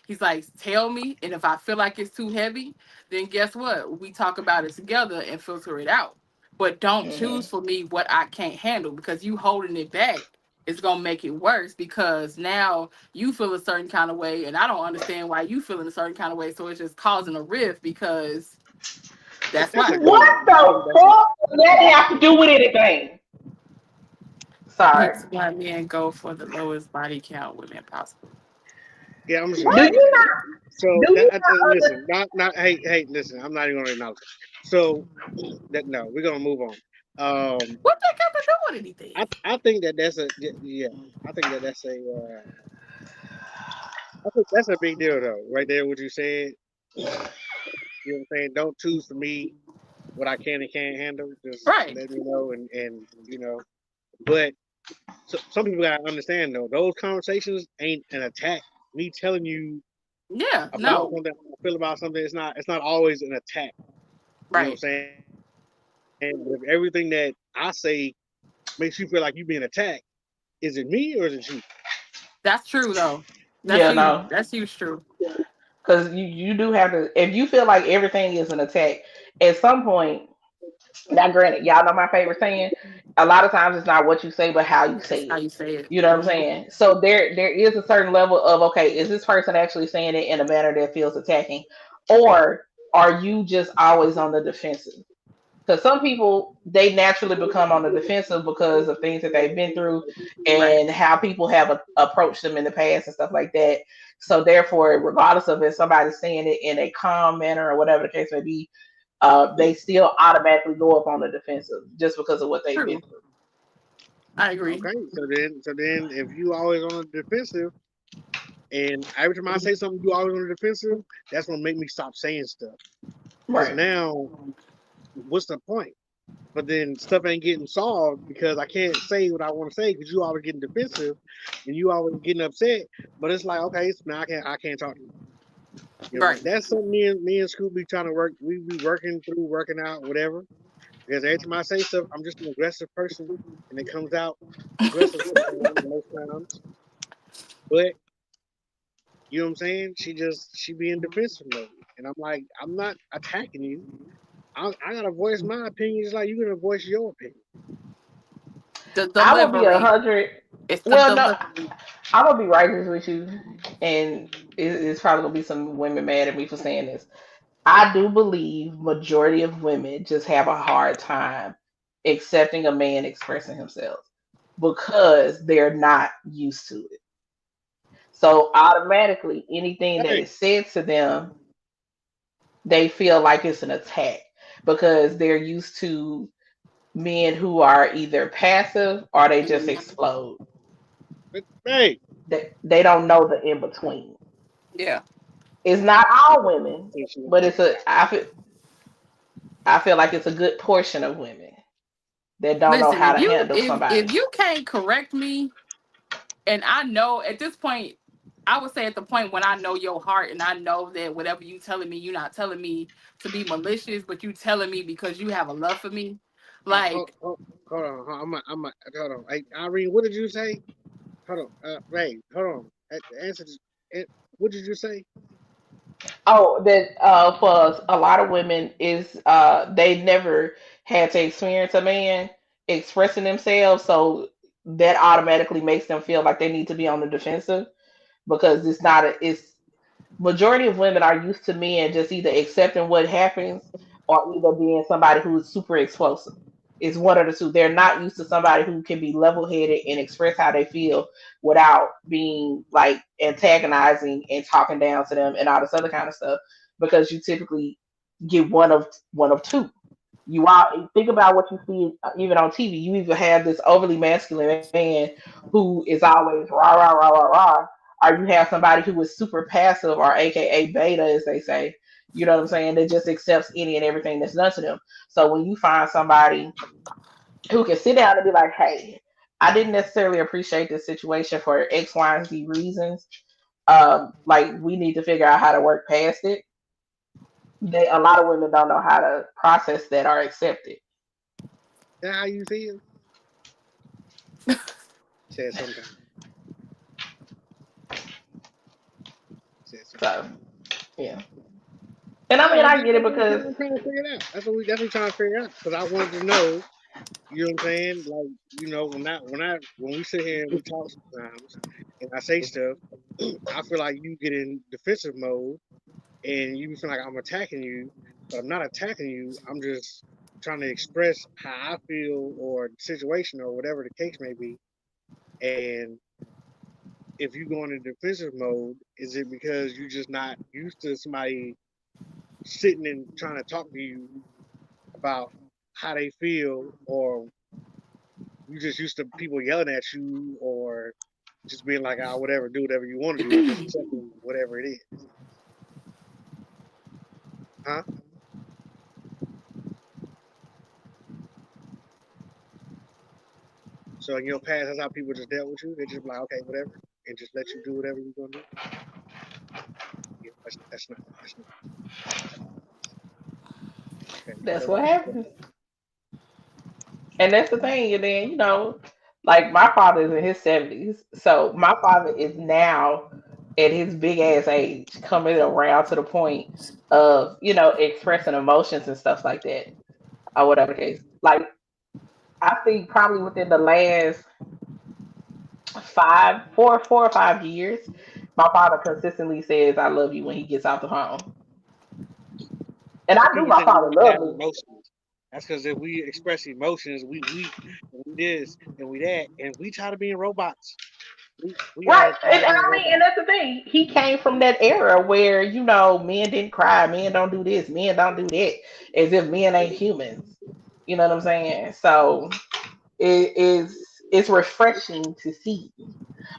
He's like, tell me, and if I feel like it's too heavy, then guess what? We talk about it together and filter it out. But don't Hmm. choose for me what I can't handle, because you holding it back is gonna make it worse, because now you feel a certain kind of way, and I don't understand why you feel in a certain kind of way. So it's just causing a rift because that's That's why. a good What one. I the think that's a fuck does that have to do with anything? Sorry. Hence why men go for the lowest body count women possible. yeah. I'm Do sorry. you not? So Do you not listen, not hey listen. I'm not even gonna acknowledge it. So that no, we're gonna move on. What that got to do with anything? I think that that's a yeah. I think that that's a I think that's a big deal though. Right there, what you said. You know what I'm saying? Don't choose for me what I can and can't handle. Just Right. let me know and But some people gotta understand though. Those conversations ain't an attack. Me telling you Yeah. about No. something, how I feel about something. It's not always an attack. You know what Right. I'm saying? And if everything that I say makes you feel like you being attacked, is it me or is it you? That's true though. That's Yeah, you. no. That's you. True. Because you do have to, if you feel like everything is an attack, at some point, now granted, y'all know my favorite saying, a lot of times it's not what you say, but how you That's say how it. you say it. You know what I'm saying? So there is a certain level of, okay, is this person actually saying it in a manner that feels attacking? Or are you just always on the defensive? Because some people, they naturally become on the defensive because of things that they've been through Right. and how people have approached them in the past and stuff like that. So therefore, regardless of if somebody's saying it in a calm manner or whatever the case may be, they still automatically go up on the defensive just because of what they've been True. through. I agree. Okay, so then if you always on the defensive, and every time I say something, you always on the defensive, that's gonna make me stop saying stuff. Because Right. now, what's the point? but then stuff ain't getting solved because I can't say what I want to say because you always getting defensive and you always getting upset. But it's like, okay, so now I can't talk to you. You know, Right. that's something me and Scoop be trying to work. We be working through, working out, whatever. Because every time I say stuff, I'm just an aggressive person, and it comes out aggressive sometimes, most times. But you know what I'm saying? She be in defensive mode, and I'm like, I'm not attacking you. I gotta voice my opinion just like you're gonna voice your opinion. The I will be a delivery. hundred. It's the Well, no, delivery. I'm gonna be righteous with you, and it's probably gonna be some women mad at me for saying this. I do believe majority of women just have a hard time accepting a man expressing himself because they're not used to it. So automatically, anything that Hey, is said to them, they feel like it's an attack because they're used to men who are either passive or they just explode. hey, They don't know the in between. Yeah. It's not all women, but I feel like it's a good portion of women that don't know Listen, how if to you handle if somebody. if you can't correct me, and I know at this point, I would say at the point when I know your heart and I know that whatever you telling me, you're not telling me to be malicious, but you telling me because you have a love for me. hold, Like, hold, hold on, hold on. Hey, Irene, what did you say? Hold on, Ray, hold on. Answer this. eh, What did you say? Oh, that for a lot of women is they never had to experience a man expressing themselves, so that automatically makes them feel like they need to be on the defensive because it's majority of women are used to men just either accepting what happens or either being somebody who's super explosive. It's one of the two. They're not used to somebody who can be level headed and express how they feel without being like antagonizing and talking down to them and all this other kind of stuff. Because you typically get one of two. You all think about what you see even on TV. You either have this overly masculine man who is always rah rah rah rah rah, or you have somebody who is super passive or AKA beta, as they say. You know what I'm saying? That just accepts any and everything that's done to them. So when you find somebody who can sit down and be like, "Hey, I didn't necessarily appreciate this situation for X, Y, and Z reasons. Like we need to figure out how to work past it." A lot of women don't know how to process that or accept it. That how you feel? Said sometimes. Said sometimes. So yeah. And I No, mean, I'm I just get it that's what because I'm trying to figure it out. That's what we're trying to figure out. Because I wanted to know, you know what I'm saying? Like, when we sit here and we talk sometimes and I say stuff, I feel like you get in defensive mode and you feel like I'm attacking you, but I'm not attacking you. I'm just trying to express how I feel or the situation or whatever the case may be. And if you go into defensive mode, is it because you're just not used to somebody sitting and trying to talk to you about how they feel, or you just used to people yelling at you, or just being like, "Ah, whatever, do whatever you want to do," and just accepting whatever it is, huh? So in your past, that's how people just dealt with you. They just be like, "Okay, whatever," and just let you do whatever you're gonna do. Yeah, that's not okay. that's So what why? happens. And that's the thing. And then, like my father is in his 70s. So my father is now at his big ass age coming around to the point of, expressing emotions and stuff like that or whatever the case. Like, I think probably within the last 4 or 5 years, my father consistently says, I love you when he gets off the phone. And That's I why knew people my think we father don't loved have me. emotions. That's because if we express emotions, we this and we that, and we try to be in robots. We Right. all And try to I be in mean, and robots. that's the thing. He came from that era where, men didn't cry, men don't do this, men don't do that, as if men ain't humans. You know what I'm saying? So it's refreshing to see.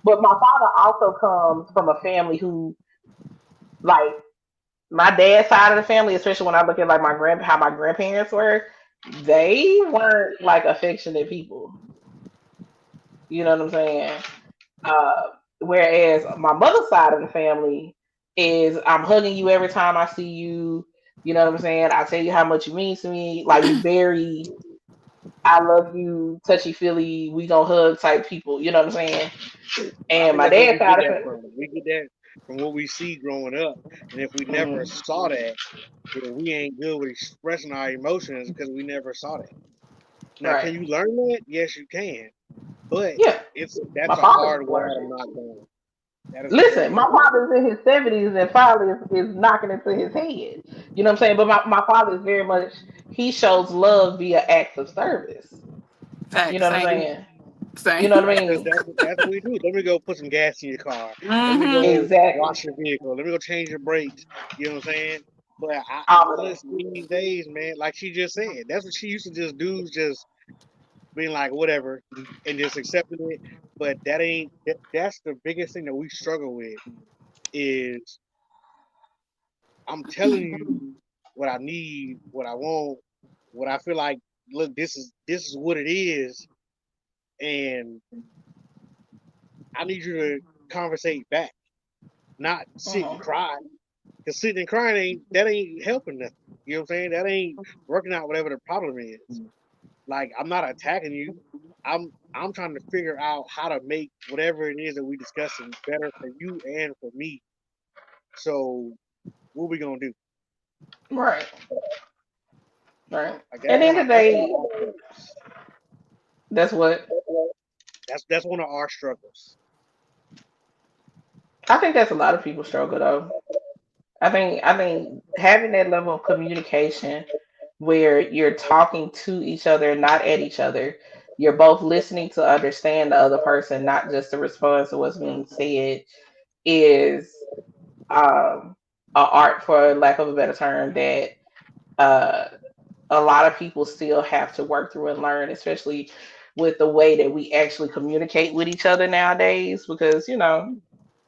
But my father also comes from a family who, like, my dad's side of the family, especially when I look at like how my grandparents were, they weren't like affectionate people. You know what I'm saying? Uh, Whereas my mother's side of the family is I'm hugging you every time I see you. You know what I'm saying? I tell you how much you mean to me. Like very, I love you, touchy feely. We gonna hug type people. You know what I'm saying? I And think my that's where dad's we get side of that the from. We get that from what we see growing up. And if we never family, saw that, then we ain't good with expressing our emotions because we never saw that. Now, right? can you learn that? Yes, you can. But Yeah, that's my a father hard wall to learned. knock down. That is a Listen, very my hard wall. father's in his 70s and finally is knocking into his head. You know what I'm saying? But my father is very much, he shows love via acts of service. You Facts. know what I'm Same. saying? You Same. know what I That's because mean? that's what we do. Let me go put some gas in your car. Let me Mm-hmm. go Exactly. wash your vehicle. Let me go change your brakes. You know what I'm saying? But All of that. honestly, these days, man, like she just said, that's what she used to just do, just being like whatever and just accepting it. But that ain't that's the biggest thing that we struggle with is I'm telling you what I need, what I want, what I feel like. Look, this is what it is, and I need you to conversate back, not sit and Mhm. cry. Cause sitting and crying ain't helping nothing. You know what I'm saying? That ain't working out whatever the problem is. Like I'm not attacking you. I'm trying to figure out how to make whatever it is that we discussing better for you and for me. So what we gonna do? Right. Right. Like At the end of the that's one of day, our struggles. that's what That's one of our struggles. I think that's a lot of people struggle though. I think having that level of communication where you're talking to each other, not at each other. You're both listening to understand the other person, not just to respond to what's being said, is a art, for lack of a better term, that uh, a lot of people still have to work through and learn, especially with the way that we actually communicate with each other nowadays. Because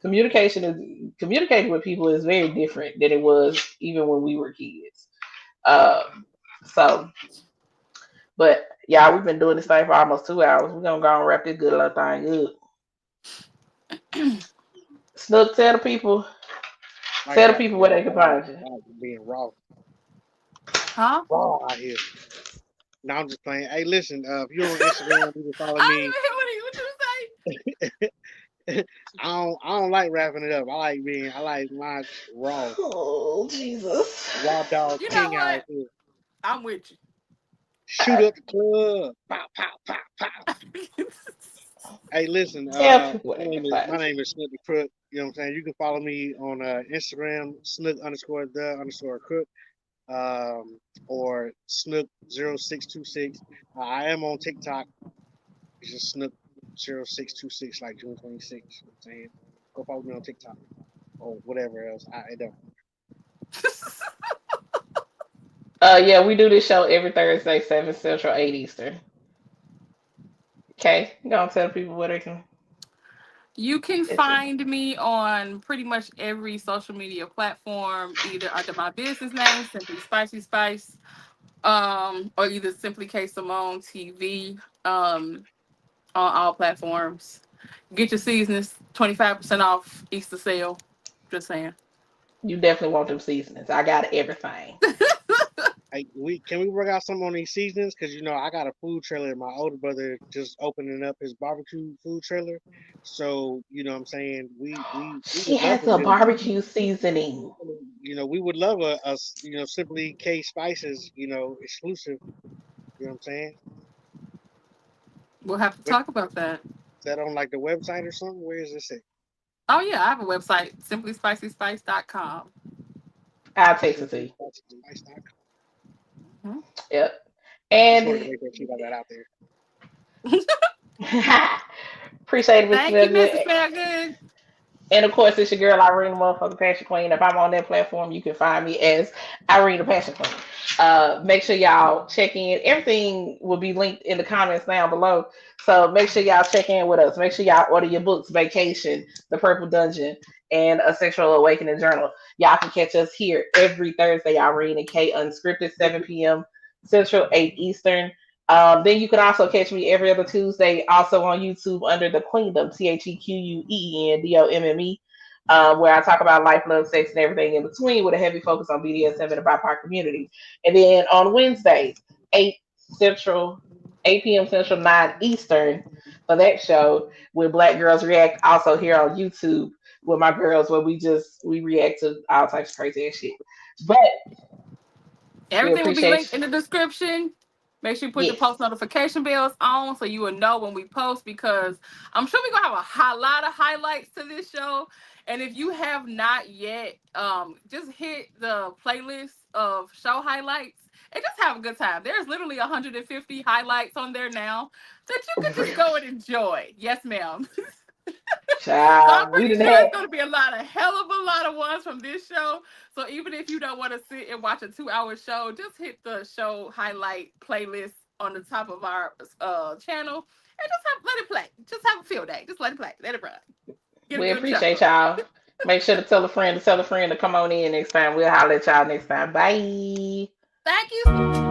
communicating with people is very different than it was even when we were kids. Um, so, but yeah, we've been doing this thing for almost 2 hours. We're gonna go and wrap this good little thing up. Snook, Like tell the rap people it where up. they can find you. I like being raw, Huh? raw out here. Now I'm just playing. Hey, listen, if you're on Instagram, you can follow I me. didn't even hear what you say. I don't like wrapping it up. I like my raw Oh Jesus! raw dog You know king what? out here. I'm with Shoot up the club. Pow pow pow pow. you. Hey, listen. Tell people where they can My find name is Snook the Crook. You know what I'm saying? You can follow me on Instagram, Snook underscore the underscore Crook, or Snook 0626. I am on TikTok. It's just Snook 0626, like June 26th. You know what I'm saying? Go follow me on TikTok or whatever else. It don't. you. Yeah, we do this show every Thursday, 7 Central, 8 Eastern. Okay, gonna tell people where they can You can get you. find me on pretty much every social media platform, either under my business name, Simply Spicy Spice, or either Simply K Simone TV, on all platforms. Get your seasonings 25% off Easter sale. Just saying. You definitely want them seasonings. I got everything. Hey, we can we work out some on these seasons? Cause I got a food trailer. My older brother just opening up his barbecue food trailer. So what I'm saying, we She would love has to a just barbecue seasoning. we would love a simply K spices exclusive. You know what I'm saying? We'll have to But talk about that. is that on like the website or something? Where is this at? Oh yeah, I have a website, simplyspicyspice.com. I'll text it to you. Simplyspices.com. Mhm. Yep. Just wanted to And make sure she got that out there. appreciate it, Mr. Thank you, Smith. Mrs. Fairgood. And of course, it's your girl Irene, the motherfucking Passion Queen. If I'm on that platform, you can find me as Irene, the Passion Queen. Make sure y'all check in. Everything will be linked in the comments down below. So make sure y'all check in with us. Make sure y'all order your books, Vacation, The Purple Dungeon, and A Sexual Awakening Journal. Y'all can catch us here every Thursday, Irene and K Unscripted, 7 p.m. Central, 8 Eastern. Then you can also catch me every other Tuesday, also on YouTube under the Queendom, TheQueenDomme, where I talk about life, love, sex, and everything in between with a heavy focus on BDSM and the BIPOC community. And then on Wednesdays, 8 Central, 8 p.m. Central, 9 Eastern for that show with Black Girls React, also here on YouTube with my girls where we react to all types of crazy ass shit. But we Everything will be appreciate linked in the description. Make sure you put you. your Yes. post notification bells on so you will know when we post because I'm sure we're gonna have lot of highlights to this show. And if you have not yet, just hit the playlist of show highlights and just have a good time. There's literally 150 highlights on there now that you could just go and enjoy. Yes, ma'am. So I'm Child, we pretty didn't sure have it's going to be a lot of hell of a lot of ones from this show. So even if you don't want to sit and watch a 2 hour show, just hit the show highlight playlist on the top of our channel and just let it play. Just have a field day. Just let it play. Let it run. Get a we good appreciate chuckle. y'all. Make sure to tell a friend to come on in next time. We'll holler at y'all next time. Bye. Thank you.